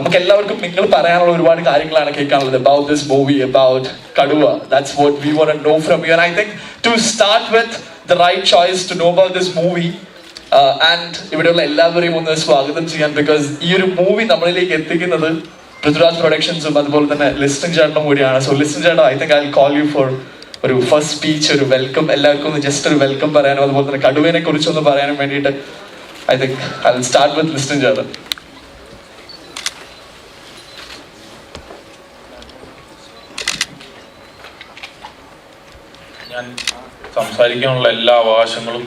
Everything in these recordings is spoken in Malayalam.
നമുക്ക് എല്ലാവർക്കും നിങ്ങൾ പറയാനുള്ള ഒരുപാട് കാര്യങ്ങളാണ് കേൾക്കാനുള്ളത് about this movie, about Kaduva. That's what we want to know from you. And I think to start with the right choice to know about this movie, and ഇവിടെയുള്ള എല്ലാവരെയും ഒന്ന് സ്വാഗതം ചെയ്യാൻ, ബിക്കോസ് ഈ ഒരു മൂവി നമ്മളിലേക്ക് എത്തിക്കുന്നത് പൃഥ്വിരാജ് പ്രൊഡക്ഷൻസും അതുപോലെ തന്നെ ലിസ്റ്റൻ ചേട്ടനും കൂടിയാണ്. സോ ലിസ്റ്റൻ ചേട്ടൻ, I think I will call you for ഒരു ഫസ്റ്റ് സ്പീച്ച്, ഒരു വെൽക്കം, എല്ലാവർക്കും ഒന്ന് ജസ്റ്റ് ഒരു വെൽക്കം പറയാനും അതുപോലെ തന്നെ കടുവേനെ കുറിച്ചൊന്ന് പറയാനും വേണ്ടിയിട്ട് I think I will start with Liston ചേട്ടൻ. ഞാൻ സംസാരിക്കാനുള്ള എല്ലാ അവകാശങ്ങളും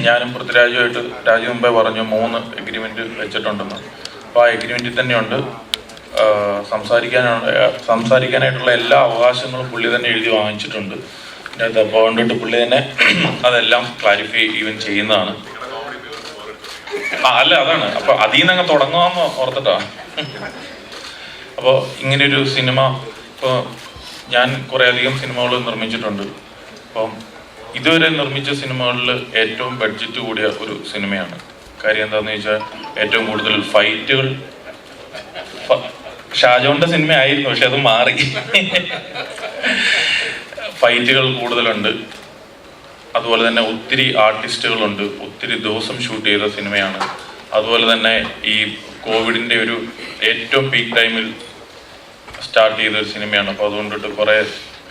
ഞാനും പൃഥ്വിരാജുമായിട്ട് രാജു മുമ്പേ പറഞ്ഞു 3 എഗ്രിമെന്റ് വെച്ചിട്ടുണ്ടെന്ന്. അപ്പോൾ ആ എഗ്രിമെന്റിൽ തന്നെയുണ്ട് സംസാരിക്കാനായിട്ടുള്ള എല്ലാ അവകാശങ്ങളും പുള്ളി തന്നെ എഴുതി വാങ്ങിച്ചിട്ടുണ്ട്. അതിനകത്ത് അപ്പോൾ കൊണ്ടിട്ട് പുള്ളി തന്നെ അതെല്ലാം ക്ലാരിഫൈ ഈവൻ ചെയ്യുന്നതാണ്. അല്ല, അതാണ്. അപ്പോൾ അതിൽ നിന്ന് അങ്ങ് തുടങ്ങാമെന്ന് ഓർത്തിട്ടാ. അപ്പോൾ ഇങ്ങനെയൊരു സിനിമ, ഇപ്പോൾ ഞാൻ കുറേയധികം സിനിമകൾ നിർമ്മിച്ചിട്ടുണ്ട്. അപ്പം ഇതുവരെ നിർമ്മിച്ച സിനിമകളിൽ ഏറ്റവും ബഡ്ജറ്റ് കൂടിയ ഒരു സിനിമയാണ്. കാര്യം എന്താണെന്ന് വെച്ചാൽ ഏറ്റവും കൂടുതൽ ഫൈറ്റുകൾ, ഷാജോന്റെ സിനിമ ആയിരുന്നു പക്ഷെ അത് മാറി, ഫൈറ്റുകൾ കൂടുതലുണ്ട്. അതുപോലെ തന്നെ ഒത്തിരി ആർട്ടിസ്റ്റുകളുണ്ട്, ഒത്തിരി ദിവസം ഷൂട്ട് ചെയ്ത സിനിമയാണ്. അതുപോലെ തന്നെ ഈ കോവിഡിൻ്റെ ഒരു ഏറ്റവും പീക്ക് ടൈമിൽ സ്റ്റാർട്ട് ചെയ്തൊരു സിനിമയാണ്. അപ്പോൾ അതുകൊണ്ടിട്ട് കുറേ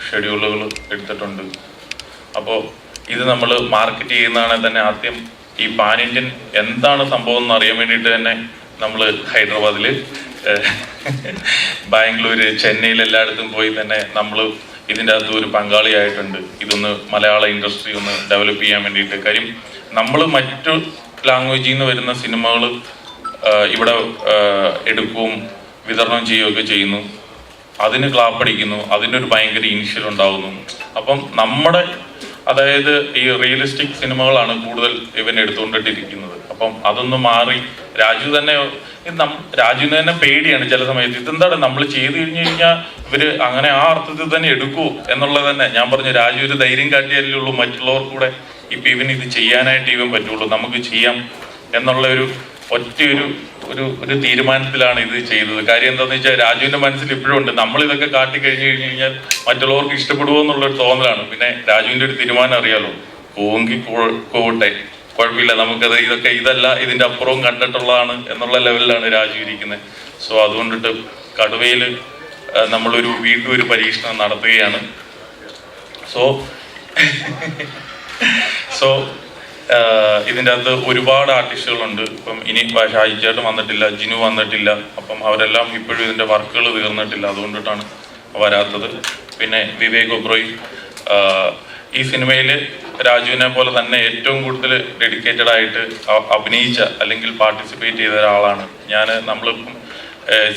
ഷെഡ്യൂളുകൾ എടുത്തിട്ടുണ്ട്. അപ്പോൾ ഇത് നമ്മൾ മാർക്കറ്റ് ചെയ്യുന്നതാണെങ്കിൽ തന്നെ ആദ്യം ഈ പാൻ ഇന്ത്യൻ എന്താണ് സംഭവം എന്ന് അറിയാൻ വേണ്ടിയിട്ട് തന്നെ നമ്മൾ ഹൈദരാബാദിൽ, ബാംഗ്ലൂർ, ചെന്നൈയിൽ എല്ലായിടത്തും പോയി തന്നെ നമ്മൾ ഇതിൻ്റെ അകത്ത് ഒരു പങ്കാളിയായിട്ടുണ്ട്. ഇതൊന്ന് മലയാള ഇൻഡസ്ട്രി ഒന്ന് ഡെവലപ്പ് ചെയ്യാൻ വേണ്ടിയിട്ട്. കാര്യം നമ്മൾ മറ്റു ലാംഗ്വേജിൽ നിന്ന് വരുന്ന സിനിമകൾ ഇവിടെ എടുക്കുകയും വിതരണം ചെയ്യുകയൊക്കെ ചെയ്യുന്നു, അതിന് ക്ലാപ്പടിക്കുന്നു, അതിനൊരു ഭയങ്കര ഇനിഷ്യൽ ഉണ്ടാകുന്നു. അപ്പം നമ്മുടെ, അതായത് ഈ റിയലിസ്റ്റിക് സിനിമകളാണ് കൂടുതൽ ഇവൻ എടുത്തുകൊണ്ടിട്ടിരിക്കുന്നത്. അപ്പം അതൊന്ന് മാറി രാജുവിന് തന്നെ പേടിയാണ് ചില സമയത്ത്. ഇതെന്താണ് നമ്മൾ ചെയ്തു കഴിഞ്ഞു കഴിഞ്ഞാൽ ഇവര് അങ്ങനെ ആ അർത്ഥത്തിൽ തന്നെ എടുക്കൂ എന്നുള്ളത് തന്നെ. ഞാൻ പറഞ്ഞു, രാജു ഒരു ധൈര്യം കാട്ടിയാലേ ഉള്ളൂ മറ്റുള്ളവർക്ക് കൂടെ ഇപ്പൊ ഇവൻ ഇത് ചെയ്യാനായിട്ട് ഇവൻ പറ്റുള്ളൂ, നമുക്ക് ചെയ്യാം എന്നുള്ള ഒരു തീരുമാനത്തിലാണ് ഇത് ചെയ്തത്. കാര്യം എന്താണെന്ന് വെച്ചാൽ രാജുവിന്റെ മനസ്സിൽ ഇപ്പോഴും ഉണ്ട്, നമ്മൾ ഇതൊക്കെ കാട്ടി കഴിഞ്ഞു കഴിഞ്ഞാൽ മറ്റുള്ളവർക്ക് ഇഷ്ടപ്പെടുമോ എന്നുള്ളൊരു തോന്നലാണ്. പിന്നെ രാജുവിന്റെ ഒരു തീരുമാനം അറിയാലോ, പോവെങ്കിൽ പോവട്ടെ, കുഴപ്പമില്ല, നമുക്കത് ഇതല്ല ഇതിന്റെ അപ്പുറവും കണ്ടിട്ടുള്ളതാണ് എന്നുള്ള ലെവലിലാണ് രാജു ഇരിക്കുന്നത്. സോ അതുകൊണ്ടിട്ട് കടുവയിൽ നമ്മളൊരു വീണ്ടും ഒരു പരീക്ഷണം നടത്തുകയാണ്. സോ ഇതിൻ്റെ അകത്ത് ഒരുപാട് ആർട്ടിസ്റ്റുകളുണ്ട്. ഇപ്പം ഇനി ഷാജി ചേട്ടൻ വന്നിട്ടില്ല, ജിനു വന്നിട്ടില്ല. അപ്പം അവരെല്ലാം ഇപ്പോഴും ഇതിൻ്റെ വർക്കുകൾ തീർന്നിട്ടില്ല, അതുകൊണ്ടിട്ടാണ് വരാത്തത്. പിന്നെ വിവേക് ഒബ്രോയ് ഈ സിനിമയിൽ രാജുവിനെ പോലെ തന്നെ ഏറ്റവും കൂടുതൽ ഡെഡിക്കേറ്റഡ് ആയിട്ട് അഭിനയിച്ച അല്ലെങ്കിൽ പാർട്ടിസിപ്പേറ്റ് ചെയ്ത ഒരാളാണ് ഞാൻ. നമ്മളിപ്പം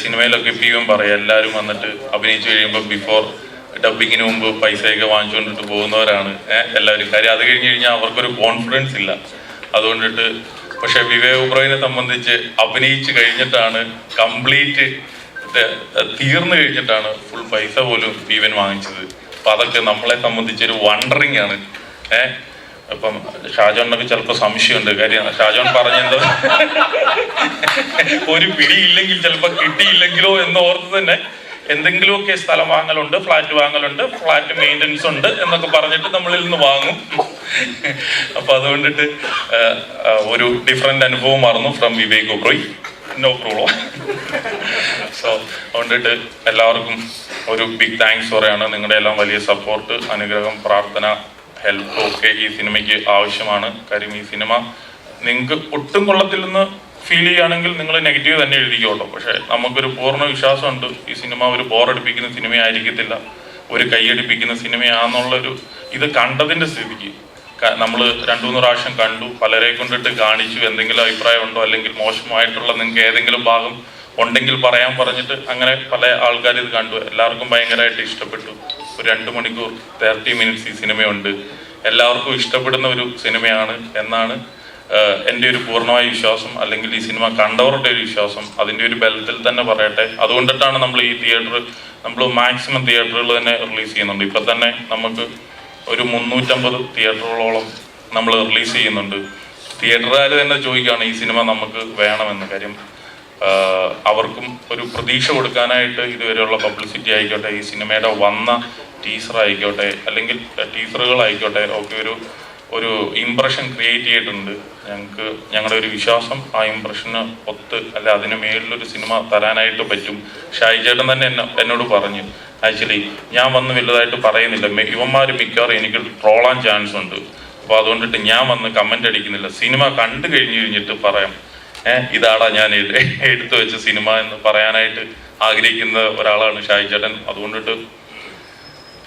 സിനിമയിലൊക്കെ ഇപ്പം പറയാം, എല്ലാവരും വന്നിട്ട് അഭിനയിച്ചു കഴിയുമ്പോൾ ബിഫോർ ഡബിങ്ങിന് മുമ്പ് പൈസയൊക്കെ വാങ്ങിച്ചുകൊണ്ടിട്ട് പോകുന്നവരാണ് എല്ലാവരും. കാര്യം അത് കഴിഞ്ഞ് കഴിഞ്ഞാൽ അവർക്കൊരു കോൺഫിഡൻസ് ഇല്ല, അതുകൊണ്ടിട്ട്. പക്ഷെ വിവേക് ഒബ്രോയിനെ സംബന്ധിച്ച് അഭിനയിച്ച് കഴിഞ്ഞിട്ടാണ്, കംപ്ലീറ്റ് തീർന്നു കഴിഞ്ഞിട്ടാണ് ഫുൾ പൈസ പോലും ഇവൻ വാങ്ങിച്ചത്. അപ്പൊ അതൊക്കെ നമ്മളെ സംബന്ധിച്ചൊരു വണ്ടറിങ് ആണ്. ഇപ്പം ഷാജോണിനൊക്കെ ചിലപ്പോൾ സംശയമുണ്ട്. കാര്യം ഷാജോൺ പറഞ്ഞെന്തോ ഒരു പിടിയില്ലെങ്കിൽ ചിലപ്പോൾ കിട്ടിയില്ലെങ്കിലോ എന്നോർത്ത് തന്നെ എന്തെങ്കിലുമൊക്കെ സ്ഥലം വാങ്ങലുണ്ട്, ഫ്ലാറ്റ് വാങ്ങലുണ്ട്, ഫ്ലാറ്റ് മെയിൻ്റനൻസ് ഉണ്ട് എന്നൊക്കെ പറഞ്ഞിട്ട് നമ്മളിൽ നിന്ന് വാങ്ങും. അപ്പൊ അതുകൊണ്ടിട്ട് ഒരു ഡിഫറെന്റ് അനുഭവമായിരുന്നു from Vivek Oberoi. No problem. So അതുകൊണ്ടിട്ട് എല്ലാവർക്കും ഒരു ബിഗ് താങ്ക്സ് പറയാണ്. നിങ്ങളുടെ എല്ലാം വലിയ സപ്പോർട്ട്, അനുഗ്രഹം, പ്രാർത്ഥന, ഹെൽപ്പ് ഒക്കെ ഈ സിനിമയ്ക്ക് ആവശ്യമാണ്. കാര്യം ഈ സിനിമ നിങ്ങൾക്ക് ഒട്ടും കൊള്ളത്തില്ലെന്ന് ഫീൽ ചെയ്യുകയാണെങ്കിൽ നിങ്ങൾ നെഗറ്റീവ് തന്നെ എഴുതിക്കോട്ടോ. പക്ഷെ നമുക്കൊരു പൂർണ്ണ വിശ്വാസമുണ്ട് ഈ സിനിമ ഒരു ബോറടിപ്പിക്കുന്ന സിനിമയായിരിക്കത്തില്ല, ഒരു കൈയടിപ്പിക്കുന്ന സിനിമയാണെന്നുള്ളൊരു ഇത് കണ്ടതിൻ്റെ സ്ഥിതിക്ക്. നമ്മൾ 2-3 പ്രാവശ്യം കണ്ടു, പലരെ കൊണ്ടിട്ട് കാണിച്ചു, എന്തെങ്കിലും അഭിപ്രായം ഉണ്ടോ അല്ലെങ്കിൽ മോശമായിട്ടുള്ള നിങ്ങൾക്ക് ഏതെങ്കിലും ഭാഗം ഉണ്ടെങ്കിൽ പറയാൻ പറഞ്ഞിട്ട് അങ്ങനെ പല ആൾക്കാർ ഇത് കണ്ടു. എല്ലാവർക്കും ഭയങ്കരമായിട്ട് ഇഷ്ടപ്പെട്ടു. ഒരു 2 മണിക്കൂർ 30 മിനിറ്റ്സ് ഈ സിനിമയുണ്ട്. എല്ലാവർക്കും ഇഷ്ടപ്പെടുന്ന ഒരു സിനിമയാണ് എന്നാണ് എൻ്റെ ഒരു പൂർണ്ണമായ വിശ്വാസം, അല്ലെങ്കിൽ ഈ സിനിമ കണ്ടവരുടെ ഒരു വിശ്വാസം. അതിൻ്റെ ഒരു ബലത്തിൽ തന്നെ പറയട്ടെ. അതുകൊണ്ടിട്ടാണ് നമ്മൾ ഈ നമ്മൾ മാക്സിമം തിയേറ്ററുകൾ തന്നെ റിലീസ് ചെയ്യുന്നുണ്ട്. ഇപ്പം തന്നെ നമുക്ക് ഒരു 350 തിയേറ്ററുകളോളം നമ്മൾ റിലീസ് ചെയ്യുന്നുണ്ട്. തിയേറ്ററുകാർ തന്നെ ചോദിക്കുകയാണ് ഈ സിനിമ നമുക്ക് വേണമെന്ന്. കാര്യം അവർക്കും ഒരു പ്രതീക്ഷ കൊടുക്കാനായിട്ട് ഇതുവരെയുള്ള പബ്ലിസിറ്റി ആയിക്കോട്ടെ, ഈ സിനിമയുടെ വന്ന ടീസർ ആയിക്കോട്ടെ, അല്ലെങ്കിൽ ടീസറുകളായിക്കോട്ടെ ഒക്കെ ഒരു ഇംപ്രഷൻ ക്രിയേറ്റ് ചെയ്തിട്ടുണ്ട്. ഞങ്ങളുടെ ഒരു വിശ്വാസം ആ ഇംപ്രഷന് അല്ല അതിന് മേളിലൊരു സിനിമ തരാനായിട്ട് പറ്റും. ഷായി ചേട്ടൻ തന്നെ എന്നോട് പറഞ്ഞു, ആക്ച്വലി ഞാൻ വന്ന് വലുതായിട്ട് പറയുന്നില്ല, ഇവന്മാർ മിക്കവാറും എനിക്ക് ട്രോളാൻ ചാൻസ് ഉണ്ട്, അപ്പോൾ അതുകൊണ്ടിട്ട് ഞാൻ വന്ന് കമൻ്റ് അടിക്കുന്നില്ല, സിനിമ കണ്ടു കഴിഞ്ഞിട്ട് പറയാം, ഇതാടാ ഞാൻ എടുത്തു വെച്ച സിനിമ എന്ന് പറയാനായിട്ട് ആഗ്രഹിക്കുന്ന ഒരാളാണ് ഷായി ചേട്ടൻ. അതുകൊണ്ടിട്ട്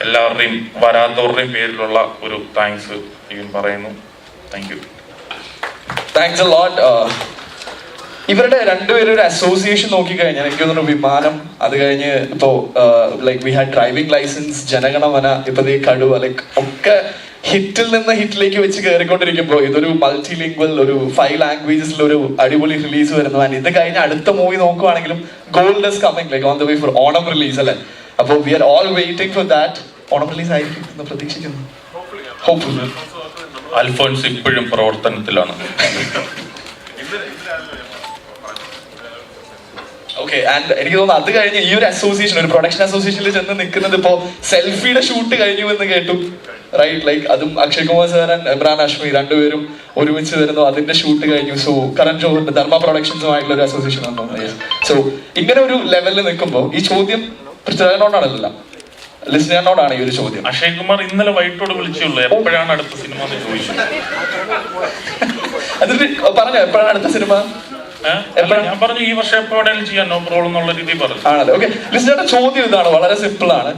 എല്ലാവരുടെയും വരാത്തവരുടെയും പേരിലുള്ള ഒരു താങ്ക്സ് ഇവൻ പറയുന്നു. Thank you. താങ്ക്സ് എ ലോട്ട്. ഇവരുടെ രണ്ടുപേരും ഒരു അസോസിയേഷൻ നോക്കിക്കഴിഞ്ഞാൽ എനിക്ക് തോന്നുന്നു വിമാനം, അത് കഴിഞ്ഞ് ഇപ്പോ like we had driving license, Jana Gana Mana, ഇപ്പൊ കടുവ, ലൈക്ക് ഒക്കെ ഹിറ്റിൽ നിന്ന് ഹിറ്റിലേക്ക് വെച്ച് കയറിക്കൊണ്ടിരിക്കുമ്പോൾ ഇതൊരു മൾട്ടി ലിംഗ്വൽ, ഒരു 5 ലാംഗ്വേജസിൽ ഒരു അടിപൊളി റിലീസ് വരുന്നു. ആൻഡ് ഇത് കഴിഞ്ഞ് അടുത്ത മൂവി നോക്കുവാണെങ്കിലും gold is coming, like on the way for Onam release അല്ലേ. അപ്പോൾ we are all waiting for that. Onam release ആയിരിക്കും എന്ന് പ്രതീക്ഷിക്കുന്നു. ഹോപ്പ്ഫുള്ളി. അൽഫോൺസ് ഇപ്പോഴും പ്രവർത്തനത്തിലാണ്. ഓക്കെ. ആൻഡ് എനിക്ക് തോന്നുന്നു അത് കഴിഞ്ഞ് ഈ ഒരു അസോസിയേഷൻ, ഒരു പ്രൊഡക്ഷൻ അസോസിയേഷനിൽ ചെന്ന് നിൽക്കുന്നത് ഇപ്പോ സെൽഫിയുടെ ഷൂട്ട് കഴിഞ്ഞു എന്ന് കേട്ടു, റൈറ്റ്? ലൈക്ക് അതും അക്ഷയ് കുമാർ സാരൻ, ഇമ്രാൻ ഹാഷ്മി രണ്ടുപേരും ഒരുമിച്ച് വരുന്നു, അതിന്റെ ഷൂട്ട് കഴിഞ്ഞു. സോ കരൺ ജോഹറിന്റെ ധർമ്മ പ്രൊഡക്ഷൻസുമായിട്ടുള്ള ഒരു അസോസിയേഷൻ ആണ്. സോ ഇങ്ങനെ ഒരു ലെവലിൽ നിൽക്കുമ്പോൾ ഈ ചോദ്യം പൃഥ്വിരാജിനോടാണല്ല, ലിസ്നറിനോടാണ് ഈ ഒരു ചോദ്യം. അക്ഷയ് കുമാർ ഇന്നലെ വൈകിട്ടോട് വിളിച്ചുള്ളൂ, എപ്പോഴാണ് അടുത്ത സിനിമ എന്ന് ചോദിച്ചു. അതിന് പറഞ്ഞു എപ്പോഴാണ് അടുത്ത സിനിമ? ഞാൻ പറഞ്ഞു ഈ വർഷം എപ്പോഴാണെങ്കിലും ചെയ്യാൻ നോ പ്രോബ്ലം എന്നുള്ള രീതിയിൽ പറഞ്ഞു. ആണല്ലോ. ഓക്കെ. ലിസ്നറുടെ ചോദ്യം ഇതാണ്, വളരെ സിമ്പിൾ ആണ്.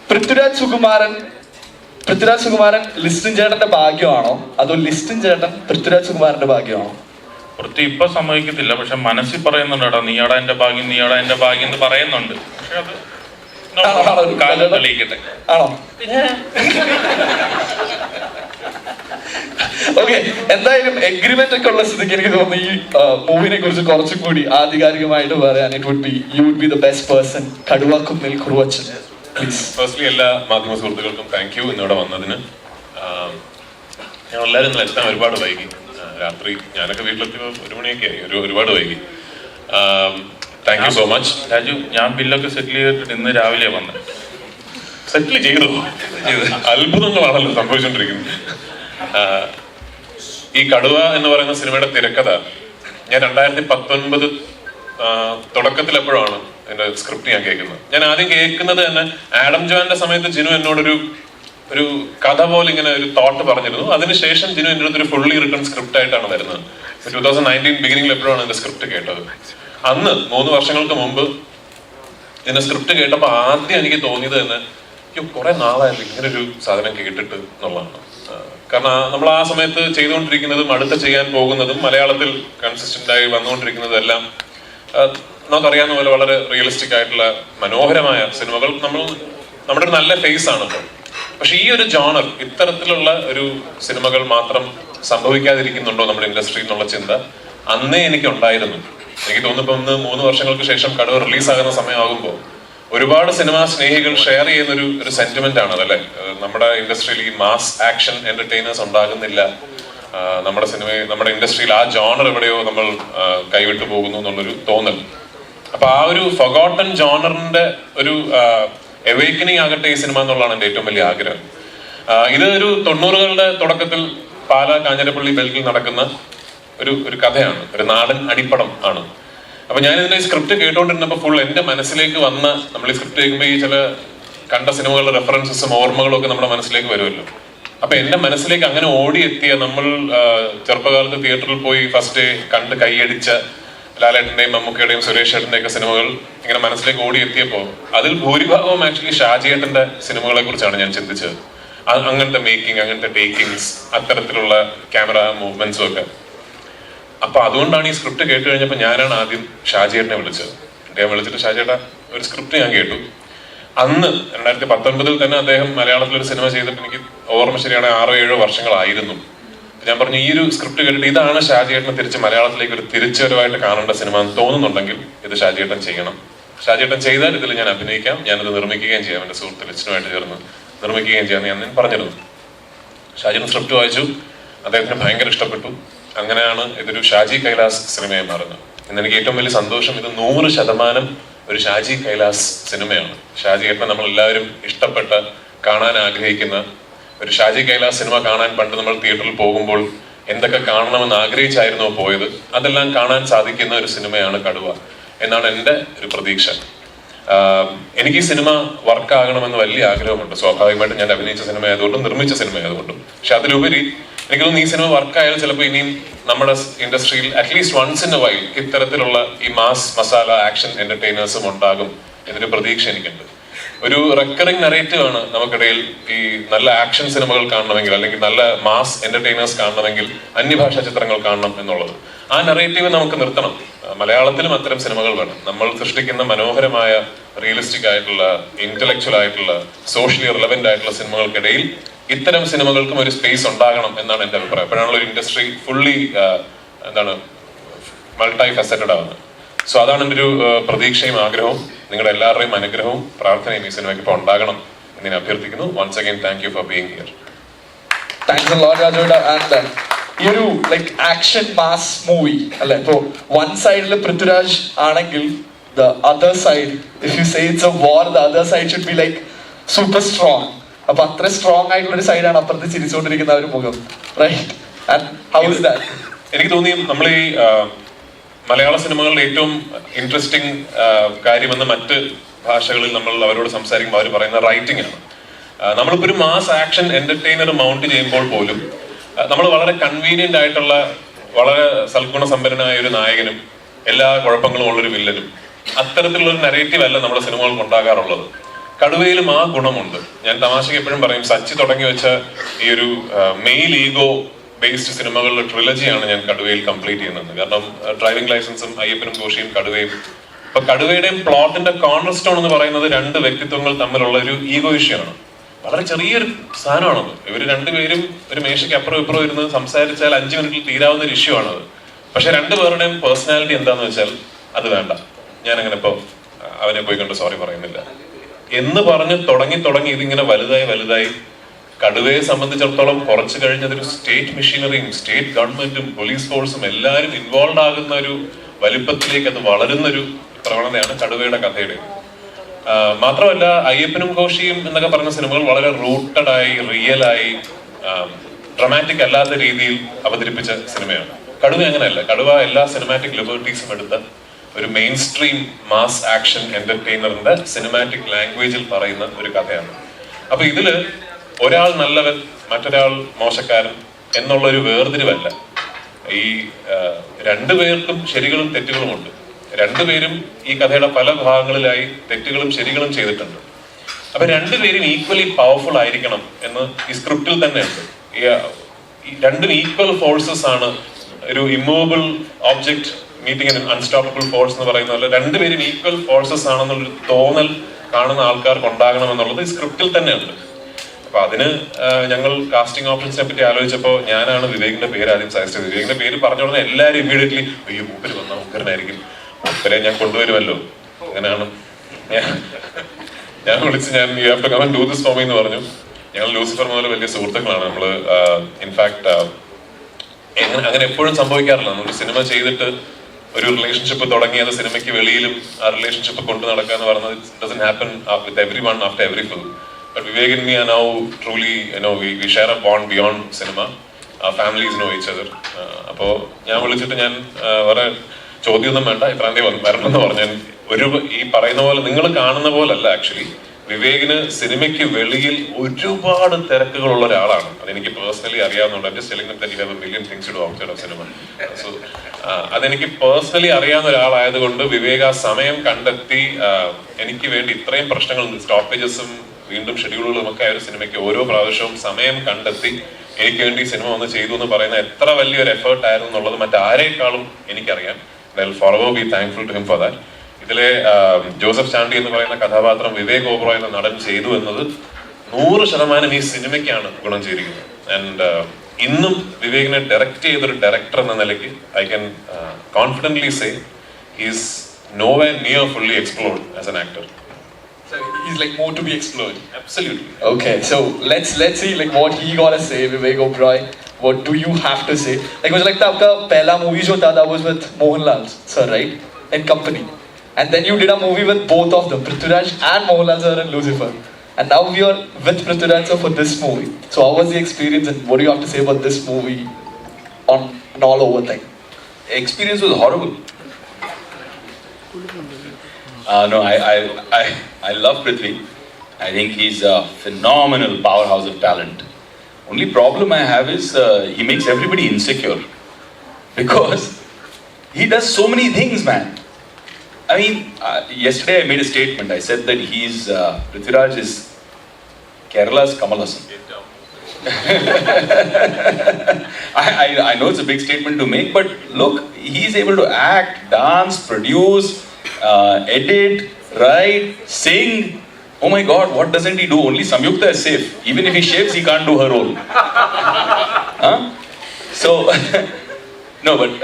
പൃഥ്വിരാജ് സുകുമാരൻ ലിസ്റ്റിൻ ചേട്ടന്റെ ഭാഗ്യമാണോ അതോ ലിസ്റ്റിൻ ചേട്ടൻ പൃഥ്വിരാജ് സുകുമാരന്റെ ഭാഗ്യമാണോ? പൃഥ്വി ഇപ്പൊ സമ്മതിക്കത്തില്ല, പക്ഷെ മനസ്സിൽ പറയുന്നുണ്ട്, എടാ നീയാടാ എന്റെ ഭാഗ്യം എന്ന് പറയുന്നുണ്ട്. പക്ഷെ അത് കാലം തെളിയിക്കട്ടെ. ആണോ? ഓക്കെ. എന്തായാലും എഗ്രിമെന്റ് ഒക്കെ ഉള്ള സ്ഥിതിക്ക് എനിക്ക് തോന്നുന്നു ഈ മൂവിനെ കുറിച്ച് കുറച്ചും കൂടി ആധികാരികമായിട്ട് പറയാൻ you would be the best person. കടുവാക്കുന്നിൽ കുറുവച്ചൻ, പ്ലീസ്. ഫസ്റ്റ്ലി എല്ലാ മാധ്യമ സുഹൃത്തുക്കൾക്കും താങ്ക് യു ഇന്നിവിടെ വന്നതിന്. ഞങ്ങൾ എല്ലാവരും ഇന്നലെ എത്താൻ ഒരുപാട് വൈകി. രാത്രി ഞാനൊക്കെ വീട്ടിലെത്തിയപ്പോൾ 1 മണിയൊക്കെ ആയി, ഒരുപാട് വൈകി. Thank you so much. Raju, ഞാൻ ബില്ലൊക്കെ സെറ്റിൽ ചെയ്തിട്ട് ഇന്ന് രാവിലെ വന്നത്. സെറ്റിൽ ചെയ്തു. അത്ഭുതങ്ങളാണല്ലോ സംഭവിച്ചുകൊണ്ടിരിക്കുന്നത്. ഈ കടുവ എന്ന് പറയുന്ന സിനിമയുടെ തിരക്കഥ ഞാൻ 2019 തുടക്കത്തിൽ എപ്പോഴാണ് എന്റെ സ്ക്രിപ്റ്റ് ഞാൻ കേൾക്കുന്നത്. ഞാൻ ആദ്യം കേൾക്കുന്നത് തന്നെ ആഡം ജോന്റെ സമയത്ത് ജിനു എന്നോടൊരു കഥ പോലെ ഇങ്ങനെ ഒരു തോട്ട് പറഞ്ഞിരുന്നു. അതിനുശേഷം ജിനു എൻ്റെ അടുത്തൊരു ഫുള്ളി റിട്ടൺ സ്ക്രിപ്റ്റ് ആയിട്ടാണ് വരുന്നത്. 2019 ബിഗിനിങ്ങിൽ എപ്പോഴാണ് എന്റെ സ്ക്രിപ്റ്റ് കേട്ടത്. അന്ന് 3 വർഷങ്ങൾക്ക് മുമ്പ് എന്റെ സ്ക്രിപ്റ്റ് കേട്ടപ്പോൾ ആദ്യം എനിക്ക് തോന്നിയത് തന്നെ കുറെ നാളായിരുന്നു ഇങ്ങനൊരു സാധനം കേട്ടിട്ട് എന്നുള്ളതാണ്. കാരണം നമ്മൾ ആ സമയത്ത് ചെയ്തുകൊണ്ടിരിക്കുന്നതും അടുത്ത ചെയ്യാൻ പോകുന്നതും മലയാളത്തിൽ കൺസിസ്റ്റന്റ് ആയി വന്നുകൊണ്ടിരിക്കുന്നതും എല്ലാം നമുക്കറിയാവുന്ന പോലെ വളരെ റിയലിസ്റ്റിക് ആയിട്ടുള്ള മനോഹരമായ സിനിമകൾ നമ്മുടെ ഒരു നല്ല ഫേസ് ആണ് ഇപ്പോൾ. പക്ഷെ ഈ ഒരു ജോണർ, ഇത്തരത്തിലുള്ള ഒരു സിനിമകൾ മാത്രം സംഭവിക്കാതിരിക്കുന്നുണ്ടോ നമ്മുടെ ഇൻഡസ്ട്രി എന്നുള്ള ചിന്ത അന്നേ എനിക്ക് ഉണ്ടായിരുന്നു. എനിക്ക് തോന്നുന്നു ഇന്ന് 3 വർഷങ്ങൾക്ക് ശേഷം കടുവ റിലീസാകുന്ന സമയമാകുമ്പോൾ ഒരുപാട് സിനിമാ സ്നേഹികൾ ഷെയർ ചെയ്യുന്ന ഒരു സെന്റിമെന്റ് ആണ് അതല്ലേ. നമ്മുടെ ഇൻഡസ്ട്രിയിൽ ഈ മാസ് ആക്ഷൻ എന്റർടൈനേഴ്സ് ഉണ്ടാകുന്നില്ല, നമ്മുടെ ഇൻഡസ്ട്രിയിൽ ആ ജോണർ എവിടെയോ നമ്മൾ കൈവിട്ടു പോകുന്നു എന്നുള്ളൊരു തോന്നൽ. അപ്പൊ ആ ഒരു ഫൊഗോട്ടൺ ജോണറിന്റെ ഒരു അവേക്കനിങ് ആകട്ടെ ഈ സിനിമ എന്നുള്ളതാണ് എന്റെ ഏറ്റവും വലിയ ആഗ്രഹം. ഇത് ഒരു 90കളുടെ തുടക്കത്തിൽ പാലാ കാഞ്ഞിരപ്പള്ളി ബെൽഗിൽ നടക്കുന്ന ഒരു കഥയാണ്, ഒരു നാടൻ അടിപ്പടം ആണ്. അപ്പൊ ഞാൻ ഇതിന്റെ സ്ക്രിപ്റ്റ് കേട്ടോണ്ടിരുന്നപ്പോ ഫുൾ എന്റെ മനസ്സിലേക്ക് വന്ന, നമ്മൾ ഈ സ്ക്രിപ്റ്റ് കേൾക്കുമ്പോൾ ഈ ചില കണ്ട സിനിമകളുടെ റെഫറൻസസും ഓർമ്മകളും ഒക്കെ നമ്മുടെ മനസ്സിലേക്ക് വരുമല്ലോ. അപ്പൊ എന്റെ മനസ്സിലേക്ക് അങ്ങനെ ഓടിയെത്തിയ, നമ്മൾ ചെറുപ്പകാലത്ത് തിയേറ്ററിൽ പോയി ഫസ്റ്റ് കണ്ട് കൈയടിച്ച ലാലേട്ടന്റെയും മമ്മൂക്കയുടെയും സുരേഷ് ചേട്ടന്റെയും ഒക്കെ സിനിമകൾ ഇങ്ങനെ മനസ്സിലേക്ക് ഓടിയെത്തിയപ്പോൾ അതിൽ ഭൂരിഭാഗവും ആക്ച്വലി ഷാജിയേട്ടന്റെ സിനിമകളെ കുറിച്ചാണ് ഞാൻ ചിന്തിച്ചത്. അങ്ങനത്തെ മേക്കിംഗ്, അങ്ങനത്തെ ടേക്കിങ്സ്, അത്തരത്തിലുള്ള ക്യാമറ മൂവ്മെന്റ്സും ഒക്കെ. അപ്പൊ അതുകൊണ്ടാണ് ഈ സ്ക്രിപ്റ്റ് കേട്ട് കഴിഞ്ഞപ്പോൾ ഞാനാണ് ആദ്യം ഷാജിയേട്ടനെ വിളിച്ചത്. അദ്ദേഹം വിളിച്ചിട്ട്, ഷാജിയേട്ടാ ഒരു സ്ക്രിപ്റ്റ് ഞാൻ കേട്ടു. അന്ന് 2019 തന്നെ അദ്ദേഹം മലയാളത്തിൽ ഒരു സിനിമ ചെയ്തിട്ട് എനിക്ക് ഓർമ്മ ശരിയാണ് 6-7 വർഷങ്ങളായിരുന്നു. ഞാൻ പറഞ്ഞു, ഈ ഒരു സ്ക്രിപ്റ്റ് കേട്ടിട്ട് ഇതാണ് ഷാജിയേട്ടനെ തിരിച്ച് മലയാളത്തിലേക്ക് ഒരു തിരിച്ചുവരവായിട്ട് കാണേണ്ട സിനിമ എന്ന് തോന്നുന്നുണ്ടെങ്കിൽ ഇത് ഷാജിയേട്ടൻ ചെയ്യണം. ഷാജിയേട്ടൻ ചെയ്താൽ ഇതിൽ ഞാൻ അഭിനയിക്കാം, ഞാനത് നിർമ്മിക്കുകയും ചെയ്യാം, എന്റെ സുഹൃത്ത് ലിസ്റ്റിനുമായിട്ട് ചേർന്ന് നിർമ്മിക്കുകയും ചെയ്യാമെന്ന് ഞാൻ പറഞ്ഞിരുന്നു. ഷാജിയേട്ടൻ സ്ക്രിപ്റ്റ് വായിച്ചു, അദ്ദേഹത്തിന് ഭയങ്കര ഇഷ്ടപ്പെട്ടു. അങ്ങനെയാണ് ഇതൊരു ഷാജി കൈലാസ് സിനിമയെ മാറുന്നത്. ഇന്നെനിക്ക് ഏറ്റവും വലിയ സന്തോഷം, ഇത് 100% ഒരു ഷാജി കൈലാസ് സിനിമയാണ്. ഷാജി ഏട്ടനെ നമ്മളെല്ലാവരും ഇഷ്ടപ്പെട്ട, കാണാൻ ആഗ്രഹിക്കുന്ന ഒരു ഷാജി കൈലാസ് സിനിമ കാണാൻ പണ്ട് നമ്മൾ തിയേറ്ററിൽ പോകുമ്പോൾ എന്തൊക്കെ കാണണമെന്ന് ആഗ്രഹിച്ചായിരുന്നോ പോയത്, അതെല്ലാം കാണാൻ സാധിക്കുന്ന ഒരു സിനിമയാണ് കടുവ എന്നാണ് എൻ്റെ ഒരു പ്രതീക്ഷ. എനിക്ക് ഈ സിനിമ വർക്കാകണമെന്ന് വലിയ ആഗ്രഹമുണ്ട്. സ്വാഭാവികമായിട്ടും ഞാൻ അഭിനയിച്ച സിനിമ ആയതുകൊണ്ടും നിർമ്മിച്ച സിനിമ ആയതുകൊണ്ടും. പക്ഷെ അതിലുപരി എനിക്ക് തോന്നുന്നു ഈ സിനിമ വർക്കായാൽ ചിലപ്പോൾ ഇനിയും നമ്മുടെ ഇൻഡസ്ട്രിയിൽ at least once in a while ഇത്തരത്തിലുള്ള ഈ മാസ് മസാല ആക്ഷൻ എന്റർടൈനേഴ്സും ഉണ്ടാകും എന്നൊരു പ്രതീക്ഷ എനിക്കുണ്ട്. ഒരു റെക്കറിംഗ് നറേറ്റീവ് ആണ് നമുക്കിടയിൽ. ഈ നല്ല ആക്ഷൻ സിനിമകൾ കാണണമെങ്കിൽ, അല്ലെങ്കിൽ നല്ല മാസ് എന്റർടൈനേഴ്സ് കാണണമെങ്കിൽ അന്യഭാഷാ ചിത്രങ്ങൾ കാണണം എന്നുള്ളത്. ആ നറേറ്റീവ് നമുക്ക് നിർത്തണം. മലയാളത്തിലും അത്തരം സിനിമകൾ വേണം. നമ്മൾ സൃഷ്ടിക്കുന്ന മനോഹരമായ റിയലിസ്റ്റിക് ആയിട്ടുള്ള, ഇന്റലക്ച്വൽ ആയിട്ടുള്ള, സോഷ്യലി റിലവന്റ് ആയിട്ടുള്ള സിനിമകൾക്കിടയിൽ ഇത്തരം സിനിമകൾക്കും ഒരു സ്പേസ് ഉണ്ടാകണം എന്നാണ് എൻ്റെ അഭിപ്രായം. അപ്പോഴാണല്ലോ ഒരു ഇൻഡസ്ട്രി ഫുള്ളി മൾട്ടി ഫെസറ്റഡ് ആവുന്നത്. സോ അതാണ് എൻ്റെ ഒരു പ്രതീക്ഷയും ആഗ്രഹവും. നിങ്ങളുടെ എല്ലാവരുടെയും അനുഗ്രഹവും പ്രാർത്ഥനയും ഈ സിനിമയ്ക്ക് ഇപ്പോൾ ഉണ്ടാകണം എന്ന് ഞാൻ അഭ്യർത്ഥിക്കുന്നു. Once again thank you for being here. Thanks a lot രാജോട. ആൻഡ് ഈ ഒരു ലൈക്ക് ആക്ഷൻ മാസ് മൂവി അല്ലെ, ഇപ്പോ വൺ സൈഡിൽ പൃഥ്വിരാജ് ആണെങ്കിൽ the other side, if you say it's a war, the other side should be like super strong. അപ്പൊ അത്ര സ്ട്രോങ് ആയിട്ടുള്ള ഒരു സൈഡാണ് അപ്പുറത്ത് ചിരിച്ചുകൊണ്ടിരിക്കുന്ന ഒരു മുഖം, right? And how is that? എനിക്ക് തോന്നി നമ്മൾ ഈ മലയാള സിനിമകളുടെ ഏറ്റവും ഇൻട്രസ്റ്റിംഗ് കാര്യമെന്ന് മറ്റ് ഭാഷകളിൽ നമ്മൾ അവരോട് സംസാരിക്കുമ്പോൾ അവർ പറയുന്ന റൈറ്റിംഗ് ആണ്. നമ്മളിപ്പോ ഒരു മാസ് ആക്ഷൻ എന്റർടൈനർ മൗണ്ട് ചെയ്യുമ്പോൾ പോലും നമ്മൾ വളരെ കൺവീനിയന്റ് ആയിട്ടുള്ള, വളരെ സൽഗുണ സമ്പന്നനായ ഒരു നായകനും എല്ലാ കുഴപ്പങ്ങളും ഉള്ളൊരു വില്ലനും, അത്തരത്തിലുള്ള ഒരു നരേറ്റീവ് അല്ല നമ്മുടെ സിനിമകൾക്ക് ഉണ്ടാകാറുള്ളത്. കടുവയിലും ആ ഗുണമുണ്ട്. ഞാൻ തമാശയ്ക്ക് എപ്പോഴും പറയും, സച്ചി തുടങ്ങി വെച്ച ഈ ഒരു മെയിൽ ഈഗോ ബേസ്ഡ് സിനിമകളുടെ ട്രിലജിയാണ് ഞാൻ കടുവയിൽ കംപ്ലീറ്റ് ചെയ്യുന്നത്. കാരണം ഡ്രൈവിംഗ് ലൈസൻസും അയ്യപ്പനും കോശിയും കടുവയും. ഇപ്പൊ കടുവയുടെയും പ്ലോട്ടിന്റെ കോർണർ സ്റ്റോൺ എന്ന് പറയുന്നത് രണ്ട് വ്യക്തിത്വങ്ങൾ തമ്മിലുള്ള ഒരു ഈഗോ ഇഷ്യൂ ആണ്. വളരെ ചെറിയൊരു സാധനമാണത്. ഇവർ രണ്ടുപേരും ഒരു മേശയ്ക്ക് അപ്പുറം ഇപ്പുറം ഇരുന്ന് സംസാരിച്ചാൽ 5 മിനിറ്റിൽ തീരാവുന്ന ഒരു ഇഷ്യൂ ആണത്. പക്ഷെ രണ്ടുപേരുടെയും പേഴ്സണാലിറ്റി എന്താന്ന് വെച്ചാൽ അത് വേണ്ട, ഞാൻ അങ്ങനെ ഇപ്പൊ അവനെ പോയി കണ്ട് സോറി പറയുന്നില്ല എന്ന് പറഞ്ഞ് തുടങ്ങി ഇതിങ്ങനെ വലുതായി കടുവയെ സംബന്ധിച്ചിടത്തോളം കുറച്ച് കഴിഞ്ഞതൊരു സ്റ്റേറ്റ് മെഷീനറിയും സ്റ്റേറ്റ് ഗവൺമെന്റും പോലീസ് ഫോഴ്സും എല്ലാവരും ഇൻവോൾവ് ആകുന്ന ഒരു വലിപ്പത്തിലേക്ക് അത് വളരുന്നൊരു പ്രവണതയാണ് കടുവയുടെ കഥയുടെ. മാത്രമല്ല, അയ്യപ്പനും കോശിയും എന്നൊക്കെ പറഞ്ഞ സിനിമകൾ വളരെ റൂട്ടഡ് ആയി, റിയലായി, ഡ്രമാറ്റിക് അല്ലാത്ത രീതിയിൽ അവതരിപ്പിച്ച സിനിമയാണ്. കടുവ അങ്ങനെയല്ല. കടുവ എല്ലാ സിനിമാറ്റിക് ലിബർട്ടീസും എടുത്ത ഒരു മെയിൻ സ്ട്രീം മാസ് ആക്ഷൻ എന്റർടൈനറിന്റെ സിനിമാറ്റിക് ലാംഗ്വേജിൽ പറയുന്ന ഒരു കഥയാണ്. അപ്പൊ ഇതില് ഒരാൾ നല്ലവൻ, മറ്റൊരാൾ മോശക്കാരൻ എന്നുള്ള ഒരു വേർതിരിവല്ല. ഈ രണ്ടുപേർക്കും ശരികളും തെറ്റുകളും ഉണ്ട്. രണ്ടുപേരും ഈ കഥയുടെ പല ഭാഗങ്ങളിലായി തെറ്റുകളും ശരികളും ചെയ്തിട്ടുണ്ട്. അപ്പൊ രണ്ടുപേരും ഈക്വലി പവർഫുൾ ആയിരിക്കണം എന്ന് ഈ സ്ക്രിപ്റ്റിൽ തന്നെ ഉണ്ട്. ഈ രണ്ടും ഈക്വൽ ഫോഴ്സസ് ആണ്. ഒരു immovable object meeting unstoppable force എന്ന് പറയുന്ന പോലെ രണ്ടുപേരും ഈക്വൽ ഫോഴ്സസ് ആണെന്നുള്ളൊരു തോന്നൽ കാണുന്ന ആൾക്കാർക്ക് ഉണ്ടാകണം എന്നുള്ളത് ഈ സ്ക്രിപ്റ്റിൽ തന്നെ ഉണ്ട്. അപ്പൊ അതിന് ഞങ്ങൾ കാസ്റ്റിംഗ് ഓപ്ഷൻസിനെ പറ്റി ആലോചിച്ചപ്പോൾ ഞാനാണ് വിവേകിന്റെ പേര് ആദ്യം സജസ്റ്റ് ചെയ്തത്. വിവേകിന്റെ പേര് പറഞ്ഞ ഉടനെ എല്ലാവരും ഇമ്മീഡിയറ്റ്ലി അയ്യോ മൂപ്പര് വന്ന ഉഗ്രനായിരിക്കും, മൂപ്പരെ ഞാൻ കൊണ്ടുവരുമല്ലോ. അങ്ങനെയാണ് ഞാൻ വിളിച്ച് you have to come and do this for me എന്ന് പറഞ്ഞു. ഞങ്ങൾ ലൂസിഫർ മുതൽ വലിയ സുഹൃത്തുക്കളാണ്. നമ്മള് ഇൻഫാക്ട് അങ്ങനെ എപ്പോഴും സംഭവിക്കാറില്ല. നമ്മൾ സിനിമ ചെയ്തിട്ട് ഒരു റിലേഷൻഷിപ്പ് തുടങ്ങി അത് സിനിമയ്ക്ക് വെളിയിലും ആ റിലേഷൻഷിപ്പ് കൊണ്ടു നടക്കുക എന്ന് പറയുന്നത് doesn't happen with everyone after every film. But Vivek and me are now truly, we share a bond beyond cinema. Our families know each other. അപ്പോ ഞാൻ വിളിച്ചിട്ട് ഞാൻ വേറെ ചോദ്യമൊന്നും വേണ്ട, ഇത്രയും തീയതി വരണമെന്ന് പറഞ്ഞു. ഒരു ഈ പറയുന്ന പോലെ നിങ്ങൾ കാണുന്ന പോലല്ല ആക്ച്വലി. വിവേകിന് സിനിമയ്ക്ക് വെളിയിൽ ഒരുപാട് തിരക്കുകളുള്ള ഒരാളാണ്. അതെനിക്ക് പേഴ്സണലി അറിയാവുന്നതുകൊണ്ട് സിനിമ. സോ അതെനിക്ക് പേഴ്സണലി അറിയാവുന്ന ഒരാളായതുകൊണ്ട് വിവേക് ആ സമയം കണ്ടെത്തി എനിക്ക് വേണ്ടി ഇത്രയും പ്രശ്നങ്ങൾ, സ്റ്റോപ്പേജസും വീണ്ടും ഷെഡ്യൂളുകളും ഒക്കെ ആ ഒരു സിനിമയ്ക്ക് ഓരോ പ്രാവശ്യവും സമയം കണ്ടെത്തി എനിക്ക് വേണ്ടി സിനിമ വന്ന് ചെയ്തു എന്ന് പറയുന്ന എത്ര വലിയൊരു എഫേർട്ട് ആയിരുന്നു എന്നുള്ളത് മറ്റാരേക്കാളും എനിക്കറിയാം. I'll forever be thankful to him for that. ഇതിലെ ജോസഫ് ചാണ്ടി എന്ന് പറയുന്ന കഥാപാത്രം വിവേക് ഓബ്രോയ് എന്ന നടൻ ചെയ്തു എന്നത് 100% ഈ സിനിമയ്ക്കാണ് ഗുണം ചെയ്തിരിക്കുന്നത്. ആൻഡ് ഇന്നും വിവേകിനെ ഡയറക്റ്റ് ചെയ്തൊരു ഡയറക്ടർ എന്ന നിലയ്ക്ക് I can confidently say he's nowhere near fully explored as an actor. So he's like more to be explored. Absolutely. Okay, so let's see like what he gotta say, Vivek Oberoi. what do you have to say? Like, मुझे लगता है आपका पहला movie जो था, that was with Mohanlal sir, right? In Company. And then you did a movie with both of them, Prithviraj and Mohanlal sir in Lucifer. And now we are with Prithviraj sir for this movie. So how was the experience and what do you have to say about this movie on an all over thing? Experience was horrible. No, I love Prithvi. I think he's a phenomenal powerhouse of talent. Only problem I have is he makes everybody insecure because he does so many things, man. I mean, yesterday I made a statement. I said that Prithviraj is Kerala's Kamal Haasan. I know it's a big statement to make, but look, he's able to act, dance, produce, edit, write, sing. Oh my God, what doesn't he do? Only Samyukta is safe. Even if he shaves, he can't do her role. Huh? So, no, but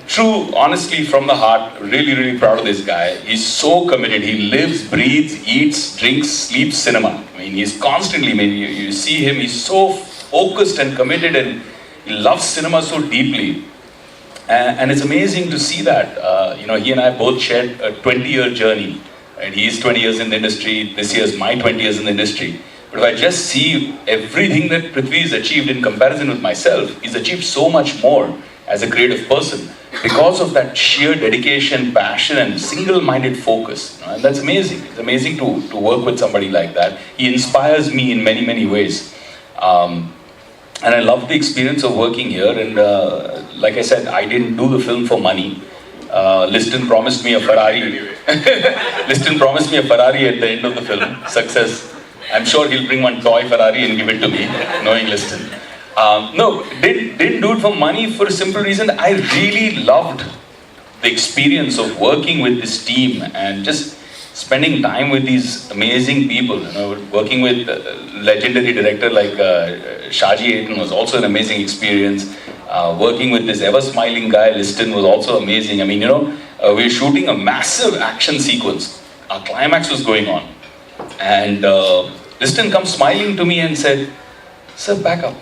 true, honestly, from the heart, really, really proud of this guy. He's so committed. He lives, breathes, eats, drinks, sleeps cinema. I mean, he's constantly, I mean, you see him, he's so focused and committed and he loves cinema so deeply. And it's amazing to see that. He and I both shared a 20-year journey. Right? He's 20 years in the industry. This year's my 20 years in the industry. But if I just see everything that Prithvi has achieved in comparison with myself, he's achieved so much more as a creative person because of that sheer dedication, passion, and single-minded focus. And that's amazing. It's amazing to work with somebody like that. He inspires me in many, many ways. And I love the experience of working here. And like I said, I didn't do the film for money. Liston promised me a Ferrari. Liston promised me a Ferrari at the end of the film. Success. I'm sure he'll bring one toy Ferrari and give it to me, knowing Liston. No, didn't do it for money for a simple reason. I really loved the experience of working with this team and just spending time with these amazing people. Working with a legendary director like Shaji Aitan was also an amazing experience. Working with this ever-smiling guy, Liston, was also amazing. I mean, we were shooting a massive action sequence. Our climax was going on. And Liston comes smiling to me and said, "Sir, back up."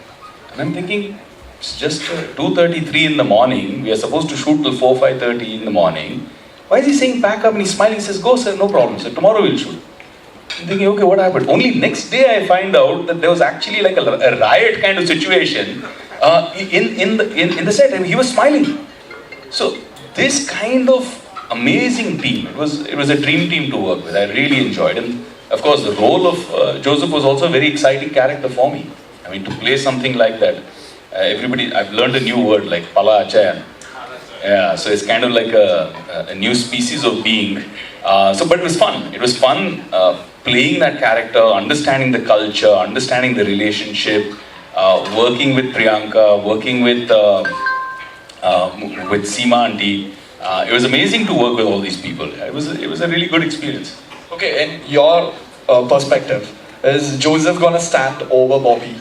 And I'm thinking, it's just 2:33 in the morning. We are supposed to shoot till 5:30 in the morning. Why is he saying pack up? And he's smiling, he says, "Go sir, no problem sir, tomorrow we'll shoot." I'm thinking, okay, what happened? Only next day I find out that there was actually like a riot kind of situation in the set, and he was smiling. So this kind of amazing team, it was a dream team to work with. I really enjoyed it. And of course the role of Joseph was also a very exciting character for me. I mean, to play something like that, I've learned a new word like Pala Achayan. Yeah, so it's kind of like a new species of being. But it was fun. It was fun playing that character, understanding the culture, understanding the relationship, working with Priyanka, working with Seema auntie. It was amazing to work with all these people. It was a really good experience. Okay, in your perspective, is Joseph gonna stand over Bobby?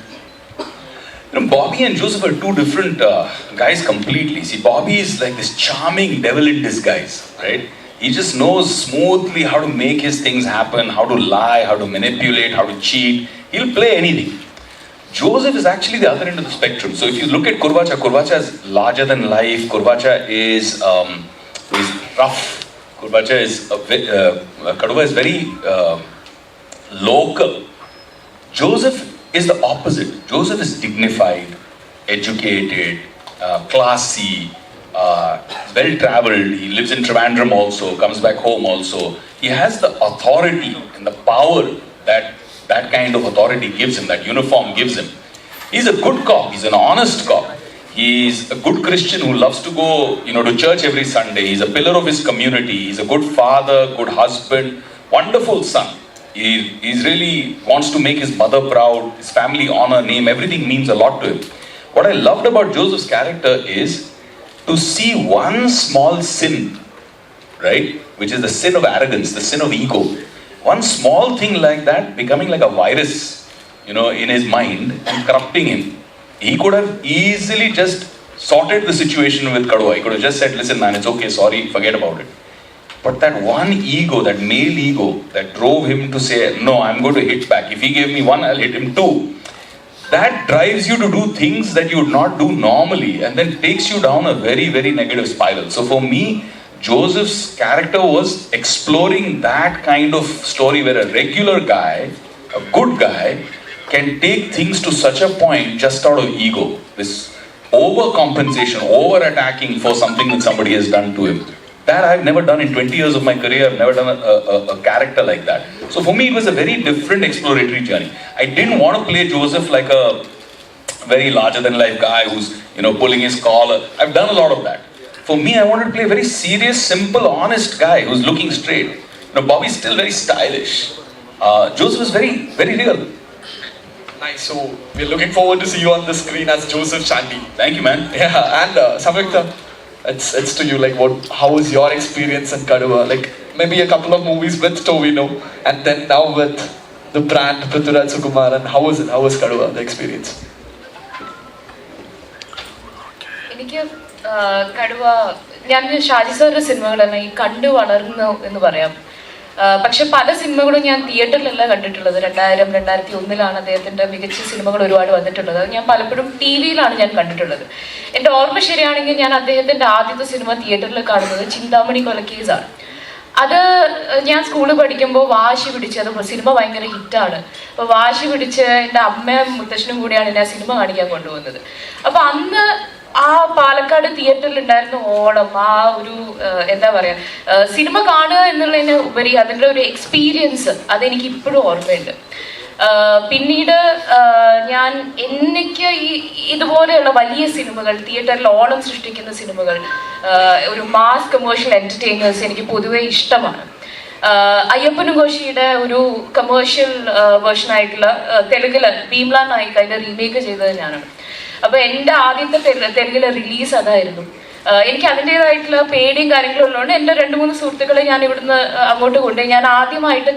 Bobby and Joseph are two different guys completely. See, Bobby is like this charming devil in disguise, right? He just knows smoothly how to make his things happen, how to lie, how to manipulate, how to cheat. He'll play anything. Joseph is actually the other end of the spectrum. So if you look at Kurvacha is larger than life. Kurvacha is rough. Kurvacha is Kadua is very local. Joseph is the opposite. Joseph is dignified, educated, classy, well-traveled. He lives in Trivandrum also, comes back home also. He has the authority and the power that kind of authority gives him, that uniform gives him. He's a good cop. He's an honest cop. He's a good Christian who loves to go, to church every Sunday. He's a pillar of his community. He's a good father, good husband, wonderful son. He's really wants to make his mother proud, his family honor, name, everything means a lot to him. What I loved about Joseph's character is to see one small sin, right? Which is the sin of arrogance, the sin of ego. One small thing like that becoming like a virus, in his mind and corrupting him. He could have easily just sorted the situation with Kadua. He could have just said, "Listen man, it's okay, sorry, forget about it." But that one ego, that male ego, that drove him to say, "No, I'm going to hit back. If he gave me one, I'll hit him two." that drives you to do things that you would not do normally and then takes you down a very, very negative spiral. So for me, Joseph's character was exploring that kind of story where a regular guy, a good guy, can take things to such a point just out of ego. This overcompensation, over-attacking for something that somebody has done to him. That I've never done in 20 years of my career. I've never done a character like that. So for me, it was a very different exploratory journey. I didn't want to play Joseph like a very larger-than-life guy who's, pulling his collar. I've done a lot of that. For me, I wanted to play a very serious, simple, honest guy who's looking straight. Bobby's still very stylish. Joseph is very, very real. Nice. So we're looking forward to see you on the screen as Joseph Shandy. Thank you, man. Yeah, and Samyukta, it's to you. Like, how was your experience in Kaduva? Like, maybe a couple of movies with Tovino, and then now with the brand Prithviraj Sukumaran. How was it? How was Kaduva, the experience? എനിക്ക് കടുവ ഞാൻ ഷാജി സാറിന്റെ സിനിമകളെല്ലാം ഈ കണ്ടു വളർന്നു എന്ന് പറയാം. പക്ഷെ പല സിനിമകളും ഞാൻ തിയേറ്ററിലല്ല കണ്ടിട്ടുള്ളത്. 2000-2001 അദ്ദേഹത്തിന്റെ മികച്ച സിനിമകൾ ഒരുപാട് വന്നിട്ടുള്ളത്. അത് ഞാൻ പലപ്പോഴും ടി വിയിലാണ് ഞാൻ കണ്ടിട്ടുള്ളത്. എൻ്റെ ഓർമ്മ ശരിയാണെങ്കിൽ ഞാൻ അദ്ദേഹത്തിന്റെ ആദ്യത്തെ സിനിമ തിയേറ്ററിൽ കാണുന്നത് ചിന്താമണി കൊലക്കേസാണ്. അത് ഞാൻ സ്കൂളിൽ പഠിക്കുമ്പോൾ വാശി പിടിച്ച്, അത് സിനിമ ഭയങ്കര ഹിറ്റാണ്. അപ്പോൾ വാശി പിടിച്ച് എൻ്റെ അമ്മയും മുത്തശ്ശനും കൂടിയാണ് എന്നെ ആ സിനിമ കാണിക്കാൻ കൊണ്ടുപോകുന്നത്. അപ്പോൾ അന്ന് ആ പാലക്കാട് തിയേറ്ററിൽ ഉണ്ടായിരുന്ന ഓളം, ആ ഒരു എന്താ പറയാ, സിനിമ കാണുക എന്നുള്ളതിന് ഉപരി അതിൻ്റെ ഒരു എക്സ്പീരിയൻസ് അതെനിക്ക് ഇപ്പോഴും ഓർമ്മയുണ്ട്. പിന്നീട് ഞാൻ എനിക്ക് ഇതുപോലെയുള്ള വലിയ സിനിമകൾ, തിയേറ്ററിൽ ഓളം സൃഷ്ടിക്കുന്ന സിനിമകൾ, ഒരു മാസ് കമേഴ്ഷ്യൽ എന്റർടൈനേഴ്സ് എനിക്ക് പൊതുവെ ഇഷ്ടമാണ്. അയ്യപ്പനും കോശിയുടെ ഒരു കമേഴ്ഷ്യൽ വേർഷനായിട്ടുള്ള തെലുങ്കില് ഭീംല നായിക അതിന്റെ റീമേക്ക് ചെയ്തത് ഞാനാണ്. അപ്പൊ എൻ്റെ ആദ്യത്തെ തെലുങ്കിലെ റിലീസ് അതായിരുന്നു. എനിക്ക് അതിൻ്റെതായിട്ടുള്ള പേടിയും കാര്യങ്ങളും ഉള്ളതുകൊണ്ട് എൻ്റെ 2-3 സുഹൃത്തുക്കളെ ഞാൻ ഇവിടുന്ന് അങ്ങോട്ട് കൊണ്ടുപോയി. ഞാൻ ആദ്യമായിട്ട്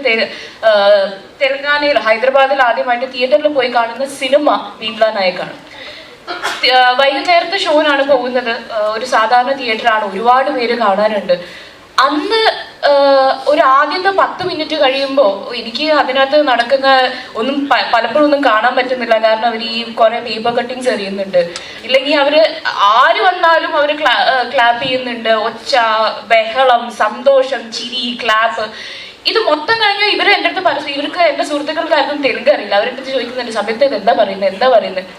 തെലങ്കാനയിൽ, ഹൈദരാബാദിൽ ആദ്യമായിട്ട് തിയേറ്ററിൽ പോയി കാണുന്ന സിനിമ ഭീംല നായക്കാണ്. വൈകുന്നേരത്തെ ഷോനാണ് പോകുന്നത്. ഒരു സാധാരണ തിയേറ്ററാണ്, ഒരുപാട് പേര് കാണാനുണ്ട്. അന്ന് ഒരു ആദ്യത്തെ 10 മിനിറ്റ് കഴിയുമ്പോൾ എനിക്ക് അതിനകത്ത് നടക്കുന്ന ഒന്നും പലപ്പോഴും ഒന്നും കാണാൻ പറ്റുന്നില്ല. കാരണം അവർ ഈ കുറെ പേപ്പർ കട്ടിങ്സ് എറിയുന്നുണ്ട്, ഇല്ലെങ്കിൽ അവർ ആര് വന്നാലും അവർ ക്ലാപ്പ് ചെയ്യുന്നുണ്ട്. ഒച്ച, ബഹളം, സന്തോഷം, ചിരി, ക്ലാപ്പ്, ഇത് മൊത്തം കഴിഞ്ഞാൽ ഇവർ എൻ്റെ അടുത്ത് ഇവർക്ക് എൻ്റെ സുഹൃത്തുക്കൾക്കാർക്കും തെലുങ്ക് അറിയില്ല. അവരുടെ അടുത്ത് ചോദിക്കുന്നുണ്ട്, സമയത്ത് എന്താ പറയുന്നത്.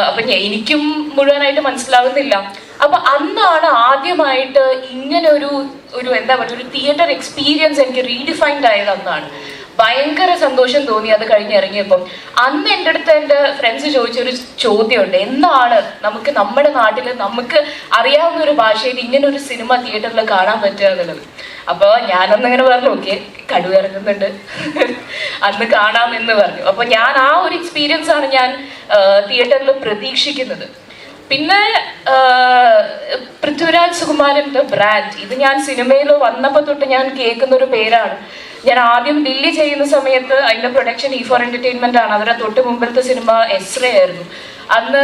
അപ്പൊ എനിക്കും മുഴുവനായിട്ട് മനസ്സിലാവുന്നില്ല. അപ്പൊ അന്നാണ് ആദ്യമായിട്ട് ഇങ്ങനെ ഒരു എന്താ പറയുക, ഒരു തിയേറ്റർ എക്സ്പീരിയൻസ് എനിക്ക് റീഡിഫൈൻഡ് ആയത് അന്നാണ്. ഭയങ്കര സന്തോഷം തോന്നി അത് കഴിഞ്ഞിറങ്ങിയപ്പം. അന്ന് എൻ്റെ അടുത്ത് എൻ്റെ ഫ്രണ്ട്സ് ചോദിച്ചൊരു ചോദ്യമുണ്ട്, എന്താണ് നമുക്ക് നമ്മുടെ നാട്ടിൽ നമുക്ക് അറിയാവുന്ന ഒരു ഭാഷയിൽ ഇങ്ങനെ ഒരു സിനിമ തിയേറ്ററിൽ കാണാൻ പറ്റുക എന്നുള്ളത്. അപ്പോൾ ഞാനൊന്നിങ്ങനെ പറഞ്ഞു, ഓക്കെ കടുവ ഇറങ്ങുന്നുണ്ട്, അന്ന് കാണാമെന്ന് പറഞ്ഞു. അപ്പൊ ഞാൻ ആ ഒരു എക്സ്പീരിയൻസ് ആണ് ഞാൻ തിയേറ്ററിൽ പ്രതീക്ഷിക്കുന്നത്. പിന്നെ പൃഥ്വിരാജ് സുകുമാരൻ്റെ ബ്രാൻഡ്, ഇത് ഞാൻ സിനിമയിൽ വന്നപ്പോൾ തൊട്ട് ഞാൻ കേൾക്കുന്ന ഒരു പേരാണ്. ഞാൻ ആദ്യം ദില്ലി ചെയ്യുന്ന സമയത്ത് അതിന്റെ പ്രൊഡക്ഷൻ E4 എന്റർടൈൻമെന്റ് ആണ്. അവരുടെ തൊട്ട് മുമ്പിലത്തെ സിനിമ എസ്രേ ആയിരുന്നു. അന്ന്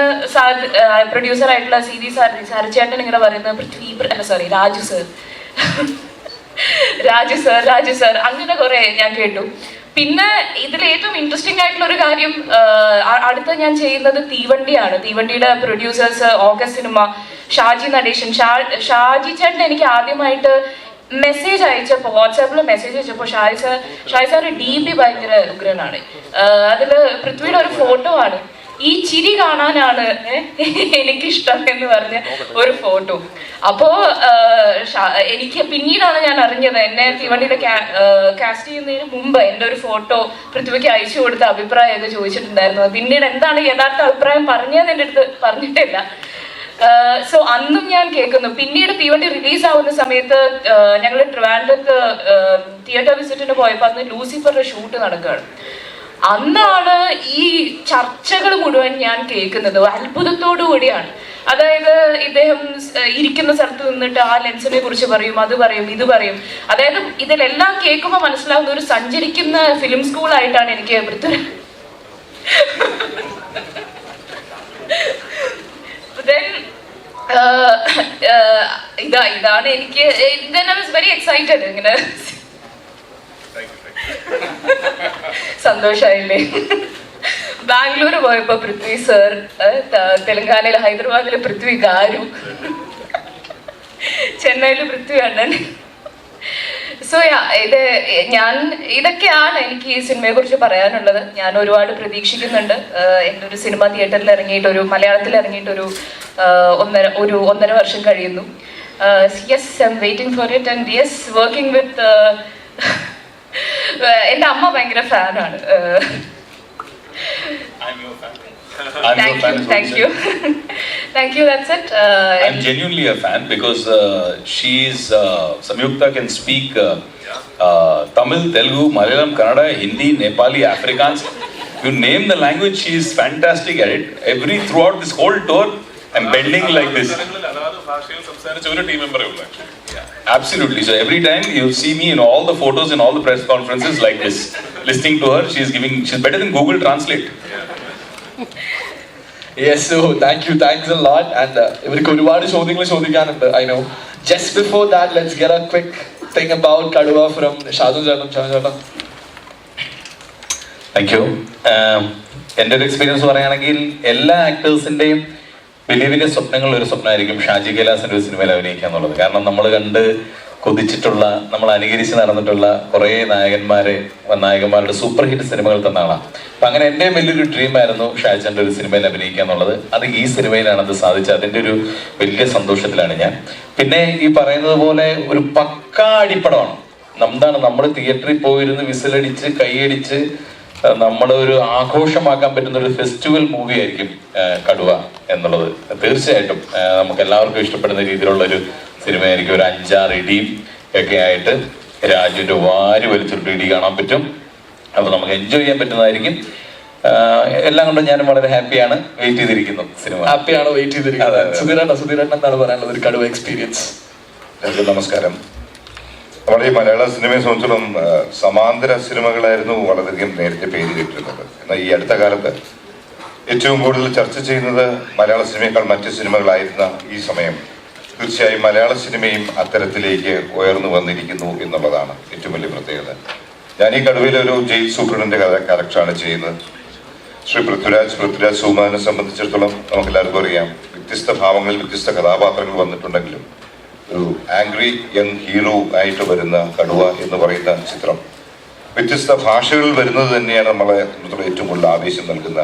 പ്രൊഡ്യൂസർ ആയിട്ടുള്ള CD സാരചേട്ടൻ ഇങ്ങനെ പറയുന്നത് രാജു സർ അങ്ങനെ കുറെ ഞാൻ കേട്ടു. പിന്നെ ഇതിൽ ഏറ്റവും ഇൻട്രസ്റ്റിംഗ് ആയിട്ടുള്ള ഒരു കാര്യം, അടുത്ത ഞാൻ ചെയ്യുന്നത് തീവണ്ടിയാണ്. തീവണ്ടിയുടെ producers August cinema, Shaji Natesan. Shaji ചേട്ടൻ എനിക്ക് ആദ്യമായിട്ട് മെസ്സേജ് അയച്ചപ്പോൾ, വാട്സാപ്പിൽ മെസ്സേജ് അയച്ചപ്പോൾ ഷാജി സാർ DP ഭയങ്കര ഉഗ്രനാണ്. അതിൽ പൃഥ്വിയുടെ ഒരു ഫോട്ടോ ആണ്, ഈ ചിരി കാണാനാണ് എനിക്കിഷ്ടം എന്ന് പറഞ്ഞ ഒരു ഫോട്ടോ. അപ്പോ എനിക്ക് പിന്നീടാണ് ഞാൻ അറിഞ്ഞത്, എന്നെ തീവണ്ടിയുടെ കാസ്റ്റ് ചെയ്യുന്നതിന് മുമ്പ് എൻ്റെ ഒരു ഫോട്ടോ പൃഥ്വിക്ക് അയച്ചു കൊടുത്ത അഭിപ്രായമൊക്കെ ചോദിച്ചിട്ടുണ്ടായിരുന്നു. പിന്നീട് എന്താണ് യഥാർത്ഥ അഭിപ്രായം പറഞ്ഞതെന്ന് എൻ്റെ അടുത്ത് പറഞ്ഞിട്ടില്ല. സോ അന്നും ഞാൻ കേൾക്കുന്നു. പിന്നീട് തീവണ്ടി റിലീസ് ആവുന്ന സമയത്ത് ഞങ്ങൾ ട്രിവാൻഡ്രത്ത് തിയേറ്റർ വിസിറ്റിന് പോയപ്പോൾ അന്ന് ലൂസിഫറിന്റെ ഷൂട്ട് നടക്കുകയാണ്. അന്നാണ് ഈ ചർച്ചകൾ മുഴുവൻ ഞാൻ കേൾക്കുന്നത്. അത്ഭുതത്തോടു കൂടിയാണ്. അതായത് ഇദ്ദേഹം ഇരിക്കുന്ന സ്ഥലത്ത് നിന്നിട്ട് ആ ലെൻസിനെ കുറിച്ച് പറയും, അത് പറയും, ഇത് പറയും. അതായത് ഇതിലെല്ലാം കേൾക്കുമ്പോൾ മനസ്സിലാവുന്ന ഒരു സഞ്ചരിക്കുന്ന ഫിലിം സ്കൂളായിട്ടാണ് എനിക്ക് പൃഥ്വിരാജ്. ഇതാണ് എനിക്ക് വെരി എക്സൈറ്റഡ്. ഇങ്ങനെ സന്തോഷായില്ലേ? ബാംഗ്ലൂർ പോയപ്പോ പൃഥ്വി സർ, തെലങ്കാനയിൽ ഹൈദരാബാദിലെ പൃഥ്വി ഗാരു, ചെന്നൈയിലെ പൃഥ്വി അണ്ണൻ. സോ ഇതൊക്കെയാണ് എനിക്ക് ഈ സിനിമയെ കുറിച്ച് പറയാനുള്ളത്. ഞാൻ ഒരുപാട് പ്രതീക്ഷിക്കുന്നുണ്ട്. എൻ്റെ ഒരു സിനിമ തിയേറ്ററിൽ ഇറങ്ങിയിട്ട്, മലയാളത്തിൽ ഇറങ്ങിയിട്ട് ഒന്നര വർഷം കഴിയുന്നു. Yes, I M waiting for it and yes, working with എൻ്റെ അമ്മ ഭയങ്കര ഫാനാണ്. Thank you. That's it. I'm genuinely a fan because Samyukta can speak Tamil, Telugu, Malayalam, Kannada, Hindi, Nepali, Afrikaans. You name the language, she is fantastic at it. Throughout this whole tour, I'm bending like this. Absolutely. So every time you see me in all the photos in all the press conferences like this, listening to her, she's better than Google Translate. Yes, so thanks a lot. And ഇവർക്ക് ഒരുപാട് ചോദ്യങ്ങൾ ചോദിക്കാനുണ്ട്, I know. Just before that, let's get a quick thing about Kaduva from Shaju ചേട്ടൻ. Thank you. എൻ്റെ ഒരു എക്സ്പീരിയൻസ് പറയുകയാണെങ്കിൽ എല്ലാ ആക്ടേഴ്സിൻ്റെയും വലിയ വലിയ സ്വപ്നങ്ങൾ ഒരു സ്വപ്നമായിരിക്കും ഷാജി കൈലാസിൻ്റെ ഒരു സിനിമയിൽ അഭിനയിക്കുക എന്നുള്ളത്. കാരണം നമ്മൾ കണ്ട് കൊതിച്ചിട്ടുള്ള, നമ്മൾ അനുകരിച്ച് നടന്നിട്ടുള്ള കുറേ നായകന്മാരുടെ സൂപ്പർ ഹിറ്റ് സിനിമകൾ തന്ന ആളാണ്. അപ്പം അങ്ങനെ എൻ്റെ വലിയൊരു ഡ്രീം ആയിരുന്നു ഷാജൻ്റെ ഒരു സിനിമയിൽ അഭിനയിക്കുക എന്നുള്ളത്. അത് ഈ സിനിമയിലാണ് അത് സാധിച്ചത്. അതിൻ്റെ ഒരു വലിയ സന്തോഷത്തിലാണ് ഞാൻ. പിന്നെ ഈ പറയുന്നത് പോലെ ഒരു പക്കാ അടിപ്പടമാണ്. നമ്മൾ തിയേറ്ററിൽ പോയിരുന്ന് വിസിലടിച്ച് കൈയടിച്ച് നമ്മുടെ ഒരു ആഘോഷമാക്കാൻ പറ്റുന്ന ഒരു ഫെസ്റ്റിവൽ മൂവി ആയിരിക്കും കടുവ എന്നുള്ളത്. തീർച്ചയായിട്ടും നമുക്ക് എല്ലാവർക്കും ഇഷ്ടപ്പെടുന്ന രീതിയിലുള്ള ഒരു സിനിമയായിരിക്കും. ഒരു 5-6 ഇടിയും ഒക്കെ ആയിട്ട് രാജുവിന്റെ വാരി വലിച്ചൊരു ഇടി കാണാൻ പറ്റും. അപ്പൊ നമുക്ക് എൻജോയ് ചെയ്യാൻ പറ്റുന്നതായിരിക്കും. എല്ലാം കൊണ്ടും ഞാനും വളരെ ഹാപ്പിയാണ്. വെയിറ്റ് ചെയ്തിരിക്കുന്നു സിനിമ. ഹാപ്പിയാണ് വെയിറ്റ് ചെയ്തിരിക്കുന്നത്. സുധീരൻ എന്താണ് പറയാനുള്ളത് ഒരു കടുവ എക്സ്പീരിയൻസ്? നമസ്കാരം. നമ്മുടെ ഈ മലയാള സിനിമയെ സംബന്ധിച്ചിടത്തോളം സമാന്തര സിനിമകളായിരുന്നു വളരെയധികം നേരത്തെ പേര് കേട്ടിരുന്നത്. എന്നാൽ ഈ അടുത്ത കാലത്ത് ഏറ്റവും കൂടുതൽ ചർച്ച ചെയ്യുന്നത് മലയാള സിനിമയേക്കാൾ മറ്റ് സിനിമകളായിരുന്ന ഈ സമയം തീർച്ചയായും മലയാള സിനിമയും അത്തരത്തിലേക്ക് ഉയർന്നു വന്നിരിക്കുന്നു എന്നുള്ളതാണ് ഏറ്റവും വലിയ പ്രത്യേകത. ഞാൻ ഈ കടുവയിലെ ഒരു ജയിൽ സൂപ്രണ്ടിന്റെ ക്യാരക്ടറാണ് ചെയ്യുന്നത്. ശ്രീ പൃഥ്വിരാജ് സുകുമാരനെ സംബന്ധിച്ചിടത്തോളം നമുക്കെല്ലാവർക്കും അറിയാം, വ്യത്യസ്ത ഭാവങ്ങളിൽ വ്യത്യസ്ത കഥാപാത്രങ്ങൾ വന്നിട്ടുണ്ടെങ്കിലും ഒരു ആംഗ്രി യങ് ഹീറോ ആയിട്ട് വരുന്ന കടുവ എന്ന് പറയുന്ന ചിത്രം വ്യത്യസ്ത ഭാഷകളിൽ വരുന്നത് തന്നെയാണ് നമ്മളെ ഏറ്റവും കൂടുതൽ ആവേശം നൽകുന്ന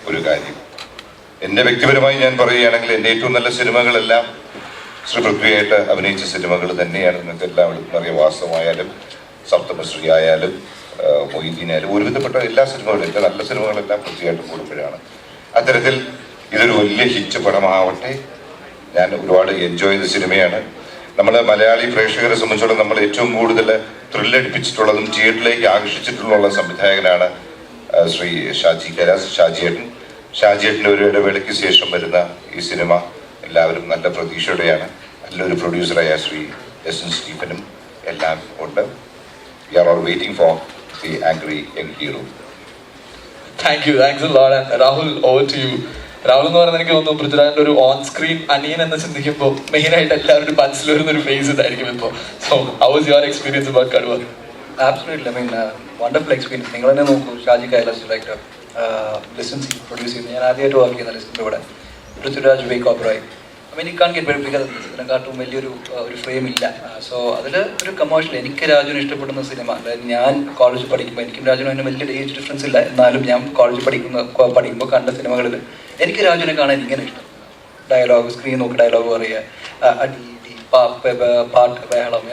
ഒരു കാര്യം. എൻ്റെ വ്യക്തിപരമായി ഞാൻ പറയുകയാണെങ്കിൽ എൻ്റെ ഏറ്റവും നല്ല സിനിമകളെല്ലാം ശ്രീ പൃഥ്വിയായിട്ട് അഭിനയിച്ച സിനിമകൾ തന്നെയാണ്. നിങ്ങൾക്ക് എല്ലാവർക്കും അറിയാം. വാസ്തവമായാലും സപ്തമശ്രീ ആയാലും മൊയ്തീനായാലും ഒരുവിധപ്പെട്ട എല്ലാ സിനിമകളും, എൻ്റെ നല്ല സിനിമകളെല്ലാം പൃഥ്വിയായിട്ട് കൂടുമ്പോഴാണ്. അത്തരത്തിൽ ഇതൊരു വലിയ ഹിറ്റ് പടമാവട്ടെ. ഞാൻ ഒരുപാട് എൻജോയ് ചെയ്ത സിനിമയാണ്. നമ്മൾ മലയാളി പ്രേക്ഷകരെ സംബന്ധിച്ചോളം നമ്മൾ ഏറ്റവും കൂടുതൽ ത്രില്ലടിപ്പിച്ചിട്ടുള്ളതും തിയേറ്ററിലേക്ക് ആകർഷിച്ചിട്ടുള്ള സംവിധായകനാണ് ശ്രീ ഷാജി കൈലാസ്, ഷാജിയേട്ടൻ്റെ ഒരു ഇടവേളയ്ക്ക് ശേഷം വരുന്ന ഈ സിനിമ എല്ലാവരും നല്ല പ്രതീക്ഷയോടെയാണ്. നല്ലൊരു പ്രൊഡ്യൂസറായ ശ്രീ എസ് സ്റ്റീഫനും എല്ലാം ഉണ്ട്. We are all waiting for the angry young hero. Thanks a lot. And Rahul, over to you. Rahul എന്ന് പറയുന്നത് എനിക്ക് തോന്നുന്നു പൃഥ്വിരാജിന്റെ ഒരു ഓൺ സ്ക്രീൻ അനിയൻ എന്ന് ചിന്തിക്കുമ്പോൾ മെയിൻ ആയിട്ട് എല്ലാവരുടെ മനസ്സിൽ വരുന്ന ഒരു ഫേസ് ഇതായിരിക്കും ഇപ്പോൾ. So how was your experience about Kaduva? Absolutely. I mean wonderful experience. നിങ്ങൾ തന്നെ നോക്കൂ, ഷാജി കൈലാസ് ഡയറക്ടർ, ലിസൺസ് പ്രൊഡ്യൂസ് ചെയ്യുന്നത്. ഞാൻ ആദ്യമായിട്ട് വർക്ക് ചെയ്യുന്ന ലിസണിൻ്റെ ഇവിടെ പൃഥ്വിരാജ് വേക്ക് ഓപ്പറായി. ഐ മീൻ ഈ കാൺ ഗെറ്റ് വെരി ബിഗ്. ഇതിനെക്കാട്ടും വലിയൊരു ഫ്രെയിം ഇല്ല. സോ അതിൽ ഒരു കമേഴ്ഷ്യൽ, എനിക്ക് രാജുവിന് ഇഷ്ടപ്പെടുന്ന സിനിമ. അതായത് ഞാൻ കോളേജ് പഠിക്കുമ്പോൾ, എനിക്കും രാജുവിനും അതിന് വലിയ ഏജ് ഡിഫറൻസ് ഇല്ല, എന്നാലും ഞാൻ കോളേജ് പഠിക്കുമ്പോൾ കണ്ട സിനിമകളിൽ എനിക്ക് രാജുവിനെ കാണാൻ ഇങ്ങനെ ഇഷ്ടം. ഡയലോഗ്, സ്ക്രീൻ നോക്കി ഡയലോഗ് പറയുക, അടി പാട്ട് ബഹളം.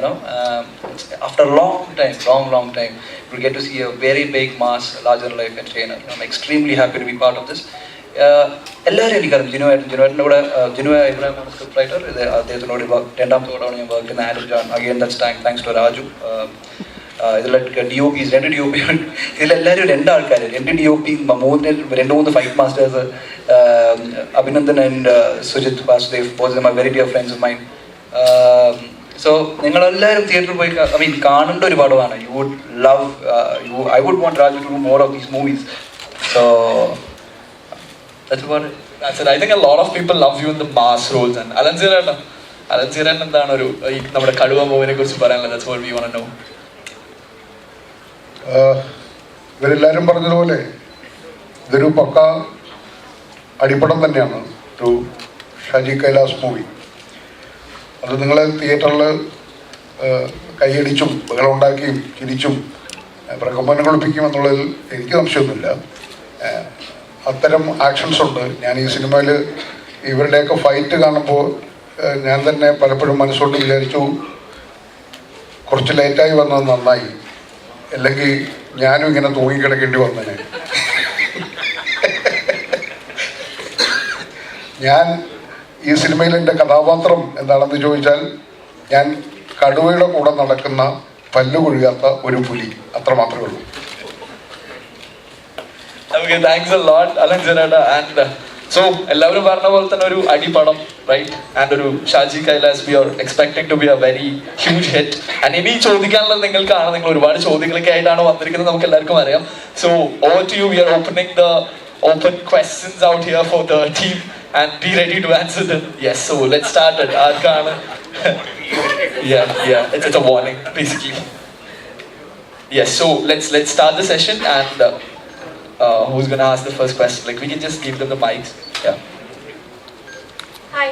After a long time we get to see a very big mass larger life entertainer. I'm extremely happy to be part of this. എല്ലാവരും എനിക്കറിയാം. ജിനുവേട്ടൻ്റെ കൂടെ, ജിനു ഇബ്രാഹിം സ്ക്രിപ്റ്റ് റൈറ്റർ, അദ്ദേഹത്തിനോട് രണ്ടാമത്തെ കൂടെയാണ് ഞാൻ വർക്ക് ചെയ്യുന്ന. Adam John, again that's thanks to Raju. ഇതിലൊക്കെ DOPs, 2 DOP, ഇതിലെല്ലാവരും 2 ആൾക്കാർ, 2 DOP, 2-3 fight masters, Abhinandan and Sujith Vasudev, both my very dear friends of mine. So നിങ്ങളെല്ലാവരും തിയേറ്ററിൽ പോയി കാണേണ്ട ഒരു പടമാണ്. You would love, I would want Raju to do more of these movies. So that's about it. That's it. I think a lot of people love you in the mass roles. And Alan Ziran എന്താണ് ഒരു നമ്മുടെ കടുവ മൂവിനെ കുറിച്ച് പറയാനുള്ളത്? That's what we want to know. ഇവരെല്ലാവരും പറഞ്ഞതുപോലെ ഇതൊരു പക്ക അടിപ്പടം തന്നെയാണ്, ഒരു ഷാജി കൈലാസ് മൂവി. അത് നിങ്ങളെ തിയേറ്ററിൽ കൈയടിച്ചും ബഹളമുണ്ടാക്കിയും ചിരിച്ചും പ്രകമ്പനം കൊള്ളിപ്പിക്കുമെന്നുള്ളതിൽ എനിക്ക് സംശയമൊന്നുമില്ല. അത്തരം ആക്ഷൻസ് ഉണ്ട്. ഞാൻ ഈ സിനിമയിൽ ഇവരുടെയൊക്കെ ഫൈറ്റ് കാണുമ്പോൾ ഞാൻ തന്നെ പലപ്പോഴും മനസ്സുകൊണ്ട് വിചാരിച്ചു, കുറച്ച് ലേറ്റായി വന്നത് നന്നായി, അല്ലെങ്കിൽ ഞാനും ഇങ്ങനെ തൂങ്ങിക്കിടക്കേണ്ടി വന്നേനെ. ഞാൻ ഈ സിനിമയിൽ എൻ്റെ കഥാപാത്രം എന്താണെന്ന് ചോദിച്ചാൽ, ഞാൻ കടുവയുടെ കൂടെ നടക്കുന്ന പല്ലു കൊഴിയാത്ത ഒരു പുലി, അത്ര മാത്രമേ ഉള്ളൂ. Okay, thanks a lot, Alan Janada. And so, എല്ലാവരും പറഞ്ഞ പോലെ തന്നെ ഒരു അടിപടം, റൈറ്റ്? ആൻഡ് ഒരു Shaji Kailas, we are expecting to be a very huge hit. And ഇനി ചോദിക്കാനുള്ളത് നിങ്ങൾക്കാണ്. നിങ്ങൾ ഒരുപാട് ചോദ്യങ്ങളൊക്കെ ആയിട്ടാണ് വന്നിരിക്കുന്നത്, നമുക്ക് എല്ലാവർക്കും അറിയാം. So over to you. We are opening the open questions out here for the team and be ready to answer them. Yes, so let's start it. Arkana. Yeah, it's a warning basically. Yes, so let's start the session. And who's gonna ask the first question? Like, we can just give them the mics. Yeah. Hi.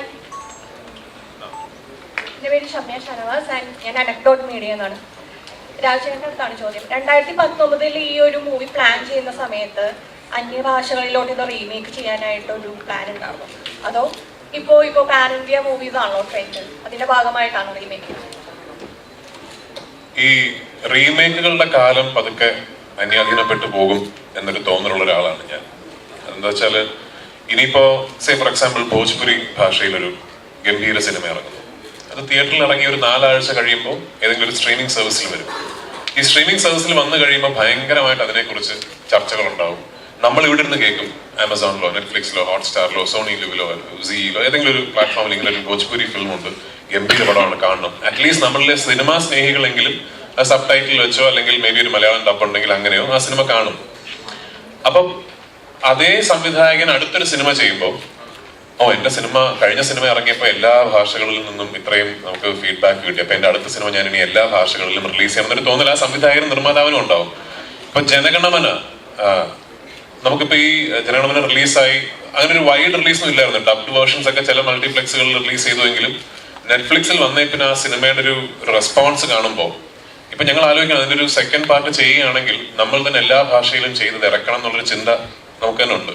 എൻ്റെ പേര് ഷമ്യ ഷനവാസ് ആൻഡ് ഞാൻ അനക്ഡോട്ട് മീഡിയ എന്നാണ്. രാജേന്ദ്രൻ്റെ അടുത്താണ് ചോദ്യം. 2019 ഈ ഒരു മൂവി പ്ലാൻ ചെയ്യുന്ന സമയത്ത് അന്യഭാഷകളിലോട്ട് ഇത് റീമേക്ക് ചെയ്യാനായിട്ടൊരു പ്ലാൻ ഉണ്ടാകും, അതോ ഇപ്പോൾ പാൻ ഇന്ത്യ മൂവീസ് ആണല്ലോ ട്രെൻഡ്, അതിന്റെ ഭാഗമായിട്ടാണോ റീമേക്ക്? ഈ റീമേക്കുകളുടെ കാലം പതുക്കെ അന്യാധീനപ്പെട്ടു പോകും എന്നൊരു തോന്നലുള്ള ഒരാളാണ് ഞാൻ. എന്താ വെച്ചാൽ, ഇനിയിപ്പോ സേ ഫോർ എക്സാമ്പിൾ ഭോജ്പുരി ഭാഷയിലൊരു ഗംഭീര സിനിമ ഇറങ്ങുന്നു. അത് തിയേറ്ററിൽ ഇറങ്ങി ഒരു 4 ആഴ്ച കഴിയുമ്പോൾ ഏതെങ്കിലും ഒരു സ്ട്രീമിംഗ് സർവീസിൽ വരും. ഈ സ്ട്രീമിംഗ് സർവീസിൽ വന്നു കഴിയുമ്പോൾ ഭയങ്കരമായിട്ട് അതിനെക്കുറിച്ച് ചർച്ചകൾ ഉണ്ടാവും. നമ്മൾ ഇവിടെ നിന്ന് കേൾക്കും, ആമസോണിലോ നെറ്റ്ഫ്ലിക്സിലോ ഹോട്ട്സ്റ്റാറിലോ സോണി ലിവിലോ സിയിലോ ഏതെങ്കിലും ഒരു പ്ലാറ്റ്ഫോമിൽ ഇങ്ങനെ ഒരു ഭോജ്പുരി ഫിലിമുണ്ട്, ഗംഭീര പടമാണ്, കാണണം. അറ്റ്ലീസ്റ്റ് നമ്മളിലെ സിനിമാ സ്നേഹികളെങ്കിലും സബ് ടൈറ്റിൽ വെച്ചോ അല്ലെങ്കിൽ മേ ബി ഒരു മലയാളം ഡബ് ഉണ്ടെങ്കിൽ അങ്ങനെയോ ആ സിനിമ കാണും. അപ്പം അതേ സംവിധായകൻ അടുത്തൊരു സിനിമ ചെയ്യുമ്പോൾ, എന്റെ സിനിമ കഴിഞ്ഞ സിനിമ ഇറങ്ങിയപ്പോൾ എല്ലാ ഭാഷകളിൽ നിന്നും ഇത്രയും നമുക്ക് ഫീഡ്ബാക്ക് കിട്ടി, അപ്പൊ എന്റെ അടുത്ത സിനിമ ഞാൻ ഇനി എല്ലാ ഭാഷകളിലും റിലീസ് ചെയ്യണം എന്നൊരു തോന്നൽ ആ സംവിധായകനും നിർമ്മാതാവിനും ഉണ്ടാവും. ഇപ്പൊ ജനഗണമന, നമുക്കിപ്പോ ഈ ജനഗണമന റിലീസായി, അങ്ങനെ ഒരു വൈഡ് റിലീസൊന്നും ഇല്ലായിരുന്നു. ഡബ്ഡ് വേർഷൻസ് ഒക്കെ ചില മൾട്ടിപ്ലെക്സുകളിൽ റിലീസ് ചെയ്തുവെങ്കിലും നെറ്റ്ഫ്ലിക്സിൽ വന്നേ പിന്നെ ആ സിനിമയുടെ ഒരു റെസ്പോൺസ് കാണുമ്പോൾ ഇപ്പൊ ഞങ്ങൾ ആലോചിക്കണം, അതിന്റെ ഒരു സെക്കൻഡ് പാർട്ട് ചെയ്യുകയാണെങ്കിൽ നമ്മൾ തന്നെ എല്ലാ ഭാഷയിലും ചെയ്തത് ഇറക്കണം എന്നുള്ളൊരു ചിന്ത നമുക്ക് തന്നെ ഉണ്ട്.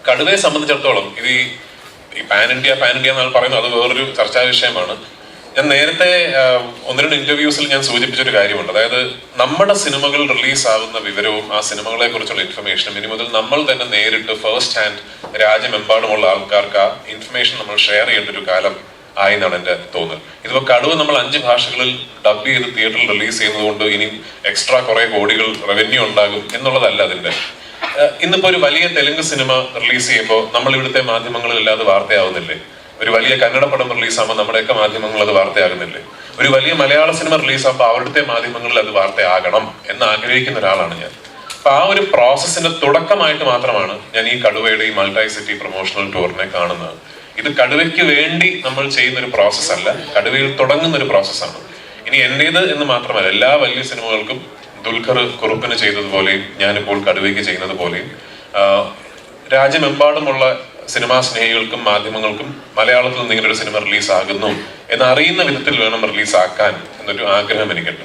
കടുവയെ സംബന്ധിച്ചിടത്തോളം ഇത് ഈ പാൻ ഇന്ത്യ എന്നാൽ പറയുന്നത് അത് വേറൊരു ചർച്ചാ വിഷയമാണ്. ഞാൻ നേരത്തെ 1-2 ഇന്റർവ്യൂസിൽ ഞാൻ സൂചിപ്പിച്ചൊരു കാര്യമുണ്ട്. അതായത് നമ്മുടെ സിനിമകൾ റിലീസ് ആവുന്ന വിവരവും ആ സിനിമകളെ കുറിച്ചുള്ള ഇൻഫർമേഷനും ഇനി മുതൽ നമ്മൾ തന്നെ നേരിട്ട് ഫസ്റ്റ് ഹാൻഡ് രാജ്യമെമ്പാടുമുള്ള ആൾക്കാർക്ക് ആ ഇൻഫർമേഷൻ നമ്മൾ ഷെയർ ചെയ്യേണ്ട ഒരു കാലം ആയി എന്നാണ് എന്റെ തോന്നൽ. ഇതിപ്പോ കടുവ നമ്മൾ 5 ഭാഷകളിൽ ഡബ് ചെയ്ത് തിയേറ്ററിൽ റിലീസ് ചെയ്യുന്നതുകൊണ്ട് ഇനി എക്സ്ട്രാ കുറെ കോടികൾ റവന്യൂ ഉണ്ടാകും എന്നുള്ളതല്ല അതിന്റെ. ഇന്നിപ്പോ ഒരു വലിയ തെലുങ്ക് സിനിമ റിലീസ് ചെയ്യുമ്പോൾ നമ്മൾ ഇവിടുത്തെ മാധ്യമങ്ങളിൽ അത് വാർത്തയാവുന്നില്ലേ? ഒരു വലിയ കന്നഡ പടം റിലീസാകുമ്പോൾ നമ്മുടെയൊക്കെ മാധ്യമങ്ങൾ അത് വാർത്തയാകുന്നില്ലേ? ഒരു വലിയ മലയാള സിനിമ റിലീസാകുമ്പോൾ അവിടുത്തെ മാധ്യമങ്ങളിൽ അത് വാർത്തയാകണം എന്ന് ആഗ്രഹിക്കുന്ന ഒരാളാണ് ഞാൻ. അപ്പൊ ആ ഒരു പ്രോസസ്സിന്റെ തുടക്കമായിട്ട് മാത്രമാണ് ഞാൻ ഈ കടുവയുടെ ഈ മൾട്ടി സിറ്റി പ്രൊമോഷണൽ ടൂറിനെ കാണുന്നത്. ഇത് കടുവയ്ക്ക് വേണ്ടി നമ്മൾ ചെയ്യുന്ന ഒരു പ്രോസസ് അല്ല, കടുവയിൽ തുടങ്ങുന്ന ഒരു പ്രോസസ്സാണ്. ഇനി എന്റേത് എന്ന് മാത്രമല്ല, എല്ലാ വലിയ സിനിമകൾക്കും ദുൽഖർ കുറുപ്പിന് ചെയ്തതുപോലെയും ഞാനിപ്പോൾ കടുവയ്ക്ക് ചെയ്യുന്നത് പോലെയും രാജ്യമെമ്പാടുമുള്ള സിനിമാ സ്നേഹികൾക്കും മാധ്യമങ്ങൾക്കും മലയാളത്തിൽ നിന്ന് ഇങ്ങനെ ഒരു സിനിമ റിലീസ് ആകുന്നു എന്ന് അറിയുന്ന വിധത്തിൽ വേണം റിലീസ് ആക്കാൻ എന്നൊരു ആഗ്രഹം എനിക്കുണ്ട്.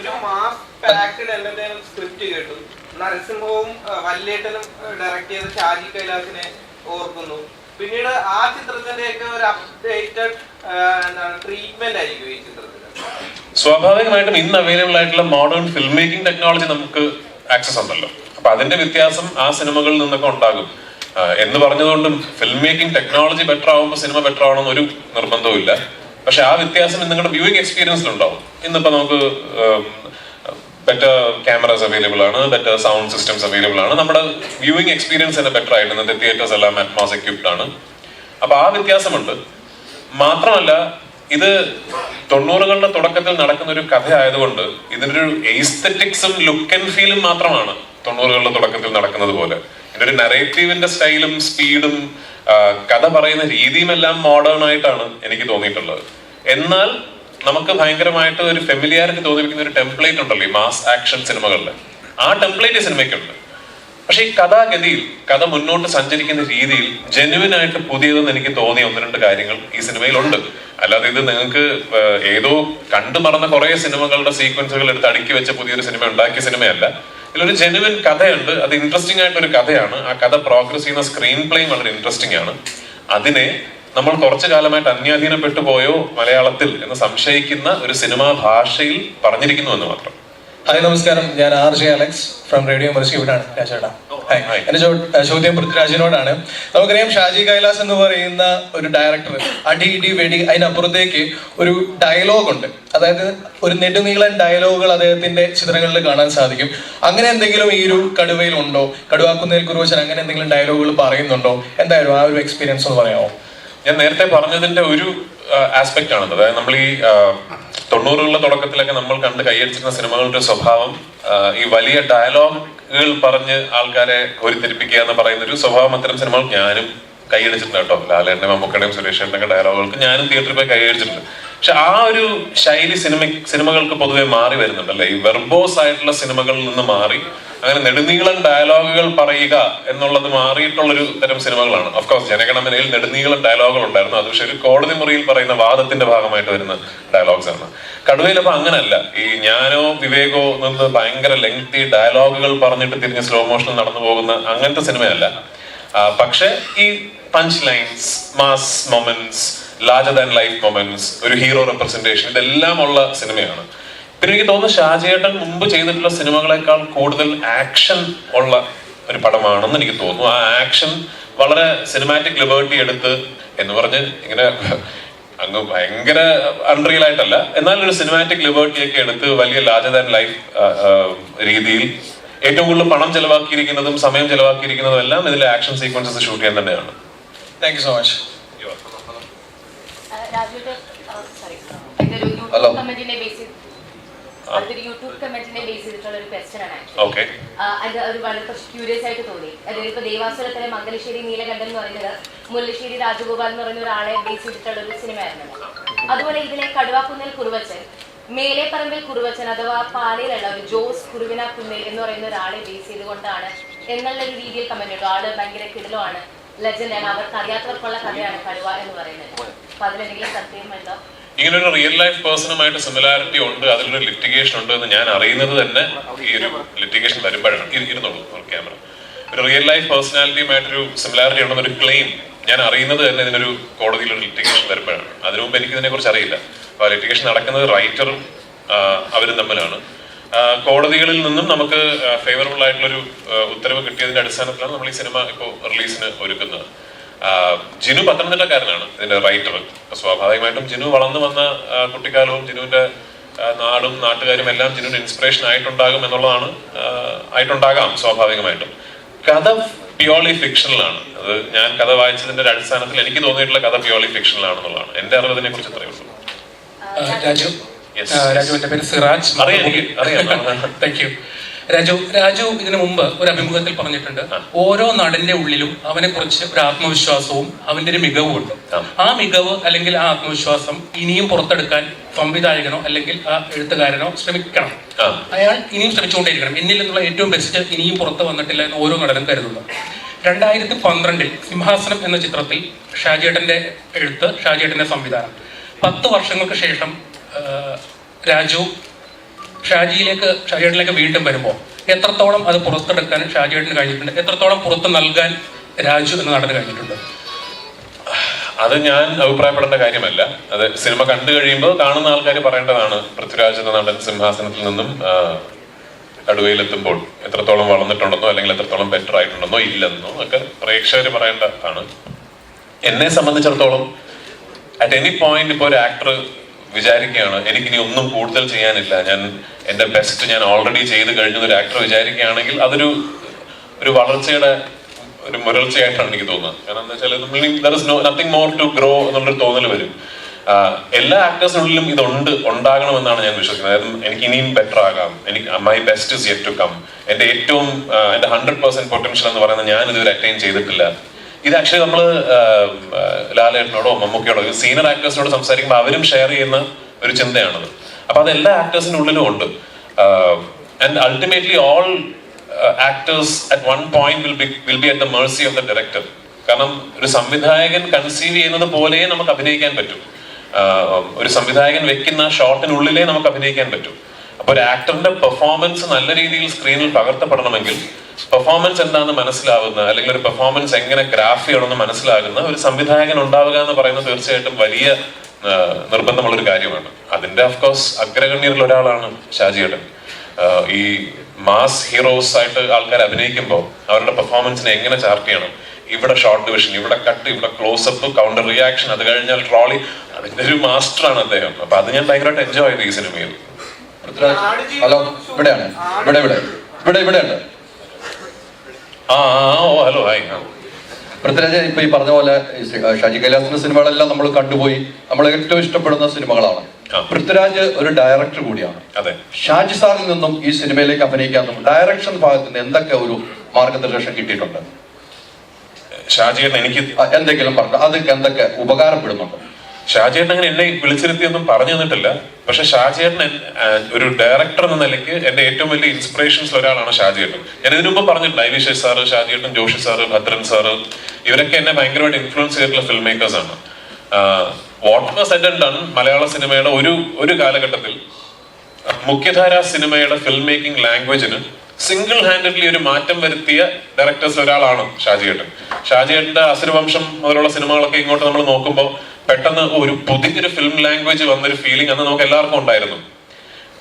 ഒരു മാസ് പാക്ഡ് എന്റർടൈൻമെന്റ് സ്ക്രിപ്റ്റ് കേട്ടു. നരസിംഹവും വല്യേട്ടനും ഡയറക്ട് ചെയ്ത ഷാജി കൈലാസിനെ ഓർക്കുന്നു. പിന്നീട് ആ ചിത്രത്തിന്റെയൊക്കെ ഒരു അപ്ഡേറ്റഡ് ട്രീറ്റ്മെന്റ് ആയിരിക്കും ഈ ചിത്രത്തിന്. സ്വാഭാവികമായിട്ടും ഇന്ന് അവൈലബിൾ ആയിട്ടുള്ള മോഡേൺ ഫിലിം മേക്കിംഗ് ടെക്നോളജി നമുക്ക് ആക്സസ് ഉണ്ടല്ലോ. അപ്പൊ അതിന്റെ വ്യത്യാസം ആ സിനിമകളിൽ നിന്നൊക്കെ ഉണ്ടാകും എന്ന് പറഞ്ഞതുകൊണ്ടും ഫിലിം മേക്കിംഗ് ടെക്നോളജി ബെറ്റർ ആവുമ്പോൾ സിനിമ ബെറ്റർ ആവണമെന്ന് ഒരു നിർബന്ധവും ഇല്ല. പക്ഷെ ആ വ്യത്യാസം നിങ്ങളുടെ വ്യൂയിങ് എക്സ്പീരിയൻസിലുണ്ടാവും. ഇന്നിപ്പോ നമുക്ക് ബെറ്റർ ക്യാമറാസ് അവൈലബിൾ ആണ്, ബെറ്റർ സൗണ്ട് സിസ്റ്റംസ് അവൈലബിൾ ആണ്. നമ്മുടെ വ്യൂയിങ് എക്സ്പീരിയൻസ് തന്നെ ബെറ്റർ ആയിട്ട് ഇന്നത്തെ തിയേറ്റേഴ്സ് എല്ലാം അറ്റ്മോസ് എക്യുപ്ഡ് ആണ്. അപ്പൊ ആ വ്യത്യാസമുണ്ട്. മാത്രമല്ല ഇത് 90കളുടെ തുടക്കത്തിൽ നടക്കുന്ന ഒരു കഥ ആയതുകൊണ്ട് ഇതിനൊരു എസ്തെറ്റിക്സും ലുക്ക് ആൻഡ് ഫീലും മാത്രമാണ് 90കളുടെ തുടക്കത്തിൽ നടക്കുന്നത് പോലെ. ഇതിന്റെ ഒരു നറേറ്റീവിന്റെ സ്റ്റൈലും സ്പീഡും കഥ പറയുന്ന രീതിയും എല്ലാം മോഡേൺ ആയിട്ടാണ് എനിക്ക് തോന്നിയിട്ടുള്ളത്. എന്നാൽ നമുക്ക് ഭയങ്കരമായിട്ട് ഒരു ഫെമിലിയാരിറ്റി തോന്നിപ്പിക്കുന്ന ഒരു ടെംപ്ലേറ്റ് ഉണ്ടല്ലോ ഈ മാസ് ആക്ഷൻ സിനിമകളിൽ. ആ ടെംപ്ലേറ്റ് സിനിമയ്ക്കുണ്ട്. പക്ഷെ ഈ കഥാഗതിയിൽ കഥ മുന്നോട്ട് സഞ്ചരിക്കുന്ന രീതിയിൽ ജെന്യുവൻ ആയിട്ട് പുതിയതെന്ന് എനിക്ക് തോന്നിയ 1-2 കാര്യങ്ങൾ ഈ സിനിമയിലുണ്ട്. അല്ലാതെ ഇത് നിങ്ങൾക്ക് ഏതോ കണ്ടു മറന്ന കുറെ സിനിമകളുടെ സീക്വൻസുകൾ എടുത്ത് അടുക്കി വെച്ച പുതിയൊരു സിനിമ ഉണ്ടാക്കിയ സിനിമയല്ല. ഇതിലൊരു ജെന്യുവൻ കഥയുണ്ട്. അത് ഇൻട്രസ്റ്റിംഗ് ആയിട്ടൊരു കഥയാണ്. ആ കഥ പ്രോഗ്രസ് ചെയ്യുന്ന സ്ക്രീൻ പ്ലേയും വളരെ ഇൻട്രസ്റ്റിംഗ് ആണ്. അതിനെ നമ്മൾ കുറച്ചു കാലമായിട്ട് അന്യാധീനപ്പെട്ടു പോയോ മലയാളത്തിൽ എന്ന് സംശയിക്കുന്ന ഒരു സിനിമാ ഭാഷയിൽ പറഞ്ഞിരിക്കുന്നു എന്ന് മാത്രം. ഹായ്, നമസ്കാരം. ഞാൻ RJ Alex from radio mercy. ഇവിടാണ് രാജേട്ടാ. ഹായ്. എന്റെ ചോദ്യം പൃഥ്വിരാജിനോടാണ്. നമുക്കറിയാം ഷാജി കൈലാസ് എന്ന് പറയുന്ന ഒരു ഡയറക്ടർ അടി ഇടി വെടി അതിനപ്പുറത്തേക്ക് ഒരു ഡയലോഗ് ഉണ്ട്. അതായത് ഒരു നെടുനീളൻ ഡയലോഗുകൾ അദ്ദേഹത്തിന്റെ ചിത്രങ്ങളിൽ കാണാൻ സാധിക്കും. അങ്ങനെ എന്തെങ്കിലും ഈ ഒരു കടുവയിൽ ഉണ്ടോ? കടുവാക്കുന്നേൽ കുറുവച്ചൻ അങ്ങനെ എന്തെങ്കിലും ഡയലോഗുകൾ പറയുന്നുണ്ടോ? എന്തായാലും ആ ഒരു എക്സ്പീരിയൻസ് ഒന്ന് പറയാമോ? ഞാൻ നേരത്തെ പറഞ്ഞതിന്റെ ഒരു ആസ്പെക്ട് ആണത്. അതായത് നമ്മൾ ഈ 90കളുടെ തുടക്കത്തിലൊക്കെ നമ്മൾ കണ്ട് കൈയടിച്ചിരുന്ന സിനിമകളുടെ സ്വഭാവം ഈ വലിയ ഡയലോഗുകൾ പറഞ്ഞ് ആൾക്കാരെ കോരിത്തിരിപ്പിക്കുക എന്ന് പറയുന്ന ഒരു സ്വഭാവം അത്തരം സിനിമകൾ ഞാനും കൈയടിച്ചിട്ടുണ്ട് കേട്ടോ. ലാലേട്ടന്റെ മമ്മൂക്കയുടെയും സുരേഷേട്ടന്റെ ഡയലോഗുകൾക്ക് ഞാനും തിയേറ്ററിൽ പോയി കൈയടിച്ചിട്ടുണ്ട്. പക്ഷെ ആ ഒരു ശൈലി സിനിമകൾക്ക് പൊതുവെ മാറി വരുന്നുണ്ടല്ലേ. ഈ വെർബോസ് ആയിട്ടുള്ള സിനിമകളിൽ നിന്ന് മാറി അങ്ങനെ നെടുനീളൻ ഡയലോഗുകൾ പറയുക എന്നുള്ളത് മാറിയിട്ടുള്ളൊരു തരം സിനിമകളാണ്. ഓഫ്കോഴ്സ് ജനഗണമനയിൽ നെടുനീളൻ ഡയലോഗുകൾ ഉണ്ടായിരുന്നു. അത് പക്ഷെ ഒരു കോടതി മുറിയിൽ പറയുന്ന വാദത്തിന്റെ ഭാഗമായിട്ട് വരുന്ന ഡയലോഗ്സ് ആണ്. കടുവയിൽ അപ്പൊ അങ്ങനല്ല. ഈ ഞാനോ വിവേകോ നിന്ന് ഭയങ്കര ലെങ്തി ഡയലോഗുകൾ പറഞ്ഞിട്ട് തിരിഞ്ഞ് സ്ലോ മോഷനിൽ നടന്നു പോകുന്ന അങ്ങനത്തെ സിനിമയല്ല. പക്ഷെ ഈ punch lines, mass moments, larger than life moments, ഒരു ഹീറോ റെപ്രസെന്റേഷൻ, ഇതെല്ലാം ഉള്ള സിനിമയാണ്. പിന്നെ എനിക്ക് തോന്നുന്നു ഷാജിയേട്ടൻ മുമ്പ് ചെയ്തിട്ടുള്ള സിനിമകളെക്കാൾ കൂടുതൽ ആക്ഷൻ ഉള്ള ഒരു പടമാണെന്ന് എനിക്ക് തോന്നുന്നു. ആ ആക്ഷൻ വളരെ സിനിമാറ്റിക് ലിബർട്ടി എടുത്ത് എന്ന് പറഞ്ഞ് ഇങ്ങനെ അങ്ങ് ഭയങ്കര അൺറിയൽ ആയിട്ടല്ല, എന്നാൽ ഒരു സിനിമാറ്റിക് ലിബർട്ടി ഒക്കെ എടുത്ത് വലിയ ലാർജർ ദാൻ ലൈഫ് രീതിയിൽ ഏറ്റവും കൂടുതൽ പണം ചെലവാക്കിയിരിക്കുന്നതും സമയം ചെലവാക്കിയിരിക്കുന്നതും എല്ലാം ഇതിലെ ആക്ഷൻ സീക്വൻസസ് ഷൂട്ട് ചെയ്യാൻ തന്നെയാണ്. Thank you so much. Hello. അതൊരു യൂട്യൂബ് കമന്റിനെ ബേസ് ചെയ്തിട്ടുള്ള ഒരു ക്വസ്റ്റ്യൻ ആണ്. അത് ഒരു വളരെ ക്യൂരിയസ് ആയിട്ട് തോന്നി. അതായത് ഇപ്പൊ ദേവാസുരത്തിലെ മംഗലശ്ശേരി നീലകണ്ഠൻ എന്ന് പറയുന്നത് മുല്ലശ്ശേരി രാജഗോപാൽ എന്ന് പറയുന്ന ഒരാളെ ബേസ് ചെയ്തിട്ടുള്ള ഒരു സിനിമയായിരുന്നു. അതുപോലെ ഇതിലെ കടുവാക്കുന്നേൽ കുറുവച്ചൻ, മേലെപ്പറമ്പിൽ കുറുവച്ചൻ അഥവാ പാലയിലുള്ള ഒരു ജോസ് കുറുവിന കുന്നേൽ എന്ന് പറയുന്ന ഒരാളെ ബേസ് ചെയ്തുകൊണ്ടാണ് എന്നുള്ള ഒരു രീതിയിൽ കമന്റ് ചെയ്തു. ആള് ഭയങ്കര കിടലമാണ്, ലെജൻഡാണ്, അവർക്ക് അറിയാത്തവർക്കുള്ള കഥയാണ് കടുവ എന്ന് പറയുന്നത്. അപ്പൊ അതിലെന്തെങ്കിലും സത്യം ഉണ്ടോ? ഇങ്ങനെ ഒരു റിയൽ ലൈഫ് പേഴ്സണുമായിട്ട് സിമിലാരിറ്റി ഉണ്ട്, അതിലൊരു ലിറ്റിഗേഷൻ ഉണ്ട് എന്ന് ഞാൻ അറിയുന്നത് തന്നെ ഈ ഒരു ലിറ്റിഗേഷൻ വരുമ്പോഴാണ്. ഇരുന്നുള്ളൂ ക്യാമറ. ഒരു റിയൽ ലൈഫ് പേഴ്സണാലിറ്റിയുമായിട്ടൊരു സിമിലാരിറ്റി ഉണ്ടെന്നൊരു ക്ലെയിം ഞാൻ അറിയുന്നത് തന്നെ ഇതിനൊരു കോടതിയിലൊരു ലിറ്റിഗേഷൻ വരുമ്പോഴാണ്. അതിനു മുമ്പ് എനിക്ക് ഇതിനെ കുറിച്ച് അറിയില്ല. അപ്പൊ ലിറ്റിഗേഷൻ നടക്കുന്നത് റൈറ്ററും അവരും തമ്മിലാണ്. കോടതികളിൽ നിന്നും നമുക്ക് ഫേവറബിൾ ആയിട്ടുള്ളൊരു ഉത്തരവ് കിട്ടിയതിന്റെ അടിസ്ഥാനത്തിലാണ് നമ്മൾ ഈ സിനിമ ഇപ്പോൾ റിലീസിന് ഒരുക്കുന്നത്. ജിനു പത്തനംതിട്ടക്കാരനാണ് ഇതിന്റെ റൈറ്റർ. സ്വാഭാവികമായിട്ടും ജിനു വളർന്നു വന്ന കുട്ടിക്കാലവും ജിനുവിന്റെ നാടും നാട്ടുകാരും എല്ലാം ജിനുവിന് ഇൻസ്പിറേഷൻ ആയിട്ടുണ്ടാകാം സ്വാഭാവികമായിട്ടും. കഥ പ്യോർലി ഫിക്ഷണലാണ്. അത് ഞാൻ കഥ വായിച്ചതിന്റെ ഒരു അടിസ്ഥാനത്തിൽ എനിക്ക് തോന്നിയിട്ടുള്ള കഥ പ്യോർലി ഫിക്ഷണലാണെന്നുള്ളതാണ്. എന്റെ അറിവിനെ കുറിച്ച് അത്രയേ ഉള്ളൂ. രാജു, എന്റെ പേര് സിറാജ്. അറിയാം. Thank you. രാജു ഇതിനു മുമ്പ് ഒരു അഭിമുഖത്തിൽ പറഞ്ഞിട്ടുണ്ട്, ഓരോ നടന്റെ ഉള്ളിലും അവനെ കുറിച്ച് ഒരു ആത്മവിശ്വാസവും അവന്റെ ഒരു മികവും ഉണ്ട്. ആ മികവ് അല്ലെങ്കിൽ ആ ആത്മവിശ്വാസം ഇനിയും പുറത്തെടുക്കാൻ സംവിധായകനോ അല്ലെങ്കിൽ ആ എഴുത്തുകാരനോ ശ്രമിക്കണം. അയാൾ ഇനിയും ശ്രമിച്ചുകൊണ്ടേയിരിക്കണം. എന്നിൽ നിന്നുള്ള ഏറ്റവും ബെസ്റ്റ് ഇനിയും പുറത്ത് വന്നിട്ടില്ല എന്ന് ഓരോ നടനും കരുതുന്നു. 2012 സിംഹാസനം എന്ന ചിത്രത്തിൽ ഷാജിയേട്ടന്റെ എഴുത്ത്, ഷാജിയേട്ടന്റെ സംവിധാനം. 10 വർഷങ്ങൾക്ക് ശേഷം ഷാജിയേട്ടനിലേക്ക് വീണ്ടും വരുമ്പോൾ എത്രത്തോളം അത് പുറത്തെടുക്കാൻ ഷാജിയേട്ടന് കഴിഞ്ഞിട്ടുണ്ട്, എത്രത്തോളം പുറത്ത് നൽകാൻ രാജു എന്ന നടന് കഴിഞ്ഞിട്ടുണ്ട്? അത് ഞാൻ അഭിപ്രായപ്പെടേണ്ട കാര്യമല്ല. അത് സിനിമ കണ്ടു കഴിയുമ്പോൾ കാണുന്ന ആൾക്കാർ പറയേണ്ടതാണ്. പൃഥ്വിരാജ് എന്ന നടൻ സിംഹാസനത്തിൽ നിന്നും കടുവയിലെത്തുമ്പോൾ എത്രത്തോളം വളർന്നിട്ടുണ്ടെന്നോ അല്ലെങ്കിൽ എത്രത്തോളം ബെറ്റർ ആയിട്ടുണ്ടെന്നോ ഇല്ലെന്നോ ഒക്കെ പ്രേക്ഷകർ പറയേണ്ടതാണ്. എന്നെ സംബന്ധിച്ചിടത്തോളം അറ്റ് എനി പോയിന്റ് ഇപ്പോൾ ഒരു ആക്ടർ വിചാരിക്കുകയാണ് എനിക്കിനി ഒന്നും കൂടുതൽ ചെയ്യാനില്ല, ഞാൻ എൻ്റെ ബെസ്റ്റ് ഞാൻ ഓൾറെഡി ചെയ്ത് കഴിഞ്ഞൊരു ആക്ടർ വിചാരിക്കുകയാണെങ്കിൽ അതൊരു വളർച്ചയുടെ ഒരു മുരൾച്ചയായിട്ടാണ് എനിക്ക് തോന്നുന്നത്. കാരണം എന്താ വെച്ചാൽ നത്തിങ് മോർ ടു ഗ്രോ എന്നുള്ളൊരു തോന്നൽ വരും. എല്ലാ ആക്ടേഴ്സിനുള്ളിലും ഉണ്ടാകണമെന്നാണ് ഞാൻ വിശ്വസിക്കുന്നത്. അതായത് എനിക്ക് ഇനിയും ബെറ്റർ ആകാം, my best is yet to come, എൻ്റെ 100% പൊട്ടൻഷ്യൽ എന്ന് പറയുന്നത് ഞാൻ ഇതുവരെ അറ്റൈൻ ചെയ്തിട്ടില്ല. ഇത് ആക്ച്വലി നമ്മൾ ലാലേട്ടനോടോ മമ്മൂക്കയോടോ സീനിയർ ആക്ടേഴ്സിനോട് സംസാരിക്കുമ്പോൾ അവരും ഷെയർ ചെയ്യുന്ന ഒരു ചിന്തയാണത്. അപ്പൊ അത് എല്ലാ ആക്ടേഴ്സിന്റെ ഉള്ളിലും ഉണ്ട്. And ultimately all actors at one point will be at the Mercy of the director. കാരണം ഒരു സംവിധായകൻ കൺസീവ് ചെയ്യുന്നത് പോലെ നമുക്ക് അഭിനയിക്കാൻ പറ്റും. ഒരു സംവിധായകൻ വെക്കുന്ന ഷോട്ടിനുള്ളിലേ നമുക്ക് അഭിനയിക്കാൻ പറ്റും. അപ്പൊ ഒരു ആക്ടറിന്റെ പെർഫോമൻസ് നല്ല രീതിയിൽ സ്ക്രീനിൽ പകർത്തപ്പെടണമെങ്കിൽ പെർഫോമൻസ് എന്താണെന്ന് മനസ്സിലാവുന്ന, അല്ലെങ്കിൽ ഒരു പെർഫോമൻസ് എങ്ങനെ ഗ്രാഫ് ചെയ്യണമെന്ന് മനസ്സിലാകുന്ന ഒരു സംവിധായകൻ ഉണ്ടാവുക എന്ന് പറയുന്നത് തീർച്ചയായിട്ടും വലിയ നിർബന്ധമുള്ളൊരു കാര്യമാണ്. അതിന്റെ ഓഫ്കോഴ്സ് അഗ്രഗണ്യരിൽ ഒരാളാണ് ഷാജിയേട്ടൻ. ഈ മാസ് ഹീറോസ് ആയിട്ട് ആൾക്കാർ അഭിനയിക്കുമ്പോൾ അവരുടെ പെർഫോമൻസിനെ എങ്ങനെ ചാർട്ട് ചെയ്യണം, ഇവിടെ ഷോർട്ട് ഡിവിഷൻ, ഇവിടെ കട്ട്, ഇവിടെ ക്ലോസപ്പ്, കൗണ്ടർ റിയാക്ഷൻ, അത് കഴിഞ്ഞാൽ ട്രോളി, അതിന്റെ ഒരു മാസ്റ്ററാണ് അദ്ദേഹം. അപ്പൊ അത് ഞാൻ ഭയങ്കരമായിട്ട് എൻജോയ് ചെയ്തു ഈ സിനിമയിൽ. ഹലോ, ഇവിടെയാണ്, ഇവിടെയുണ്ട്. ഓ ഹലോ, ഹായ്. പൃഥ്വിരാജ് ഇപ്പൊ ഈ പറഞ്ഞ പോലെ ഷാജി കൈലാസിന്റെ സിനിമകളെല്ലാം നമ്മൾ കണ്ടുപോയി, നമ്മൾ ഏറ്റവും ഇഷ്ടപ്പെടുന്ന സിനിമകളാണ്. പൃഥ്വിരാജ് ഒരു ഡയറക്ടർ കൂടിയാണ്. അതെ. ഷാജി സാറിൽ നിന്നും ഈ സിനിമയിലേക്ക് അഭിനയിക്കാൻ ഡയറക്ഷൻ ഭാഗത്ത് നിന്ന് എന്തൊക്കെ ഒരു മാർഗനിർദ്ദേശം കിട്ടിയിട്ടുണ്ട്? ഷാജിയേട്ടൻ എനിക്ക് എന്തെങ്കിലും പറഞ്ഞു, അതൊക്കെ എന്തൊക്കെ ഉപകാരപ്പെടുന്നുണ്ട്? ഷാജിയേട്ടൻ അങ്ങനെ എന്നെ വിളിച്ചിരുത്തിയൊന്നും പറഞ്ഞു തന്നിട്ടില്ല. പക്ഷെ ഷാജിയേട്ടൻ ഒരു ഡയറക്ടർ എന്ന നിലയ്ക്ക് എന്റെ ഏറ്റവും വലിയ ഇൻസ്പിറേഷൻസ് ഒരാളാണ് ഷാജിയേട്ടൻ. ഞാൻ ഇതിനു മുമ്പ് പറഞ്ഞിട്ടുണ്ട്, ഐവിശേഷ് സാറ്, ഷാജിയേട്ടൻ, ജോഷി സാറ്, ഭദ്രൻ സാറ്, ഇവരൊക്കെ എന്നെ ഭയങ്കരമായിട്ട് ഇൻഫ്ലുവൻസ് ചെയ്തിട്ടുള്ള ഫിൽം മേക്കേഴ്സ് ആണ്. What was said and done മലയാള സിനിമയുടെ ഒരു കാലഘട്ടത്തിൽ മുഖ്യധാര സിനിമയുടെ ഫിൽം മേക്കിംഗ് ലാംഗ്വേജിന് സിംഗിൾ ഹാൻഡഡ്ലി ഒരു മാറ്റം വരുത്തിയ ഡയറക്ടേഴ്സിൽ ഒരാളാണ് ഷാജിയേട്ടൻ. ഷാജിയേട്ടന്റെ അസുരവംശം മുതലുള്ള സിനിമകളൊക്കെ ഇങ്ങോട്ട് നമ്മൾ നോക്കുമ്പോൾ പെട്ടെന്ന് ഒരു പുതിയൊരു ഫിലിം ലാംഗ്വേജ് വന്നൊരു ഫീലിംഗ് അന്ന് നമുക്ക് എല്ലാവർക്കും ഉണ്ടായിരുന്നു.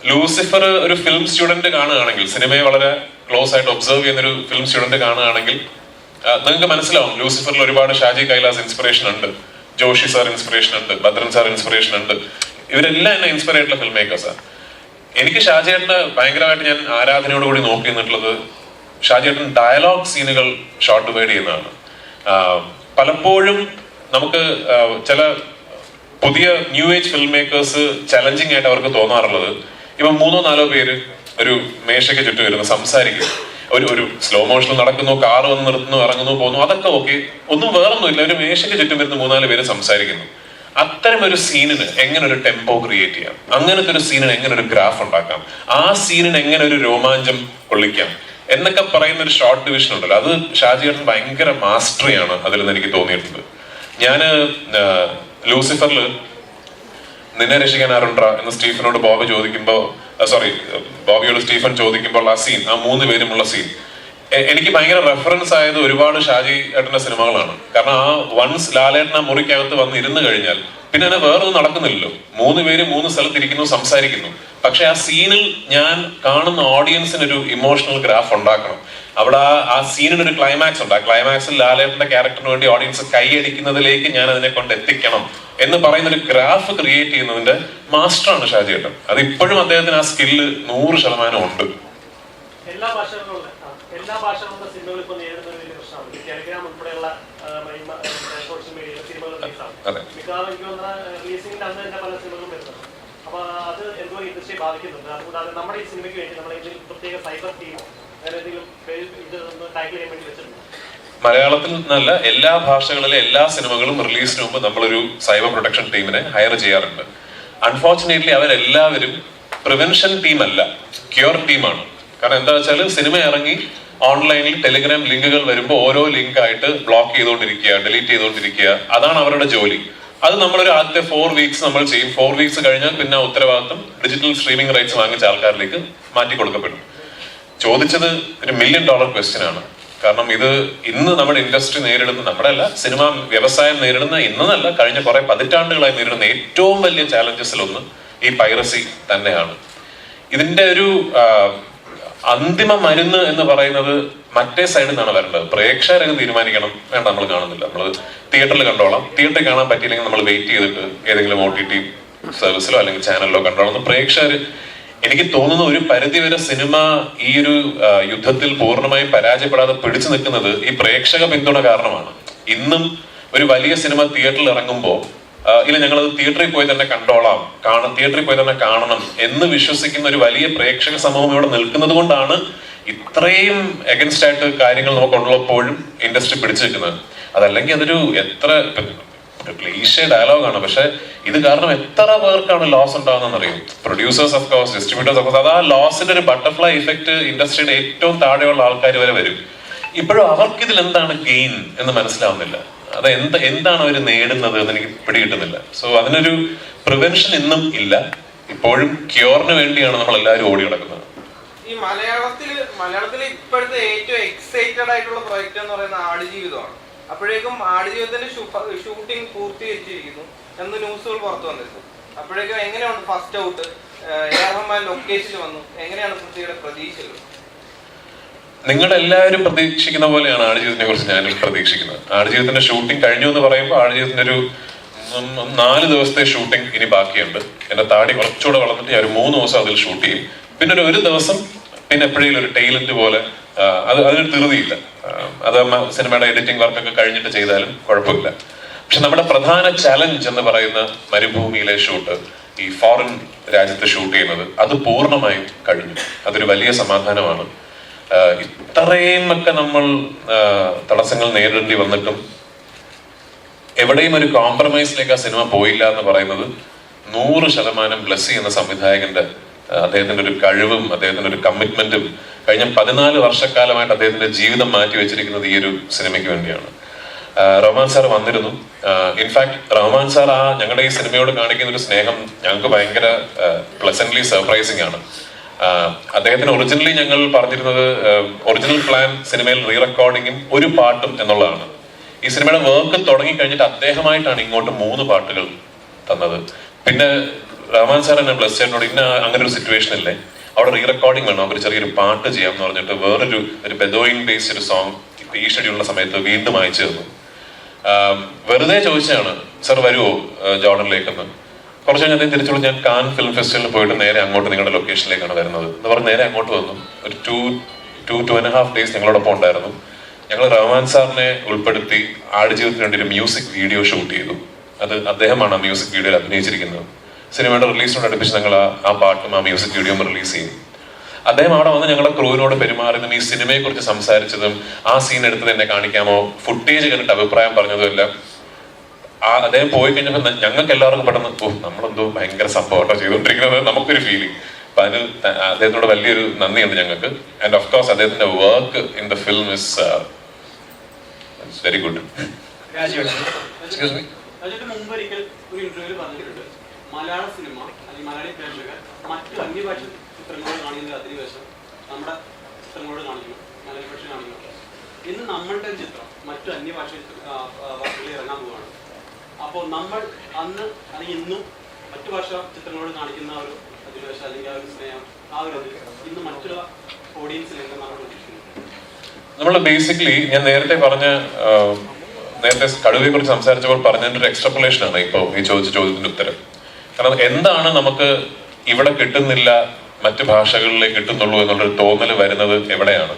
ലൂസിഫർ ഒരു ഫിലിം സ്റ്റുഡന്റ് കാണുകയാണെങ്കിൽ, സിനിമയെ വളരെ ക്ലോസ് ആയിട്ട് ഒബ്സർവ് ചെയ്യുന്ന ഒരു ഫിലിം സ്റ്റുഡന്റ് കാണുകയാണെങ്കിൽ നിങ്ങൾക്ക് മനസ്സിലാവും ലൂസിഫറിൽ ഒരുപാട് ഷാജി കൈലാസ് ഇൻസ്പിറേഷൻ ഉണ്ട്, ജോഷി സാർ ഇൻസ്പിറേഷൻ ഉണ്ട്, ഭദ്രൻ സാർ ഇൻസ്പിറേഷൻ ഉണ്ട്. ഇവരെല്ലാം എന്നെ ഇൻസ്പയർ ആയിട്ടുള്ള ഫിലിം മേക്കേഴ്സാണ്. എനിക്ക് ഷാജിയേട്ടന് ഭയങ്കരമായിട്ട് ഞാൻ ആരാധനയോടുകൂടി നോക്കി നിന്നിട്ടുള്ളത് ഷാജിയേട്ടൻ ഡയലോഗ് സീനുകൾ ഷോർട്ട് ഡിവൈഡ് ചെയ്യുന്നതാണ്. പലപ്പോഴും നമുക്ക് ചില പുതിയ new age film makers challenging ആയിട്ട് അവർക്ക് തോന്നാറുള്ളത്, ഇപ്പം 3-4 പേര് ഒരു മേശയ്ക്ക് ചുറ്റും വരുന്നു, സംസാരിക്കും, ഒരു സ്ലോ മോഷനിൽ നടക്കുന്നു, കാറ് വന്ന് നിർത്തുന്നു, ഇറങ്ങുന്നു, പോകുന്നു, അതൊക്കെ ഓക്കെ, ഒന്നും വേറൊന്നുമില്ല, ഒരു മേശയ്ക്ക് ചുറ്റും വരുന്ന 3-4 പേര് സംസാരിക്കുന്നു. അത്തരം ഒരു സീനിന് എങ്ങനെ ഒരു ടെമ്പോ ക്രിയേറ്റ് ചെയ്യാം, അങ്ങനത്തെ ഒരു സീനിന് എങ്ങനെ ഒരു ഗ്രാഫ് ഉണ്ടാക്കാം, ആ സീനിന് എങ്ങനെ ഒരു രോമാഞ്ചം കൊള്ളിക്കാം എന്നൊക്കെ പറയുന്ന ഒരു ഷോർട്ട് ഡിവിഷൻ ഉണ്ടല്ലോ, അത് ഷാജിയേട്ടൻ ഭയങ്കര മാസ്റ്ററിയാണ് അതിൽ നിന്ന് എനിക്ക് തോന്നിയിട്ടുണ്ട്. ഞാന് ലൂസിഫറിൽ നിന്നെ രക്ഷിക്കാൻ ആരുണ്ടാ എന്ന് സ്റ്റീഫനോട് ബോബി ചോദിക്കുമ്പോൾ, ബോബിയോട് സ്റ്റീഫൻ ചോദിക്കുമ്പോൾ ആ സീൻ, ആ 3 പേരുമുള്ള സീൻ എനിക്ക് ഭയങ്കര റെഫറൻസ് ആയത് ഒരുപാട് ഷാജി ഏട്ടന്റെ സിനിമകളാണ്. കാരണം ആ വൺസ് ലാലേട്ടൻ ആ മുറിക്കകത്ത് വന്ന് ഇരുന്ന് കഴിഞ്ഞാൽ പിന്നെ അതിനെ വേറൊന്നും നടക്കുന്നില്ലല്ലോ. 3 പേര് 3 സ്ഥലത്തിരിക്കുന്നു, സംസാരിക്കുന്നു. പക്ഷെ ആ സീനിൽ ഞാൻ കാണുന്ന ഓഡിയൻസിനൊരു ഇമോഷണൽ ഗ്രാഫ് ഉണ്ടാക്കണം. അവിടെ ആ സീനിനൊരു ക്ലൈമാക്സ് ഉണ്ട്. ആ ക്ലൈമാക്സിൽ ലാലേട്ടന്റെ ക്യാരക്ടറിന് വേണ്ടി ഓഡിയൻസ് കൈയടിക്കുന്നതിലേക്ക് ഞാൻ അതിനെ കൊണ്ട് എത്തിക്കണം എന്ന് പറയുന്ന ഒരു ഗ്രാഫ് ക്രിയേറ്റ് ചെയ്യുന്നതിന്റെ മാസ്റ്ററാണ് ഷാജിയേട്ടൻ. അത് ഇപ്പോഴും അദ്ദേഹത്തിന് ആ സ്കില്ല് 100% ഉണ്ട്. എല്ലാ ഭാഷകളുടെ സിനിമകൾ ഇപ്പോൾ നേരിടുന്ന ഒരു വലിയ പ്രശ്നമാണ്. ടെലിഗ്രാം ഉൾപ്പെടെയുള്ള സോഷ്യൽ മീഡിയയിലെ സിനിമകൾ റിലീസാണ്. മിക്കവാറും എനിക്ക് തോന്നുന്ന റിലീസിംഗിന്റെ അന്ന് തന്നെ പല സിനിമകളും വരുന്നുണ്ട്. അപ്പൊ അത് എന്തോ ഇൻഡസ്ട്രിയെ ബാധിക്കുന്നുണ്ട്. അതുകൂടാതെ നമ്മുടെ ഈ സിനിമയ്ക്ക് വേണ്ടി നമ്മൾ എന്തെങ്കിലും പ്രത്യേക സൈബർ ടീമോ അങ്ങനെ എന്തെങ്കിലും ഇത് ഒന്ന് ടാക്കിൾ ചെയ്യാൻ വേണ്ടി വെച്ചിട്ടുണ്ട്? മലയാളത്തിൽ നിന്നല്ല, എല്ലാ ഭാഷകളിലെ എല്ലാ സിനിമകളും റിലീസിന് മുമ്പ് നമ്മളൊരു സൈബർ പ്രൊട്ടക്ഷൻ ടീമിനെ ഹയർ ചെയ്യാറുണ്ട്. അൺഫോർച്ചുനേറ്റ്ലി അവരെല്ലാവരും പ്രിവെൻഷൻ ടീമല്ല, ക്യൂർ ടീമാണ്. കാരണം എന്താ വെച്ചാൽ സിനിമ ഇറങ്ങി ഓൺലൈനിൽ ടെലിഗ്രാം ലിങ്കുകൾ വരുമ്പോൾ ഓരോ ലിങ്ക് ആയിട്ട് ബ്ലോക്ക് ചെയ്തുകൊണ്ടിരിക്കുക, ഡിലീറ്റ് ചെയ്തുകൊണ്ടിരിക്കുക, അതാണ് അവരുടെ ജോലി. അത് നമ്മളൊരു ആദ്യത്തെ 4 വീക്സ് നമ്മൾ ചെയ്യും. 4 വീക്സ് കഴിഞ്ഞാൽ പിന്നെ ഉത്തരവാദിത്വം ഡിജിറ്റൽ സ്ട്രീമിംഗ് റൈറ്റ്സ് വാങ്ങിച്ച ആൾക്കാരിലേക്ക് മാറ്റി കൊടുക്കപ്പെടും. ചോദിച്ചത് ഒരു $1 million ക്വസ്റ്റ്യൻ ആണ്. കാരണം ഇത് ഇന്ന് നമ്മുടെ ഇൻഡസ്ട്രി നേരിടുന്ന, നമ്മുടെ അല്ല സിനിമ വ്യവസായം നേരിടുന്ന, ഇന്നല്ല കഴിഞ്ഞ കുറെ പതിറ്റാണ്ടുകളായി നേരിടുന്ന ഏറ്റവും വലിയ ചാലഞ്ചസിലൊന്ന് ഈ പൈറസി തന്നെയാണ്. ഇതിന്റെ ഒരു അന്തിമ മരുന്ന് എന്ന് പറയുന്നത് മറ്റേ സൈഡിൽ നിന്നാണ് വരേണ്ടത്. പ്രേക്ഷകരത് തീരുമാനിക്കണം, വേണ്ട നമ്മൾ കാണുന്നില്ല, നമ്മൾ തിയേറ്ററിൽ കണ്ടോളാം, തിയേറ്ററിൽ കാണാൻ പറ്റിയില്ലെങ്കിൽ നമ്മൾ വെയിറ്റ് ചെയ്തിട്ട് ഏതെങ്കിലും OTT സർവീസിലോ അല്ലെങ്കിൽ ചാനലിലോ കണ്ടോളാം. പ്രേക്ഷകർ, എനിക്ക് തോന്നുന്നു ഒരു പരിധിവരെ സിനിമ ഈ ഒരു യുദ്ധത്തിൽ പൂർണ്ണമായും പരാജയപ്പെടാതെ പിടിച്ചു നിൽക്കുന്നത് ഈ പ്രേക്ഷക പിന്തുണ കാരണമാണ്. ഇന്നും ഒരു വലിയ സിനിമ തിയേറ്ററിൽ ഇറങ്ങുമ്പോൾ ഇല്ല ഞങ്ങളത് തിയേറ്ററിൽ പോയി തന്നെ കണ്ടോളാം, തിയേറ്ററിൽ പോയി തന്നെ കാണണം എന്ന് വിശ്വസിക്കുന്ന ഒരു വലിയ പ്രേക്ഷക സമൂഹം ഇവിടെ നിൽക്കുന്നത് കൊണ്ടാണ് ഇത്രയും എഗൻസ്റ്റ് ആയിട്ട് കാര്യങ്ങൾ നമുക്കുള്ളപ്പോഴും ഇൻഡസ്ട്രി പിടിച്ചു നിൽക്കുന്നത്. അതല്ലെങ്കിൽ അതൊരു എത്ര ക്ലീഷേ ഡയലോഗാണ്, പക്ഷെ ഇത് കാരണം എത്ര പേർക്കാണ് ലോസ് ഉണ്ടാകുന്നതെന്ന് അറിയും. Producers of course, distributors of course, അത് ആ ലോസിന്റെ ഒരു ബട്ടർഫ്ലൈ ഇഫക്റ്റ് ഇൻഡസ്ട്രിയുടെ ഏറ്റവും താഴെയുള്ള ആൾക്കാർ വരെ വരും. ഇപ്പോഴും അവർക്കിതിൽ എന്താണ് ഗെയിൻ എന്ന് മനസ്സിലാവുന്നില്ല. അത് എന്താണ് അവർ നേടുന്നത് എന്ന് എനിക്ക് പിടികിട്ടുന്നില്ല. സോ അതിനൊരു പ്രിവെൻഷൻ ഇന്നും ഇല്ല. ഇപ്പോഴും ക്യൂറിന് വേണ്ടിയാണ് നമ്മൾ എല്ലാവരും ഓടി നടക്കുന്നത്. ഈ മലയാളത്തില് ഇപ്പോഴത്തെ ഏറ്റവും എക്സൈറ്റഡ് ആയിട്ടുള്ള പ്രൊജക്ട് എന്ന് പറയുന്ന ആടുജീവിതമാണ്. അപ്പോഴേക്കും ആടുജീവിതത്തിന്റെ ഷൂട്ടിംഗ് പൂർത്തീകരിച്ചിരിക്കുന്നു എന്ന് ന്യൂസുകൾ പുറത്തു വന്നിരുന്നു. അപ്പോഴേക്കും എങ്ങനെയാണ് ഫസ്റ്റ് ഔട്ട് റഹ്മാൻ ലൊക്കേഷനിൽ വന്നു, എങ്ങനെയാണ് പൃഥ്വിയുടെ പ്രതീക്ഷകൾ? നിങ്ങളെല്ലാവരും പ്രതീക്ഷിക്കുന്ന പോലെയാണ് ആടുജീവിതത്തിനെ കുറിച്ച് ഞാനും പ്രതീക്ഷിക്കുന്നത്. ആടുജീവിതത്തിന്റെ ഷൂട്ടിംഗ് കഴിഞ്ഞു എന്ന് പറയുമ്പോൾ ആടുജീവിതത്തിന്റെ ഒരു 4 ദിവസത്തെ ഷൂട്ടിംഗ് ഇനി ബാക്കിയുണ്ട്. എന്റെ താടി കുറച്ചുകൂടെ വളർന്നിട്ട് ഞാൻ ഒരു 3 ദിവസം അതിൽ ഷൂട്ട് ചെയ്യും. പിന്നെ ഒരു ദിവസം പിന്നെ എപ്പോഴെങ്കിലും ഒരു ടൈലന്റ് പോലെ അതിനൊരു ധൃതിയില്ല. അത് സിനിമയുടെ എഡിറ്റിംഗ് വർക്കൊക്കെ കഴിഞ്ഞിട്ട് ചെയ്താലും കുഴപ്പമില്ല. പക്ഷെ നമ്മുടെ പ്രധാന ചലഞ്ച് എന്ന് പറയുന്ന മരുഭൂമിയിലെ ഷൂട്ട്, ഈ ഫോറിൻ രാജ്യത്ത് ഷൂട്ട് ചെയ്യുന്നത്, അത് പൂർണ്ണമായും കഴിഞ്ഞു. അതൊരു വലിയ സമാധാനമാണ്. ഇത്രയും ഒക്കെ നമ്മൾ തടസ്സങ്ങൾ നേരിടേണ്ടി വന്നിട്ടും എവിടെയും ഒരു കോംപ്രമൈസിലേക്ക് ആ സിനിമ പോയില്ല എന്ന് പറയുന്നത് 100% ബ്ലെസ്സി എന്ന സംവിധായകന്റെ അദ്ദേഹത്തിന്റെ ഒരു കഴിവും അദ്ദേഹത്തിന്റെ ഒരു കമ്മിറ്റ്മെന്റും കഴിഞ്ഞ 14 വർഷക്കാലമായിട്ട് അദ്ദേഹത്തിന്റെ ജീവിതം മാറ്റി വെച്ചിരിക്കുന്നത് ഈ ഒരു സിനിമയ്ക്ക് വേണ്ടിയാണ്. റഹ്മാൻ സാർ വന്നിരുന്നു. ഇൻഫാക്ട് റഹ്മാൻ സാർ ഞങ്ങളുടെ ഈ സിനിമയോട് കാണിക്കുന്ന ഒരു സ്നേഹം ഞങ്ങൾക്ക് ഭയങ്കര പ്ലസന്റ്ലി സർപ്രൈസിങ് ആണ്. അദ്ദേഹത്തിന് ഒറിജിനലി ഞങ്ങൾ പറഞ്ഞിരുന്നത് ഒറിജിനൽ പ്ലാൻ സിനിമയിൽ റീ റെക്കോർഡിങ്ങും ഒരു പാട്ടും എന്നുള്ളതാണ്. ഈ സിനിമയുടെ വർക്ക് തുടങ്ങി കഴിഞ്ഞിട്ട് അദ്ദേഹമായിട്ടാണ് ഇങ്ങോട്ട് 3 പാട്ടുകൾ തന്നത്. പിന്നെ റഹ്മാൻ സാർ എന്നെ ബ്ലസ് ചേട്ടനോട് അങ്ങനെ ഒരു സിറ്റുവേഷൻ ഇല്ലേ, അവിടെ റീ റെക്കോർഡിംഗ് വേണം, അവർ ചെറിയൊരു പാട്ട് ചെയ്യാമെന്ന് പറഞ്ഞിട്ട് വേറൊരു ബെദോയിൻ ബേസ്ഡ് ഒരു സോങ് ഈ ഷെഡ്യൂളിന്റെ സമയത്ത് വീണ്ടും അയച്ചു തന്നു. വെറുതെ ചോദിച്ചാണ്, സാർ വരുമോ ജോർഡനിലേക്കെന്ന്. കുറച്ച് കഴിഞ്ഞ് അദ്ദേഹം തിരിച്ചുള്ള ഞാൻ കാൻ ഫിലിം ഫെസ്റ്റിവലിൽ പോയിട്ട് നേരെ അങ്ങോട്ട് നിങ്ങളുടെ ലൊക്കേഷനിലേക്കാണ് വരുന്നത് എന്ന് പറഞ്ഞ് നേരെ അങ്ങോട്ട് വന്നു. ഒരു 2.5 days ഞങ്ങളോടൊപ്പം ഉണ്ടായിരുന്നു. ഞങ്ങൾ റഹ്മാൻ സാറിനെ ഉൾപ്പെടുത്തി ആടുജീവിതത്തിന് വേണ്ടി ഒരു മ്യൂസിക് വീഡിയോ ഷൂട്ട് ചെയ്തു. അത് അദ്ദേഹമാണ് ആ മ്യൂസിക് വീഡിയോയിൽ അഭിനയിച്ചിരിക്കുന്നത്. സിനിമയുടെ റിലീസിനോട് അടുപ്പിച്ച് ഞങ്ങൾ ആ പാട്ടും ആ മ്യൂസിക് വീഡിയോയും റിലീസ് ചെയ്യും. അദ്ദേഹം അവിടെ വന്ന് ഞങ്ങളുടെ ക്രൂവിനോട് പെരുമാറുന്നതും ഈ സിനിമയെ കുറിച്ച് സംസാരിച്ചതും ആ സീൻ എടുത്തത് എന്നെ കാണിക്കാമോ, ഫുട്ടേജ് കണ്ടിട്ട് അഭിപ്രായം പറഞ്ഞതും എല്ലാം അദ്ദേഹം പോയി കഴിഞ്ഞപ്പോൾ ഞങ്ങൾക്ക് എല്ലാവർക്കും പെട്ടെന്ന് നമ്മളെന്തോ ഭയങ്കര സംഭവമായിട്ടോ ചെയ്തുകൊണ്ടിരിക്കുന്നത് നമുക്കൊരു ഫീലിംഗ്. അപ്പൊ അതിന് അദ്ദേഹത്തിനോട് വലിയൊരു നന്ദിയുണ്ട് ഞങ്ങൾക്ക്. ആൻഡ് ഓഫ് കോഴ്സ് അദ്ദേഹത്തിന്റെ work in the film is very good. Malayala cinema അല്ലെങ്കിൽ മലയാളി പ്രേക്ഷകർ മറ്റു അന്യഭാഷ ചിത്രങ്ങളോട് കാണിക്കുന്ന അധിനിവേശം നമ്മുടെ ചിത്രങ്ങളോട് കാണിക്കുന്നു, മലയാളി ഭാഷ കാണിക്കുന്നു. ഇന്ന് നമ്മളുടെ ചിത്രം മറ്റു അന്യഭാഷ ഭാഷകളിൽ ഇറങ്ങാൻ പോവുകയാണ്. അപ്പോൾ നമ്മൾ അന്ന് അല്ലെങ്കിൽ ഇന്നും മറ്റു ഭാഷ ചിത്രങ്ങളോട് കാണിക്കുന്ന ഒരു അധിനിവേശം അല്ലെങ്കിൽ ആ ഒരു സ്നേഹം, ആ ഒരു ഇന്ന് മറ്റുള്ള ഓഡിയൻസിൽ എന്താണ് പ്രതീക്ഷിക്കുന്നത്? നമ്മൾ ബേസിക്കലി ഞാൻ നേരത്തെ കടുവയെ കുറിച്ച് സംസാരിച്ചപ്പോൾ പറഞ്ഞതിന്റെ ഒരു എക്സ്ട്രപ്പുലേഷൻ ആണ് ഇപ്പോൾ ഈ ചോദ്യത്തിന്റെ ഉത്തരം. കാരണം എന്താണ് നമുക്ക് ഇവിടെ കിട്ടുന്നില്ല മറ്റു ഭാഷകളിലേക്ക് കിട്ടുന്നുള്ളൂ എന്നുള്ളൊരു തോന്നൽ വരുന്നത് എവിടെയാണ്,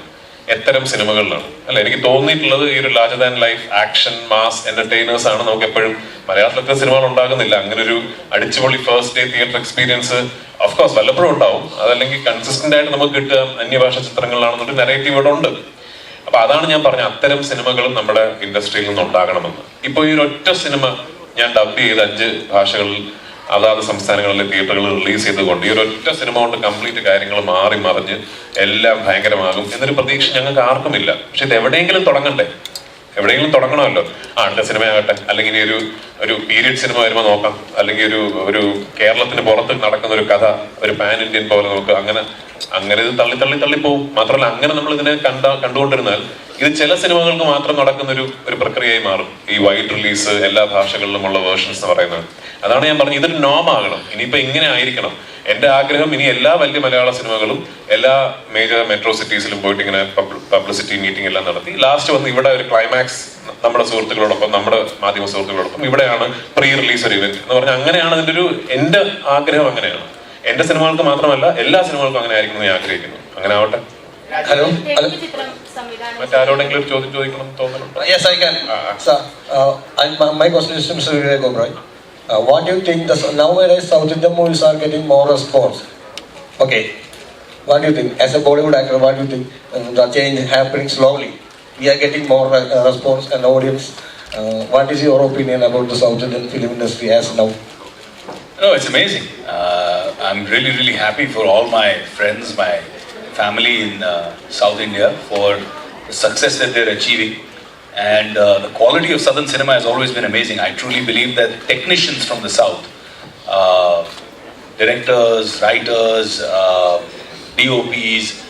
എത്തരം സിനിമകളിലാണ് അല്ലെ? എനിക്ക് തോന്നിയിട്ടുള്ളത് ഈ ഒരു larger than life action mass entertainers ആണ് നമുക്ക് എപ്പോഴും. മലയാളത്തിലൊക്കെ സിനിമകൾ ഉണ്ടാകുന്നില്ല അങ്ങനെ ഒരു അടിച്ചുപൊളി first day theatre experience. Of course വല്ലപ്പോഴും ഉണ്ടാവും, അതല്ലെങ്കിൽ കൺസിസ്റ്റന്റ് ആയിട്ട് നമുക്ക് കിട്ടുക അന്യഭാഷ ചിത്രങ്ങളിലാണെന്നൊരു നെറേറ്റീവ് ഇവിടെ ഉണ്ട്. അപ്പൊ അതാണ് ഞാൻ പറഞ്ഞ അത്തരം സിനിമകളും നമ്മുടെ ഇൻഡസ്ട്രിയിൽ നിന്ന് ഉണ്ടാകണമെന്ന്. ഇപ്പൊ ഈ ഒരൊറ്റ സിനിമ ഞാൻ ഡബ് ചെയ്ത് 5 ഭാഷകളിൽ അതാത് സംസ്ഥാനങ്ങളിലെ തിയേറ്ററുകളിൽ റിലീസ് ചെയ്തുകൊണ്ട് ഈ ഒരൊറ്റ സിനിമ കൊണ്ട് കംപ്ലീറ്റ് കാര്യങ്ങൾ മാറി മറിഞ്ഞ് എല്ലാം ഭയങ്കരമാകും എന്നൊരു പ്രതീക്ഷ ഞങ്ങൾക്ക് ആർക്കുമില്ല. പക്ഷെ ഇത് എവിടെയെങ്കിലും തുടങ്ങണ്ടേ, എവിടെയെങ്കിലും തുടങ്ങണമല്ലോ. അടുത്ത സിനിമയാകട്ടെ, അല്ലെങ്കിൽ ഒരു പീരിയഡ് സിനിമ വരുമ്പോൾ നോക്കാം, അല്ലെങ്കിൽ ഒരു കേരളത്തിന് പുറത്ത് നടക്കുന്ന ഒരു കഥ, ഒരു പാൻ ഇന്ത്യൻ പോലെ നമുക്ക് അങ്ങനെ ഇത് തള്ളി പോകും. മാത്രമല്ല അങ്ങനെ നമ്മൾ ഇതിനെ കണ്ടുകൊണ്ടിരുന്നാൽ ഇത് ചില സിനിമകൾക്ക് മാത്രം നടക്കുന്ന ഒരു പ്രക്രിയയായി മാറും. ഈ വൈഡ് റിലീസ് എല്ലാ ഭാഷകളിലുമുള്ള വേർഷൻസ് എന്ന് പറയുന്നത്. അതാണ് ഞാൻ പറഞ്ഞത്, ഇതൊരു നോമാകണം. ഇനിയിപ്പോ ഇങ്ങനെ ആയിരിക്കണം. എന്റെ ആഗ്രഹം ഇനി എല്ലാ വലിയ മലയാള സിനിമകളും എല്ലാ മേജർ മെട്രോ സിറ്റീസിലും പോയിട്ട് ഇങ്ങനെ പബ്ലിസിറ്റി മീറ്റിംഗ് എല്ലാം നടത്തി ലാസ്റ്റ് വന്ന് ഇവിടെ ഒരു ക്ലൈമാക്സ് നമ്മുടെ സുഹൃത്തുക്കളോടൊപ്പം, നമ്മുടെ മാധ്യമ സുഹൃത്തുക്കളോടൊപ്പം ഇവിടെയാണ് പ്രീ റിലീസ് ഒരു ഇവന്റ് എന്ന് പറഞ്ഞാൽ അങ്ങനെയാണ് അതിന്റെ എന്റെ ആഗ്രഹം. അങ്ങനെയാണ് എന്റെ സിനിമകൾക്ക് മാത്രമല്ല എല്ലാ സിനിമകൾക്കും അങ്ങനെ ആയിരിക്കും ഞാൻ ആഗ്രഹിക്കുന്നു. അങ്ങനെ ആവട്ടെ. ഹലോ, മറ്റാരോടെങ്കിലും ഒരു ചോദ്യം ചോദിക്കണം തോന്നുന്നുണ്ടോ? Yes, I can. Sir, my question is to Mr. Vivek Oberoi. What do you think nowadays South Indian movies are getting more response? Okay, what do you think? As a Bollywood actor, what do you think? The change happening slowly. We are getting more response and audience What is your opinion about the South Indian film industry as now? No, it's amazing. I'm really, really happy for all my friends, my family in South India for the success that they're achieving. And the quality of Southern cinema has always been amazing. I truly believe that technicians from the South, directors, writers, DOPs,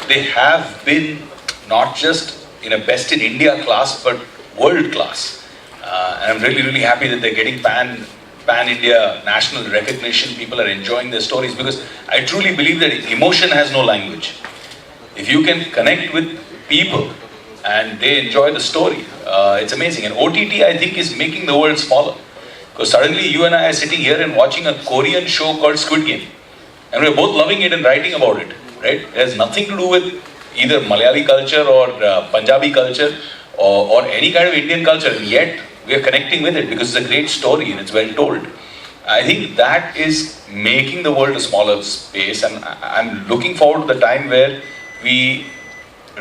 they have been not just in a best in India class, but world class. And I'm really, really happy that they're getting pan-India national recognition. People are enjoying their stories because I truly believe that emotion has no language. If you can connect with people and they enjoy the story, it's amazing. And OTT, I think, is making the world smaller. Because suddenly you and I are sitting here and watching a Korean show called Squid Game. And we're both loving it and writing about it, right? It has nothing to do with either Malayali culture or Punjabi culture or any kind of Indian culture. And yet, we are connecting with it because it's a great story and it's well told. I think that is making the world a smaller space, and I'm looking forward to the time where we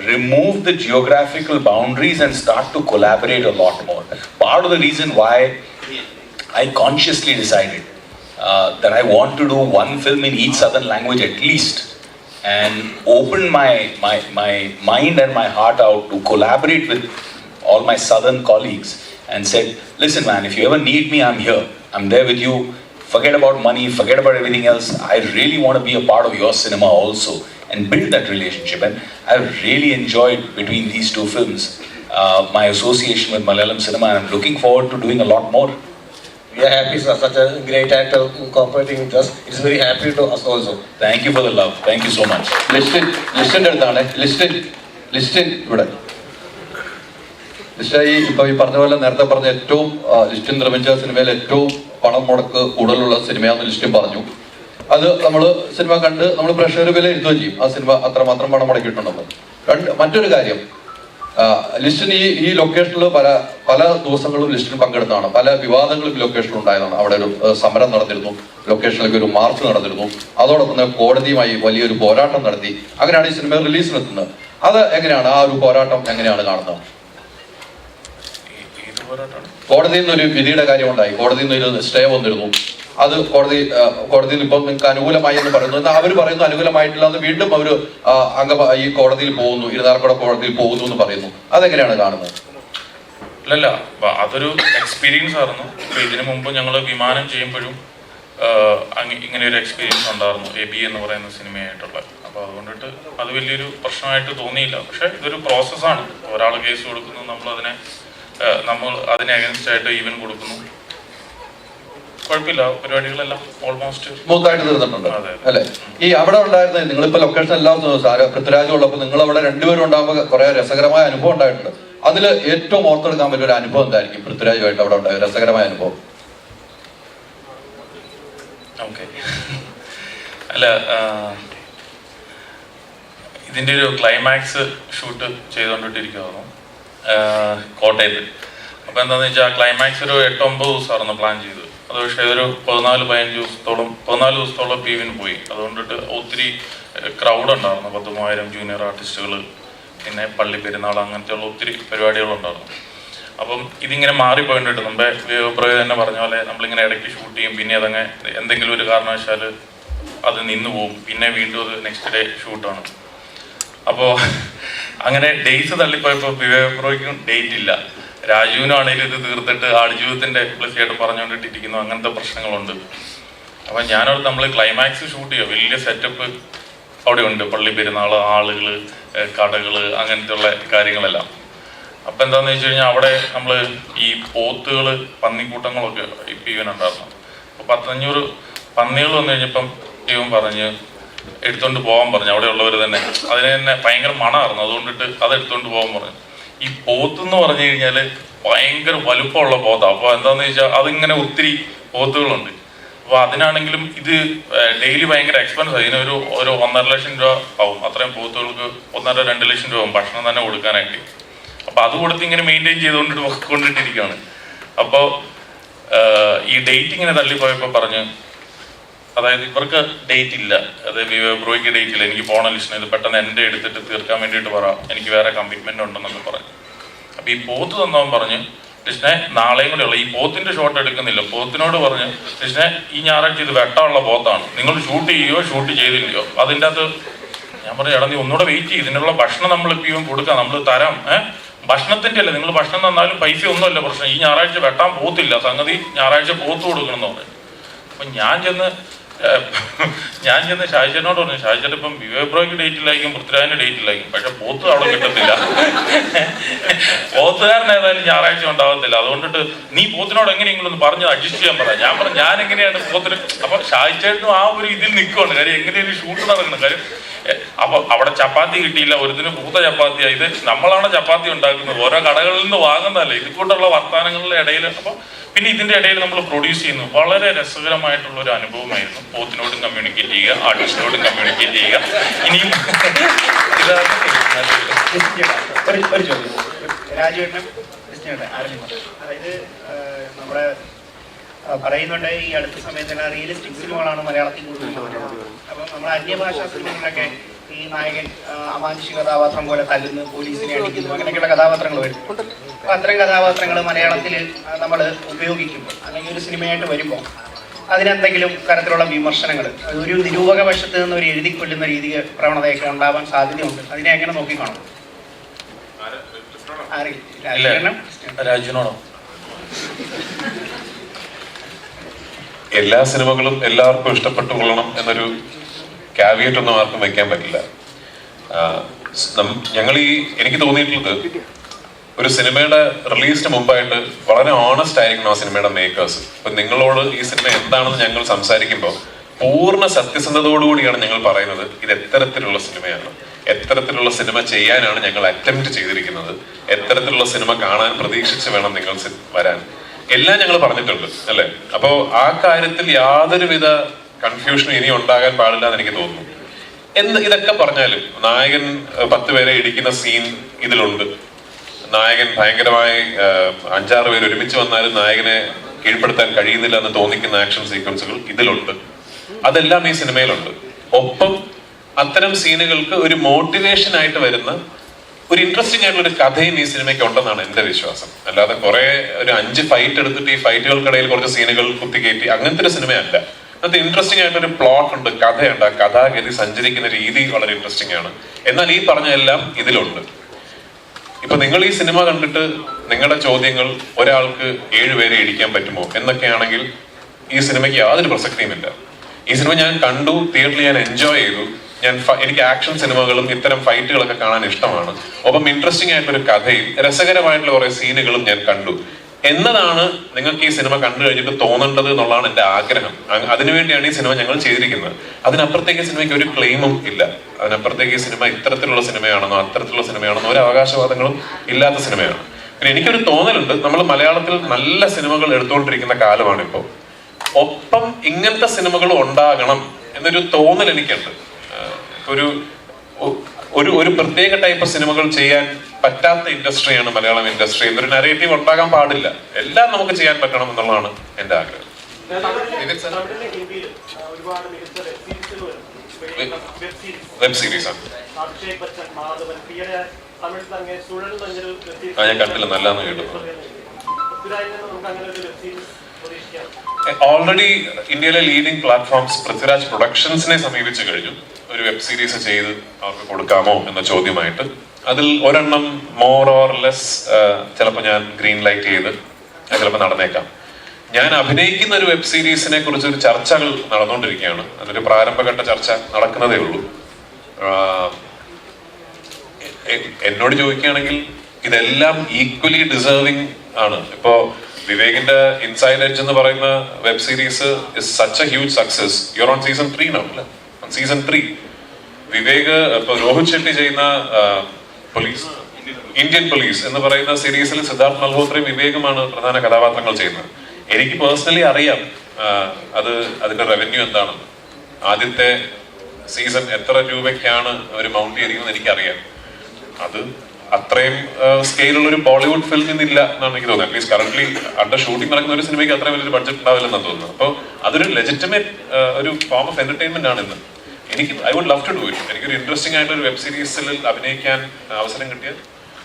remove the geographical boundaries and start to collaborate a lot more. Part of the reason why I consciously decided that I want to do one film in each southern language at least, and open my mind and my heart out to collaborate with all my southern colleagues and said, listen man, if you ever need me, I'm here. I'm there with you. Forget about money, forget about everything else. I really want to be a part of your cinema also and build that relationship. And I really enjoyed between these two films my association with Malayalam cinema, and I'm looking forward to doing a lot more. We are happy, sir. Such a great actor cooperating with us. It's very happy to us also. Thank you for the love. Thank you so much. Listin ഇവിടെ ലിസ്റ്റായി ഇപ്പൊ ഈ പറഞ്ഞ പോലെ നേരത്തെ പറഞ്ഞ ഏറ്റവും ലിസ്റ്റിൻ നിർമ്മിച്ച സിനിമയിൽ ഏറ്റവും പണം മുടക്ക് കൂടുതലുള്ള സിനിമയാണെന്ന് ലിസ്റ്റിൻ പറഞ്ഞു. അത് നമ്മൾ സിനിമ കണ്ട് നമ്മൾ പ്രേക്ഷകർ വിലയിരുത്തുകയും ചെയ്യും ആ സിനിമ അത്രമാത്രം പണം മുടക്കിയിട്ടുണ്ടെന്ന്. മറ്റൊരു കാര്യം, ലിസ്റ്റിൻ ഈ ലൊക്കേഷനിൽ പല ദിവസങ്ങളും ലിസ്റ്റിന് പങ്കെടുത്തതാണ്. പല വിവാദങ്ങളും ലൊക്കേഷനിൽ ഉണ്ടായതാണ്. അവിടെ ഒരു സമരം നടന്നിരുന്നു, ലൊക്കേഷനിലേക്ക് ഒരു മാർച്ച് നടന്നിരുന്നു. അതോടൊപ്പം തന്നെ കോടതിയുമായി വലിയൊരു പോരാട്ടം നടത്തി. അങ്ങനെയാണ് ഈ സിനിമ റിലീസിനെത്തുന്നത്. അത് എങ്ങനെയാണ്, ആ ഒരു പോരാട്ടം എങ്ങനെയാണ് കാണുന്നത്? കോടതിയിൽ നിന്നൊരു വിധിയുടെ കാര്യം ഉണ്ടായി, കോടതിയിൽ നിന്ന് സ്റ്റേ വന്നിരുന്നു. അത് കോടതിയിൽ ഇപ്പം നിങ്ങൾക്ക് അനുകൂലമായി എന്ന് പറയുന്നു, എന്നാൽ അവർ പറയുന്നു അനുകൂലമായിട്ടില്ല എന്ന്. വീണ്ടും അവർ ഈ കോടതിയിൽ പോകുന്നു, ഇരുന്നാർക്കോടെ കോടതിയിൽ പോകുന്നു എന്ന് പറയുന്നു. അതെങ്ങനെയാണ് കാണുന്നത്? അല്ലല്ല, അതൊരു എക്സ്പീരിയൻസ് ആയിരുന്നു. ഇപ്പൊ ഇതിനു മുമ്പ് ഞങ്ങൾ വിമാനം ചെയ്യുമ്പോഴും ഇങ്ങനെ ഒരു എക്സ്പീരിയൻസ് ഉണ്ടായിരുന്നു, AB എന്ന് പറയുന്ന സിനിമയായിട്ടുള്ള. അപ്പോൾ അതുകൊണ്ടിട്ട് അത് വലിയൊരു പ്രശ്നമായിട്ട് തോന്നിയില്ല. പക്ഷെ ഇതൊരു പ്രോസസ്സാണ്. ഒരാൾ കേസ് കൊടുക്കുന്നു, നമ്മൾ അതിനെ അഗൻസ്റ്റ് ആയിട്ട് ഈവൻ കൊടുക്കുന്നു. കുഴപ്പമില്ല, പരിപാടികളെല്ലാം ഓൾമോസ്റ്റ് സ്മൂത്തായിട്ട് തീർന്നിട്ടുണ്ട് അല്ലെ? ഈ അവിടെ ഉണ്ടായിരുന്ന നിങ്ങളിപ്പോ ലൊക്കേഷൻ എല്ലാം പൃഥ്വിരാജ് ഉള്ളപ്പോൾ നിങ്ങൾ അവിടെ രണ്ടുപേരും ഉണ്ടാകുമ്പോൾ കുറെ രസകരമായ അനുഭവം ഉണ്ടായിട്ടുണ്ട്. അതിൽ ഏറ്റവും ഓർത്തെടുക്കാൻ പറ്റിയ ഒരു അനുഭവം എന്തായിരിക്കും പൃഥ്വിരാജുമായിട്ട് അവിടെ ഉണ്ടായ രസകരമായ അനുഭവം? ഓക്കെ, അല്ല, ഇതിൻ്റെ ഒരു ക്ലൈമാക്സ് ഷൂട്ട് ചെയ്തുകൊണ്ടിട്ടിരിക്കുമായിരുന്നു കോട്ടയത്ത്. അപ്പോൾ എന്താണെന്ന് വെച്ചാൽ ആ ക്ലൈമാക്സ് ഒരു 8-9 ദിവസമായിരുന്നു പ്ലാൻ ചെയ്തത്. അത് പക്ഷേ ഒരു 14-15 ദിവസത്തോളം PVന് പോയി. അതുകൊണ്ടിട്ട് ഒത്തിരി ക്രൗഡ് ഉണ്ടായിരുന്നു. 10,000 ജൂനിയർ ആർട്ടിസ്റ്റുകൾ, പിന്നെ പള്ളി പെരുന്നാൾ, അങ്ങനത്തെയുള്ള ഒത്തിരി പരിപാടികളുണ്ടായിരുന്നു. അപ്പം ഇതിങ്ങനെ മാറിപ്പോയിട്ടുണ്ട്. മുമ്പേ വിവേകപ്രവ തന്നെ പറഞ്ഞ പോലെ നമ്മളിങ്ങനെ ഇടയ്ക്ക് ഷൂട്ട് ചെയ്യും, പിന്നെ അതങ്ങനെ എന്തെങ്കിലും ഒരു കാരണവശാൽ അത് നിന്നു പോകും, പിന്നെ വീണ്ടും അത് നെക്സ്റ്റ് ഡേ ഷൂട്ടാണ്. അപ്പോൾ അങ്ങനെ ഡേറ്റ്സ് തള്ളിപ്പോയപ്പോൾ വിവേകപ്രവയ്ക്കും ഡേറ്റ് ഇല്ല. രാജുവിനാണെങ്കിലും ഇത് തീർത്തിട്ട് ആടുജീവിതത്തിന്റെ പ്ലസ്യായിട്ട് പറഞ്ഞുകൊണ്ടിട്ടിരിക്കുന്നു. അങ്ങനത്തെ പ്രശ്നങ്ങളുണ്ട്. അപ്പം ഞാനവിടെ നമ്മൾ ക്ലൈമാക്സ് ഷൂട്ട് ചെയ്യുക, വലിയ സെറ്റപ്പ് അവിടെ ഉണ്ട്, പള്ളി പെരുന്നാൾ, ആളുകൾ, കടകൾ, അങ്ങനത്തെ ഉള്ള കാര്യങ്ങളെല്ലാം. അപ്പം എന്താണെന്ന് വെച്ച് കഴിഞ്ഞാൽ അവിടെ നമ്മൾ ഈ പോത്തുകൾ, പന്നിക്കൂട്ടങ്ങളൊക്കെ ഇവനുണ്ടായിരുന്നു. അപ്പോൾ 100-500 പന്നികൾ വന്നു കഴിഞ്ഞപ്പം ഇവൻ പറഞ്ഞ് എടുത്തോണ്ട് പോകാൻ പറഞ്ഞു. അവിടെ ഉള്ളവർ തന്നെ അതിന് തന്നെ ഭയങ്കര മണമായിരുന്നു. അതുകൊണ്ടിട്ട് അത് എടുത്തോണ്ട് പോകാൻ പറഞ്ഞു. ഈ പോത്തെന്ന് പറഞ്ഞു കഴിഞ്ഞാൽ ഭയങ്കര വലുപ്പമുള്ള പോത്താണ്. അപ്പോൾ എന്താണെന്ന് വെച്ചാൽ അതിങ്ങനെ ഒത്തിരി പോത്തുകളുണ്ട്. അപ്പോൾ അതിനാണെങ്കിലും ഇത് ഡെയിലി ഭയങ്കര എക്സ്പെൻസ്. ഇതിനൊരു 1.5 ലക്ഷം രൂപ ആവും. അത്രയും പോത്തുകൾക്ക് 1.5-2 ലക്ഷം രൂപ ആവും ഭക്ഷണം തന്നെ കൊടുക്കാനായിട്ട്. അപ്പോൾ അത് കൊടുത്ത് ഇങ്ങനെ മെയിൻറ്റെയിൻ ചെയ്തുകൊണ്ടിട്ടിരിക്കുകയാണ്. അപ്പോൾ ഈ ഡേറ്റ് ഇങ്ങനെ തള്ളിപ്പോയപ്പോൾ പറഞ്ഞ്, അതായത് ഇവർക്ക് ഡേറ്റ് ഇല്ല, അതായത് വിവേകപ്രവയ്ക്ക് ഡേറ്റ് ഇല്ല, എനിക്ക് പോകണ ലിസ്റ്റിന് ഇത് പെട്ടെന്ന് എൻ്റെ എടുത്തിട്ട് തീർക്കാൻ വേണ്ടിയിട്ട് പറ, എനിക്ക് വേറെ കമ്മിറ്റ്മെൻ്റ് ഉണ്ടെന്നൊക്കെ പറഞ്ഞു. അപ്പോൾ ഈ പോത്ത് തന്നവൻ പറഞ്ഞ് കൃഷ്ണെ നാളെയും കൂടെ ഉള്ള ഈ പോത്തിന്റെ ഷോട്ട് എടുക്കുന്നില്ല. പോത്തിനോട് പറഞ്ഞ് കൃഷ്ണെ ഈ ഞായറാഴ്ച ഇത് വെട്ടാനുള്ള പോത്താണ്, നിങ്ങൾ ഷൂട്ട് ചെയ്യുകയോ ഷൂട്ട് ചെയ്തില്ലയോ. അതിൻ്റെ അകത്ത് ഞാൻ പറഞ്ഞു, എടാ നീ ഒന്നുകൂടെ വെയിറ്റ് ചെയ്യും, ഇതിനുള്ള ഭക്ഷണം നമ്മൾ ഇപ്പം കൊടുക്കാം, നമ്മൾ തരാം. ഭക്ഷണത്തിന്റെ അല്ല, നിങ്ങൾ ഭക്ഷണം തന്നാലും പൈസ ഒന്നുമല്ല പ്രശ്നം, ഈ ഞായറാഴ്ച വെട്ടാൻ പോത്തില്ല, സംഗതി ഞായറാഴ്ച പോത്ത് കൊടുക്കണം എന്ന് പറഞ്ഞു. അപ്പൊ ഞാൻ ചെന്ന് ഷാജിച്ചേട്ടനോട് പറഞ്ഞു, ഷാജിച്ചേട്ടൻ ഇപ്പം വിവേക് ബ്രോയ്ക്ക് ഡേറ്റിലായിരിക്കും, പൃഥ്വിരാജിന്റെ ഡേറ്റിലായിരിക്കും, പക്ഷെ പോത്ത് അവിടെ കിട്ടത്തില്ല. പോത്തുകാരൻ ഏതായാലും ഞായറാഴ്ച ഉണ്ടാവത്തില്ല, അതുകൊണ്ടിട്ട് നീ പോത്തിനോട് എങ്ങനെയെങ്കിലും ഒന്ന് പറഞ്ഞ് അഡ്ജസ്റ്റ് ചെയ്യാൻ പറയാം. ഞാൻ പറഞ്ഞു ഞാൻ എങ്ങനെയാണ് പോത്തിന്. അപ്പൊ ഷാജിച്ചേട്ടനും ആ ഒരു ഇതിൽ നിൽക്കുവാണ്, കാര്യം എങ്ങനെയാണ് ഷൂട്ട് നടക്കണം. കാര്യം അപ്പൊ അവിടെ ചപ്പാത്തി കിട്ടിയില്ല, ഒരുത്തിന് പൂത്ത ചപ്പാത്തിയായി. ഇത് നമ്മളാണ് ചപ്പാത്തി ഉണ്ടാക്കുന്നത്, ഓരോ കടകളിൽ നിന്ന് വാങ്ങുന്നതല്ലേ. ഇതുകൊണ്ടുള്ള വർത്തമാനങ്ങളുടെ ഇടയിൽ അപ്പൊ പിന്നെ ഇതിന്റെ ഇടയിൽ നമ്മൾ പ്രൊഡ്യൂസ് ചെയ്യുന്നു. വളരെ രസകരമായിട്ടുള്ള ഒരു അനുഭവമായിരുന്നു. പോത്തിനോടും കമ്മ്യൂണിക്കേറ്റ് ചെയ്യുക, ആർട്ടിസ്റ്റിനോടും കമ്മ്യൂണിക്കേറ്റ് ചെയ്യുക. ഇനിയും ഒരു ചോദ്യം രാജുവേട്ടനും അതായത് നമ്മുടെ പറയുന്നുണ്ട് ഈ അടുത്ത സമയത്തുള്ള റിയലിസ്റ്റിക് സിനിമകളാണ് മലയാളത്തിൽ കൂടുതൽ. അപ്പം നമ്മുടെ അന്യഭാഷാ സിനിമകളിലൊക്കെ ഈ നായകൻ അമാനുഷിക കഥാപാത്രം പോലെ തല്ലുന്നു, പോലീസിനെ അടിക്കുന്നു, അങ്ങനെയൊക്കെയുള്ള കഥാപാത്രങ്ങൾ വരും. അപ്പം അത്തരം കഥാപാത്രങ്ങൾ മലയാളത്തിൽ നമ്മൾ ഉപയോഗിക്കുമ്പോൾ അല്ലെങ്കിൽ ഒരു സിനിമയായിട്ട് വരുമ്പോൾ അതിനെന്തെങ്കിലും തരത്തിലുള്ള വിമർശനങ്ങൾ, ഒരു നിരൂപക വശത്ത് നിന്ന് ഒരു എഴുതിക്കൊല്ലുന്ന രീതി പ്രവണതയൊക്കെ ഉണ്ടാവാൻ സാധ്യതയുണ്ട്. അതിനെ എങ്ങനെ നോക്കിക്കാണും? രാജുവിനോടോ? എല്ലാ സിനിമകളും എല്ലാവർക്കും ഇഷ്ടപ്പെട്ടു കൊള്ളണം എന്നൊരു കാവിയേറ്റ് ഒന്നും ആർക്കും വെക്കാൻ പറ്റില്ല. എനിക്ക് തോന്നിയിട്ടുള്ളത് ഒരു സിനിമയുടെ റിലീസിന് മുമ്പായിട്ട് വളരെ ഓണസ്റ്റ് ആയിരിക്കണം ആ സിനിമയുടെ മേക്കേഴ്സ്. ഇപ്പൊ നിങ്ങളോട് ഈ സിനിമ എന്താണെന്ന് ഞങ്ങൾ സംസാരിക്കുമ്പോൾ പൂർണ്ണ സത്യസന്ധതയോടുകൂടിയാണ് ഞങ്ങൾ പറയുന്നത് ഇത് എത്തരത്തിലുള്ള സിനിമയാണ്, എത്തരത്തിലുള്ള സിനിമ ചെയ്യാനാണ് ഞങ്ങൾ അറ്റംപ്റ്റ് ചെയ്തിരിക്കുന്നത്, എത്തരത്തിലുള്ള സിനിമ കാണാൻ പ്രതീക്ഷിച്ച് വേണം നിങ്ങൾ വരാൻ, എല്ലാം ഞങ്ങൾ പറഞ്ഞിട്ടുണ്ട് അല്ലെ. അപ്പോ ആ കാര്യത്തിൽ യാതൊരുവിധ കൺഫ്യൂഷനും ഇനി ഉണ്ടാകാൻ പാടില്ല എന്ന് എനിക്ക് തോന്നുന്നു. ഇതൊക്കെ പറഞ്ഞാലും നായകൻ 10 പേരെ ഇടിക്കുന്ന സീൻ ഇതിലുണ്ട്. നായകൻ ഭയങ്കരമായി 5-6 പേര് ഒരുമിച്ച് വന്നാലും നായകനെ കീഴ്പ്പെടുത്താൻ കഴിയുന്നില്ല എന്ന് തോന്നിക്കുന്ന ആക്ഷൻ സീക്വൻസുകൾ ഇതിലുണ്ട്. അതെല്ലാം ഈ സിനിമയിലുണ്ട്. ഒപ്പം അത്തരം സീനുകൾക്ക് ഒരു മോട്ടിവേഷൻ ആയിട്ട് വരുന്ന ഒരു ഇൻട്രസ്റ്റിംഗ് ആയിട്ടുള്ള ഒരു കഥയും ഈ സിനിമയ്ക്ക് ഉണ്ടെന്നാണ് എന്റെ വിശ്വാസം. അല്ലാതെ കുറെ ഒരു 5 ഫൈറ്റ് എടുത്തിട്ട് ഈ ഫൈറ്റുകൾക്കിടയിൽ കുറച്ച് സീനുകൾ കുത്തിക്കയറ്റി അങ്ങനത്തെ ഒരു സിനിമയല്ല. അത് ഇൻട്രസ്റ്റിംഗ് ആയിട്ടൊരു പ്ലോട്ട് ഉണ്ട്, കഥയുണ്ട്, ആ കഥാഗതി സഞ്ചരിക്കുന്ന രീതി വളരെ ഇൻട്രസ്റ്റിംഗ് ആണ്. എന്നാൽ ഈ പറഞ്ഞ എല്ലാം ഇതിലുണ്ട്. ഇപ്പൊ നിങ്ങൾ ഈ സിനിമ കണ്ടിട്ട് നിങ്ങളുടെ ചോദ്യങ്ങൾ ഒരാൾക്ക് 7 പേരെ ഇടിക്കാൻ പറ്റുമോ എന്നൊക്കെയാണെങ്കിൽ ഈ സിനിമയ്ക്ക് യാതൊരു പ്രസക്തിയുമില്ല. ഈ സിനിമ ഞാൻ കണ്ടു, തിയേറ്ററിൽ ഞാൻ എൻജോയ് ചെയ്തു. എനിക്ക് ആക്ഷൻ സിനിമകളും ഇത്തരം ഫൈറ്റുകളൊക്കെ കാണാൻ ഇഷ്ടമാണ്. ഒപ്പം ഇൻട്രസ്റ്റിംഗ് ആയിട്ടൊരു കഥയും രസകരമായിട്ടുള്ള കുറെ സീനുകളും ഞാൻ കണ്ടു എന്നതാണ് നിങ്ങൾക്ക് ഈ സിനിമ കണ്ടു കഴിഞ്ഞിട്ട് തോന്നേണ്ടത് എന്നുള്ളതാണ് എന്റെ ആഗ്രഹം. അതിനുവേണ്ടിയാണ് ഈ സിനിമ ഞങ്ങൾ ചെയ്തിരിക്കുന്നത്. അതിനപ്പുറത്തേക്ക് സിനിമയ്ക്ക് ഒരു ക്ലെയിമും ഇല്ല. അതിനപ്പുറത്തേക്ക് ഈ സിനിമ ഇത്തരത്തിലുള്ള സിനിമയാണെന്നോ അത്തരത്തിലുള്ള സിനിമയാണെന്നോ ഒരു അവകാശവാദങ്ങളും ഇല്ലാത്ത സിനിമയാണ്. പിന്നെ എനിക്കൊരു തോന്നലുണ്ട്, നമ്മൾ മലയാളത്തിൽ നല്ല സിനിമകൾ എടുത്തുകൊണ്ടിരിക്കുന്ന കാലമാണ് ഇപ്പോൾ. ഒപ്പം ഇങ്ങനത്തെ സിനിമകൾ ഉണ്ടാകണം എന്നൊരു തോന്നൽ എനിക്കുണ്ട്. ഒരു പ്രത്യേക ടൈപ്പ് സിനിമകൾ ചെയ്യാൻ പറ്റാത്ത ഇൻഡസ്ട്രിയാണ് മലയാളം ഇൻഡസ്ട്രി എന്നൊരു നരേറ്റീവ് ഉണ്ടാകാൻ പാടില്ല. എല്ലാം നമുക്ക് ചെയ്യാൻ പറ്റണം എന്നുള്ളതാണ് എന്റെ ആഗ്രഹം. വെബ് സീരീസ് ആണ്. ഞാൻ കണ്ടില്ല, നല്ലതെന്ന് കേട്ടു. ഓൾറെഡി ഇന്ത്യയിലെ ലീഡിംഗ് പ്ലാറ്റ്ഫോംസ് പൃഥ്വിരാജ് പ്രൊഡക്ഷൻസിനെ സമീപിച്ചു കഴിഞ്ഞു ഒരു വെബ് സീരീസ് ചെയ്ത് അവർക്ക് കൊടുക്കാമോ എന്ന ചോദ്യമായിട്ട്. അതിൽ ഒരെണ്ണം മോർ ഓർ ലെസ് ചിലപ്പോൾ ഞാൻ ഗ്രീൻ ലൈറ്റ് ചെയ്ത് ചിലപ്പോൾ നടന്നേക്കാം. ഞാൻ അഭിനയിക്കുന്ന ഒരു വെബ് സീരീസിനെ കുറിച്ച് ഒരു ചർച്ചകൾ നടന്നുകൊണ്ടിരിക്കുകയാണ്. അതൊരു പ്രാരംഭഘട്ട ചർച്ച നടക്കുന്നതേ ഉള്ളൂ. എന്നോട് ചോദിക്കുകയാണെങ്കിൽ ഇതെല്ലാം ഈക്വലി ഡിസേർവിംഗ് ആണ്. ഇപ്പോ വിവേകിന്റെ ഇൻസൈഡ് എഡ്ജ് എന്ന് പറയുന്ന web series is such A huge success. Your own season 3 now അല്ലേ? ഓൺ സീസൺ 3 വിവേക് ഇപ്പൊ രോഹിത് ഷെട്ടി ചെയ്യുന്ന ഇന്ത്യൻ പോലീസ് എന്ന് പറയുന്ന സീരീസിൽ സിദ്ധാർത്ഥ് മൽഹോത്രയും വിവേകുമാണ് പ്രധാന കഥാപാത്രങ്ങൾ ചെയ്യുന്നത്. എനിക്ക് പേഴ്സണലി അറിയാം അതിന്റെ റവന്യൂ എന്താണെന്ന്. ആദ്യത്തെ സീസൺ എത്ര രൂപയ്ക്കാണ് അവർ മൗണ്ട് ചെയ്തിരിക്കുന്നത് എനിക്കറിയാം. അത് അത്രയും സ്കെയിലുള്ള ഒരു ബോളിവുഡ് ഫിലിം ഇല്ല എന്നാണ് എനിക്ക് തോന്നുന്നത്. അറ്റ്ലീസ്റ്റ് കറന്റ്ലി അണ്ടർ ഷൂട്ടിംഗ് നടക്കുന്ന ഒരു സിനിമയ്ക്ക് അത്രയും വലിയൊരു ബഡ്ജറ്റ് ഉണ്ടാവില്ലെന്നാണ് തോന്നുന്നത്. അപ്പോൾ അതൊരു ലെജിറ്റിമേറ്റ് ഒരു ഫോം ഓഫ് എന്റർടൈൻമെന്റ് ആണ് ഇന്ന്. I would love to do it. എനിക്കൊരു ഇൻട്രസ്റ്റിംഗ് ആയിട്ടുള്ള ഒരു വെബ് സീരീസിൽ അഭിനയിക്കാൻ അവസരം കിട്ടിയാൽ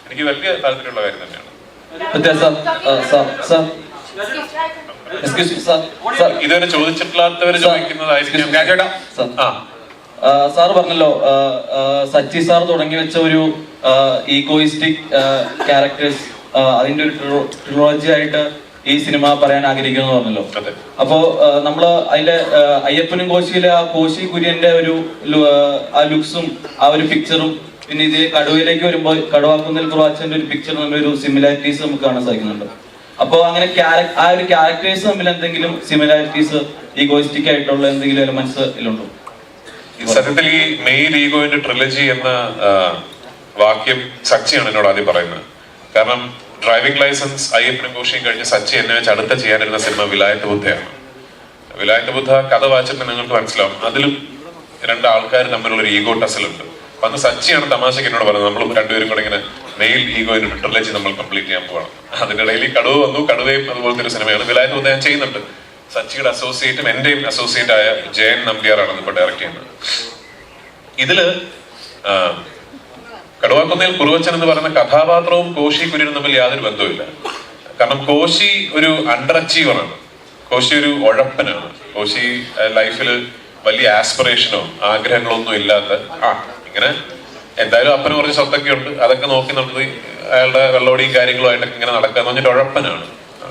എനിക്ക് വലിയ താല്പര്യമുള്ള കാര്യം തന്നെയാണ്. ഇതുവരെ ചോദിച്ചിട്ടില്ലാത്തവര് ചോദിക്കുന്നതായിരിക്കും. സാർ പറഞ്ഞല്ലോ സച്ചി സാർ തുടങ്ങി വെച്ച ഒരു ഈഗോയിസ്റ്റിക് ക്യാരക്ടേഴ്സ് അതിന്റെ ഒരു ട്രിലോജി ആയിട്ട് ഈ സിനിമ പറയാൻ ആഗ്രഹിക്കുന്നു പറഞ്ഞല്ലോ. അപ്പോ നമ്മള് അതിലെ അയ്യപ്പനും കോശിയിലെ ആ കോശി കുര്യന്റെ ഒരു ആ ലുക്സും ആ ഒരു പിക്ചറും പിന്നെ ഇത് കടുവയിലേക്ക് വരുമ്പോൾ കടുവാക്കുന്നിൽ കുറവാച്ചന്റെ ഒരു പിക്ചർ ഒരു സിമിലാരിറ്റീസ് നമുക്ക് കാണാൻ സാധിക്കുന്നുണ്ട്. അപ്പോ അങ്ങനെ ആ ഒരു ക്യാരക്ടേഴ്സ് തമ്മിൽ എന്തെങ്കിലും സിമിലാരിറ്റീസ് ഈഗോയിസ്റ്റിക് ആയിട്ടുള്ള എന്തെങ്കിലും എലമെന്റ്സ് ഇതിലുണ്ടോ? സത്യത്തിൽ ഈ മെയിൽ ഈഗോയിന്റെ ട്രിലജി എന്ന വാക്യം സച്ചിയാണ് എന്നോട് ആദ്യം പറയുന്നത്. കാരണം ഡ്രൈവിംഗ് ലൈസൻസ് അയ്യപ്പനും കോശിയും കഴിഞ്ഞ് സച്ചി എന്നെ വെച്ച് അടുത്ത ചെയ്യാനിരുന്ന സിനിമ വിലായത്ത് ബുദ്ധയാണ്. വിലായത്ത് ബുദ്ധ കഥ വായിച്ചിട്ട് നിങ്ങൾക്ക് മനസ്സിലാവും അതിലും രണ്ട് ആൾക്കാർ തമ്മിലുള്ള ഒരു ഈഗോ ടസലുണ്ട്. അപ്പൊ അന്ന് സച്ചിയാണ് തമാശക്ക് എന്നോട് പറഞ്ഞത് നമ്മൾ രണ്ടുപേരും കൂടെ ഇങ്ങനെ മെയിൽ ഈഗോയിന്റെ ട്രിലജി നമ്മൾ കംപ്ലീറ്റ് ചെയ്യാൻ പോവാണ്. അതിനിടയിൽ ഈ കടുവ വന്നു. കടുവയും അതുപോലത്തെ ഒരു സിനിമയാണ്. വിലായത്ത് ബുദ്ധ ഞാൻ ചെയ്യുന്നുണ്ട്. സച്ചിയുടെ അസോസിയേറ്റും എന്റെയും അസോസിയേറ്റ് ആയ ജയൻ നമ്പ്യാറാണ് ഇപ്പൊ ഡയറക്ട് ചെയ്യുന്നത്. ഇതില് കടുവാക്കുന്നിൽ കുറുവച്ചൻ എന്ന് പറയുന്ന കഥാപാത്രവും കോശി കുര്യനും തമ്മിൽ യാതൊരു ബന്ധവുമില്ല. കാരണം കോശി ഒരു അണ്ടർ അച്ചീവറാണ്. കോശി ഒരു ഉഴപ്പനാണ്. കോശി ലൈഫിൽ വലിയ ആസ്പിറേഷനോ ആഗ്രഹങ്ങളോ ഒന്നും ഇല്ലാത്ത ഇങ്ങനെ എന്തായാലും അപ്പന് കുറച്ച് സ്വത്തൊക്കെ ഉണ്ട്, അതൊക്കെ നോക്കി നടത്തി അയാളുടെ വെള്ളോടിയും കാര്യങ്ങളും ആയിട്ടൊക്കെ ഇങ്ങനെ നടക്കാന്ന് പറഞ്ഞിട്ട് ഉഴപ്പനാണ്.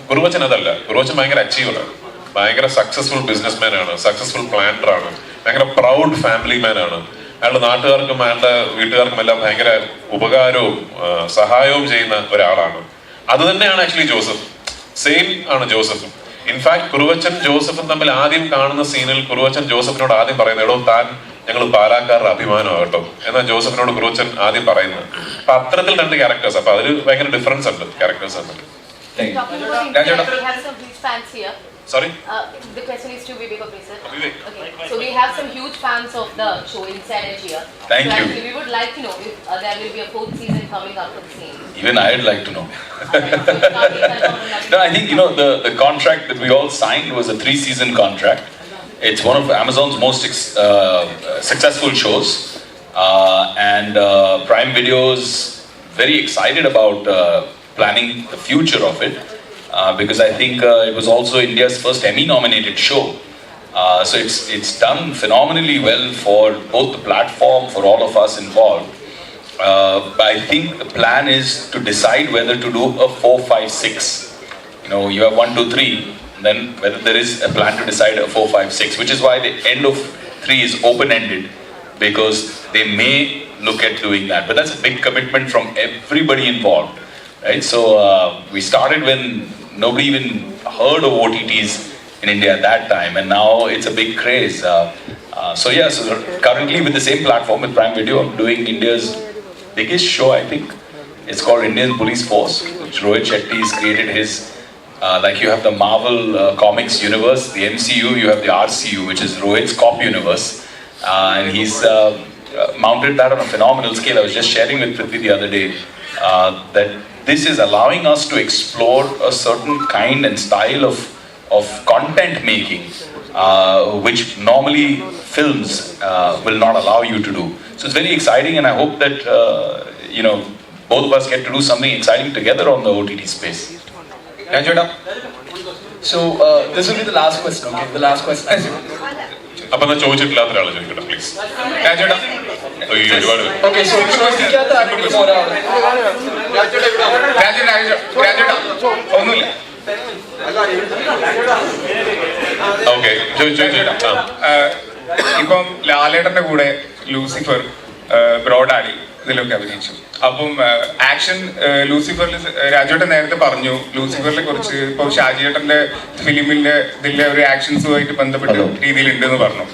കുറുവച്ചൻ അതല്ല. കുറുവച്ചൻ ഭയങ്കര അച്ചീവറാണ്, ഭയങ്കര സക്സസ്ഫുൾ ബിസിനസ് മാൻ ആണ്, സക്സസ്ഫുൾ പ്ലാനർ ആണ്, ഭയങ്കര പ്രൗഡ് ഫാമിലി മാൻ ആണ്. അയാളുടെ നാട്ടുകാർക്കും അയാളുടെ വീട്ടുകാർക്കും എല്ലാം ഭയങ്കര ഉപകാരവും സഹായവും ചെയ്യുന്ന ഒരാളാണ്. അത് തന്നെയാണ് ആക്ച്വലി ജോസഫ്. സെയിം ആണ് ജോസഫും. ഇൻഫാക്ട് കുറുവച്ചൻ ജോസഫും തമ്മിൽ ആദ്യം കാണുന്ന സീനിൽ കുറുവച്ചൻ ജോസഫിനോട് ആദ്യം പറയുന്നത്, എടോ താൻ ഞങ്ങൾ പാലാക്കാരുടെ അഭിമാനമാകട്ടോ എന്നാ ജോസഫിനോട് കുറുവച്ചൻ ആദ്യം പറയുന്നത്. അപ്പൊ അത്തരത്തിൽ രണ്ട് ക്യാരക്ടേഴ്സ്. അപ്പൊ അതിൽ ഭയങ്കര ഡിഫറൻസ് ഉണ്ട് ക്യാരക്ടേഴ്സ് തമ്മിൽ. Sorry? The question is to Vivek Oberoi, sir. Okay. So we have some huge fans of the show inside and here. Thank you. Actually, we would like to know if there will be a 4th season coming up for the same. Even I'd like to know. No, I think, the contract that we all signed was a 3-season contract. It's one of Amazon's most successful shows. And Prime Video's very excited about planning the future of it. Because I think it was also India's first Emmy-nominated show. So it's done phenomenally well for both the platform, for all of us involved. But I think the plan is to decide whether to do a 4, 5, 6. You have 1, 2, 3. Then whether there is a plan to decide a 4, 5, 6, which is why the end of 3 is open-ended, because they may look at doing that. But that's a big commitment from everybody involved. Right, so we started when nobody even heard of OTTs in India at that time, and now it's a big craze. So currently with the same platform, with Prime Video, I'm doing India's biggest show, I think. It's called Indian Police Force, which Rohit Shetty has created his, like you have the Marvel Comics universe, the MCU, you have the RCU, which is Rohit's cop universe. And he's mounted that on a phenomenal scale. I was just sharing with Prithvi the other day that this is allowing us to explore a certain kind and style of content making, which normally films will not allow you to do. So it's very exciting, and I hope that both of us get to do something exciting together on the OTT space. So this will be the last question. Okay, the last question. അപ്പൊ എന്നാ ചോദിച്ചിട്ടില്ലാത്ത ഒരാളെ ചോദിക്കട്ടെ പ്ലീസ്. ഒരുപാട് Okay, so ചോദിക്കാത്ത ആരെങ്കിലും ഒരാൾ. ഒന്നുമില്ല. ഓക്കെ ചോദിച്ചോ. ഇപ്പം ലാലേട്ടന്റെ കൂടെ ലൂസിഫർ, ബ്രോഡാഡി ഇതിലൊക്കെ അഭിനയിച്ചു. അപ്പം ആക്ഷൻ ലൂസിഫറിൽ രാജുവേട്ടൻ നേരത്തെ പറഞ്ഞു ലൂസിഫറിനെ കുറിച്ച് ഇപ്പൊ ഷാജിയേട്ടന്റെ ഫിലിമിന്റെ ഇതിലെ ഒരു ആക്ഷൻസുമായിട്ട് ബന്ധപ്പെട്ട രീതിയിലുണ്ട് എന്ന് പറഞ്ഞു.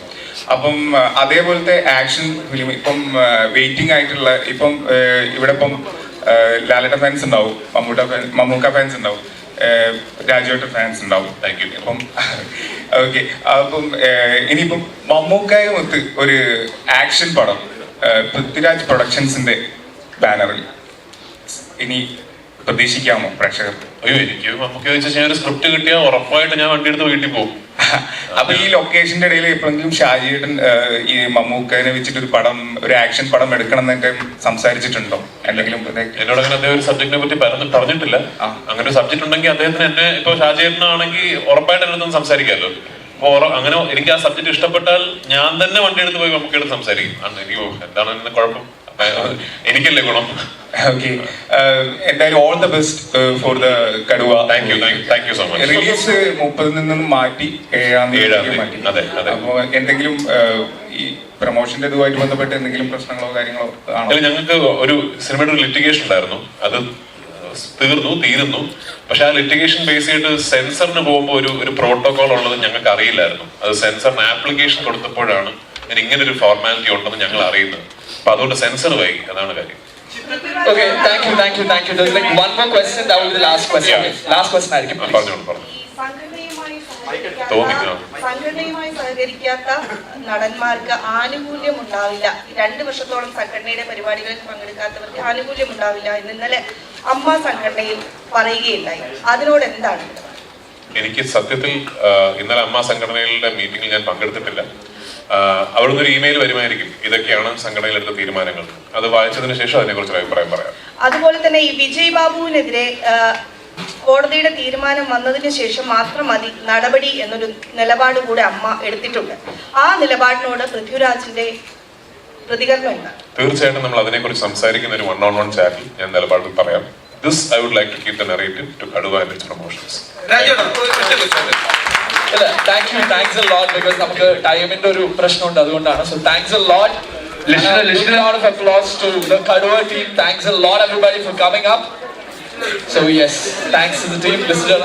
അപ്പം അതേപോലത്തെ ആക്ഷൻ ഫിലിം ഇപ്പം വെയിറ്റിംഗ് ആയിട്ടുള്ള ഇപ്പം ഇവിടെ ഇപ്പം ലാലേട്ടൻ ഫാൻസ് ഉണ്ടാവും, മമ്മൂക്ക ഫാൻസ് ഉണ്ടാവും, രാജുവേട്ടൻ ഫാൻസ് ഉണ്ടാവും. Thank you. അപ്പം ഓക്കെ, അപ്പം ഇനിയിപ്പം മമ്മൂക്കായുമൊത്ത് ഒരു ആക്ഷൻ പടം പൃഥ്വിരാജ് പ്രൊഡക്ഷൻസിന്റെ ബാനറിൽ ഇനി പ്രതീക്ഷിക്കാമോ പ്രേക്ഷകർ? അയ്യോ, എനിക്ക് മമ്മൂക്ക വെച്ചാൽ ഞാൻ ഒരു സ്ക്രിപ്റ്റ് കിട്ടിയാൽ ഉറപ്പായിട്ട് ഞാൻ വണ്ടി എടുത്ത് വീട്ടിൽ പോകും. അപ്പൊ ഈ ലൊക്കേഷന്റെ ഇടയിൽ എപ്പോഴെങ്കിലും ഷാജിയേട്ടൻ ഈ മമ്മൂക്കനെ വെച്ചിട്ട് ഒരു പടം, ഒരു ആക്ഷൻ പടം എടുക്കണം എന്നൊക്കെ സംസാരിച്ചിട്ടുണ്ടോ? എന്തെങ്കിലും എന്നോട് അങ്ങനെ അദ്ദേഹം ഒരു സബ്ജക്റ്റിനെ പറ്റി പറഞ്ഞിട്ടില്ല. അങ്ങനെ ഒരു സബ്ജക്ട് ഉണ്ടെങ്കിൽ അദ്ദേഹത്തിന് എന്നെ ഇപ്പൊ ഷാജിയേട്ടനാണെങ്കിൽ ഉറപ്പായിട്ട് എന്നെ അടുത്ത് സംസാരിക്കാമല്ലോ. അപ്പൊ അങ്ങനെ എനിക്ക് ആ സബ്ജക്ട് ഇഷ്ടപ്പെട്ടാൽ ഞാൻ തന്നെ വണ്ടി എടുത്ത് പോയി മമ്മൂക്കയോട് സംസാരിക്കും. അയ്യോ എന്താണ് എന്നെ കുഴപ്പം, എനിക്കല്ലേ ഗുണം. ഓക്കെ, എന്തായാലും all the best for the Kaduva. Thank you so much. Release 30 നിന്നും മാറ്റി 7-ാം തീയതി മാറ്റി. അപ്പൊ എന്തെങ്കിലും ഈ പ്രൊമോഷന്റെ ഇതുമായിട്ട് ബന്ധപ്പെട്ട് എന്തെങ്കിലും പ്രശ്നങ്ങളോ കാര്യങ്ങളോ ആണോ? ഞങ്ങൾക്ക് ഒരു സിനിമയുടെ ഒരു ലിറ്റിഗേഷൻ ഉണ്ടായിരുന്നു, അത് തീരുന്നു. പക്ഷെ ആ ലിറ്റിഗേഷൻ ബേസ് ചെയ്തിട്ട് സെൻസറിന് പോകുമ്പോൾ ഒരു പ്രോട്ടോകോൾ ഉള്ളത് ഞങ്ങൾക്ക് അറിയില്ലായിരുന്നു. അത് സെൻസറിന് ആപ്ലിക്കേഷൻ കൊടുത്തപ്പോഴാണ് ഇങ്ങനെ ഒരു ഫോർമാലിറ്റി ഉണ്ടെന്ന് ഞങ്ങൾ അറിയുന്നത്. അപ്പൊ അതുകൊണ്ട് സെൻസർ വൈകി, അതാണ് കാര്യം. Okay, thank you. There's like one more question, that will be the last question. Last question ആയിരിക്കും. പറഞ്ഞു. സംഘടനയുമായി സഹകരിക്കാത്ത നടന്മാർക്ക് ആനുകൂല്യം ഉണ്ടാവില്ല. 2 വർഷത്തോളം സംഘടനയുടെ പരിപാടികളിൽ പങ്കെടുക്കാത്തവർക്ക് ആനുകൂല്യം ഉണ്ടാവില്ല എന്ന് ഇന്നലെ അമ്മ സംഘടനയിൽ പറയുകയുണ്ടായി. അതിനോട് എന്താണ്? എനിക്ക് സത്യത്തിൽ ഇന്നലെ അമ്മ സംഘടനകളുടെ മീറ്റിംഗിൽ ഞാൻ പങ്കെടുത്തിട്ടില്ല. അവിടെ നിന്നൊരു ഇമെയിൽ വരുമായിരിക്കും, ഇതൊക്കെയാണ് സംഘടനയിലെടുത്ത തീരുമാനങ്ങൾ. അത് വായിച്ചതിന് ശേഷം അതിനെക്കുറിച്ചൊരു അഭിപ്രായം പറയാം. അതുപോലെ തന്നെ ഈ വിജയ് ബാബുവിനെതിരെ കോടതിയുടെ തീരുമാനം വന്നതിന് ശേഷം മാത്രം മതി നടപടി എന്നൊരു നിലപാട് കൂടെ അമ്മ എടുത്തിട്ടുണ്ട്. ആ നിലപാടിനോട് പൃഥ്വിരാജിന്റെ പ്രതികരണം എന്താണ്? തീർച്ചയായിട്ടും നമ്മൾ അതിനെക്കുറിച്ച് സംസാരിക്കുന്ന ഒരു 1-on-1 ചാറ്റിൽ ഞാൻ നിലപാട് പറയാം. This I would like to keep the narrative to Kaduva and its promotions. Thanks a lot, because നമുക്ക് ടൈമിന്റെ ഒരു പ്രശ്നമുണ്ട്, അതുകൊണ്ടാണ്. So thanks a lot. Listen, a lot of applause to the Kaduva team. Thanks a lot everybody for coming up. So yes, thanks to the team. Listen.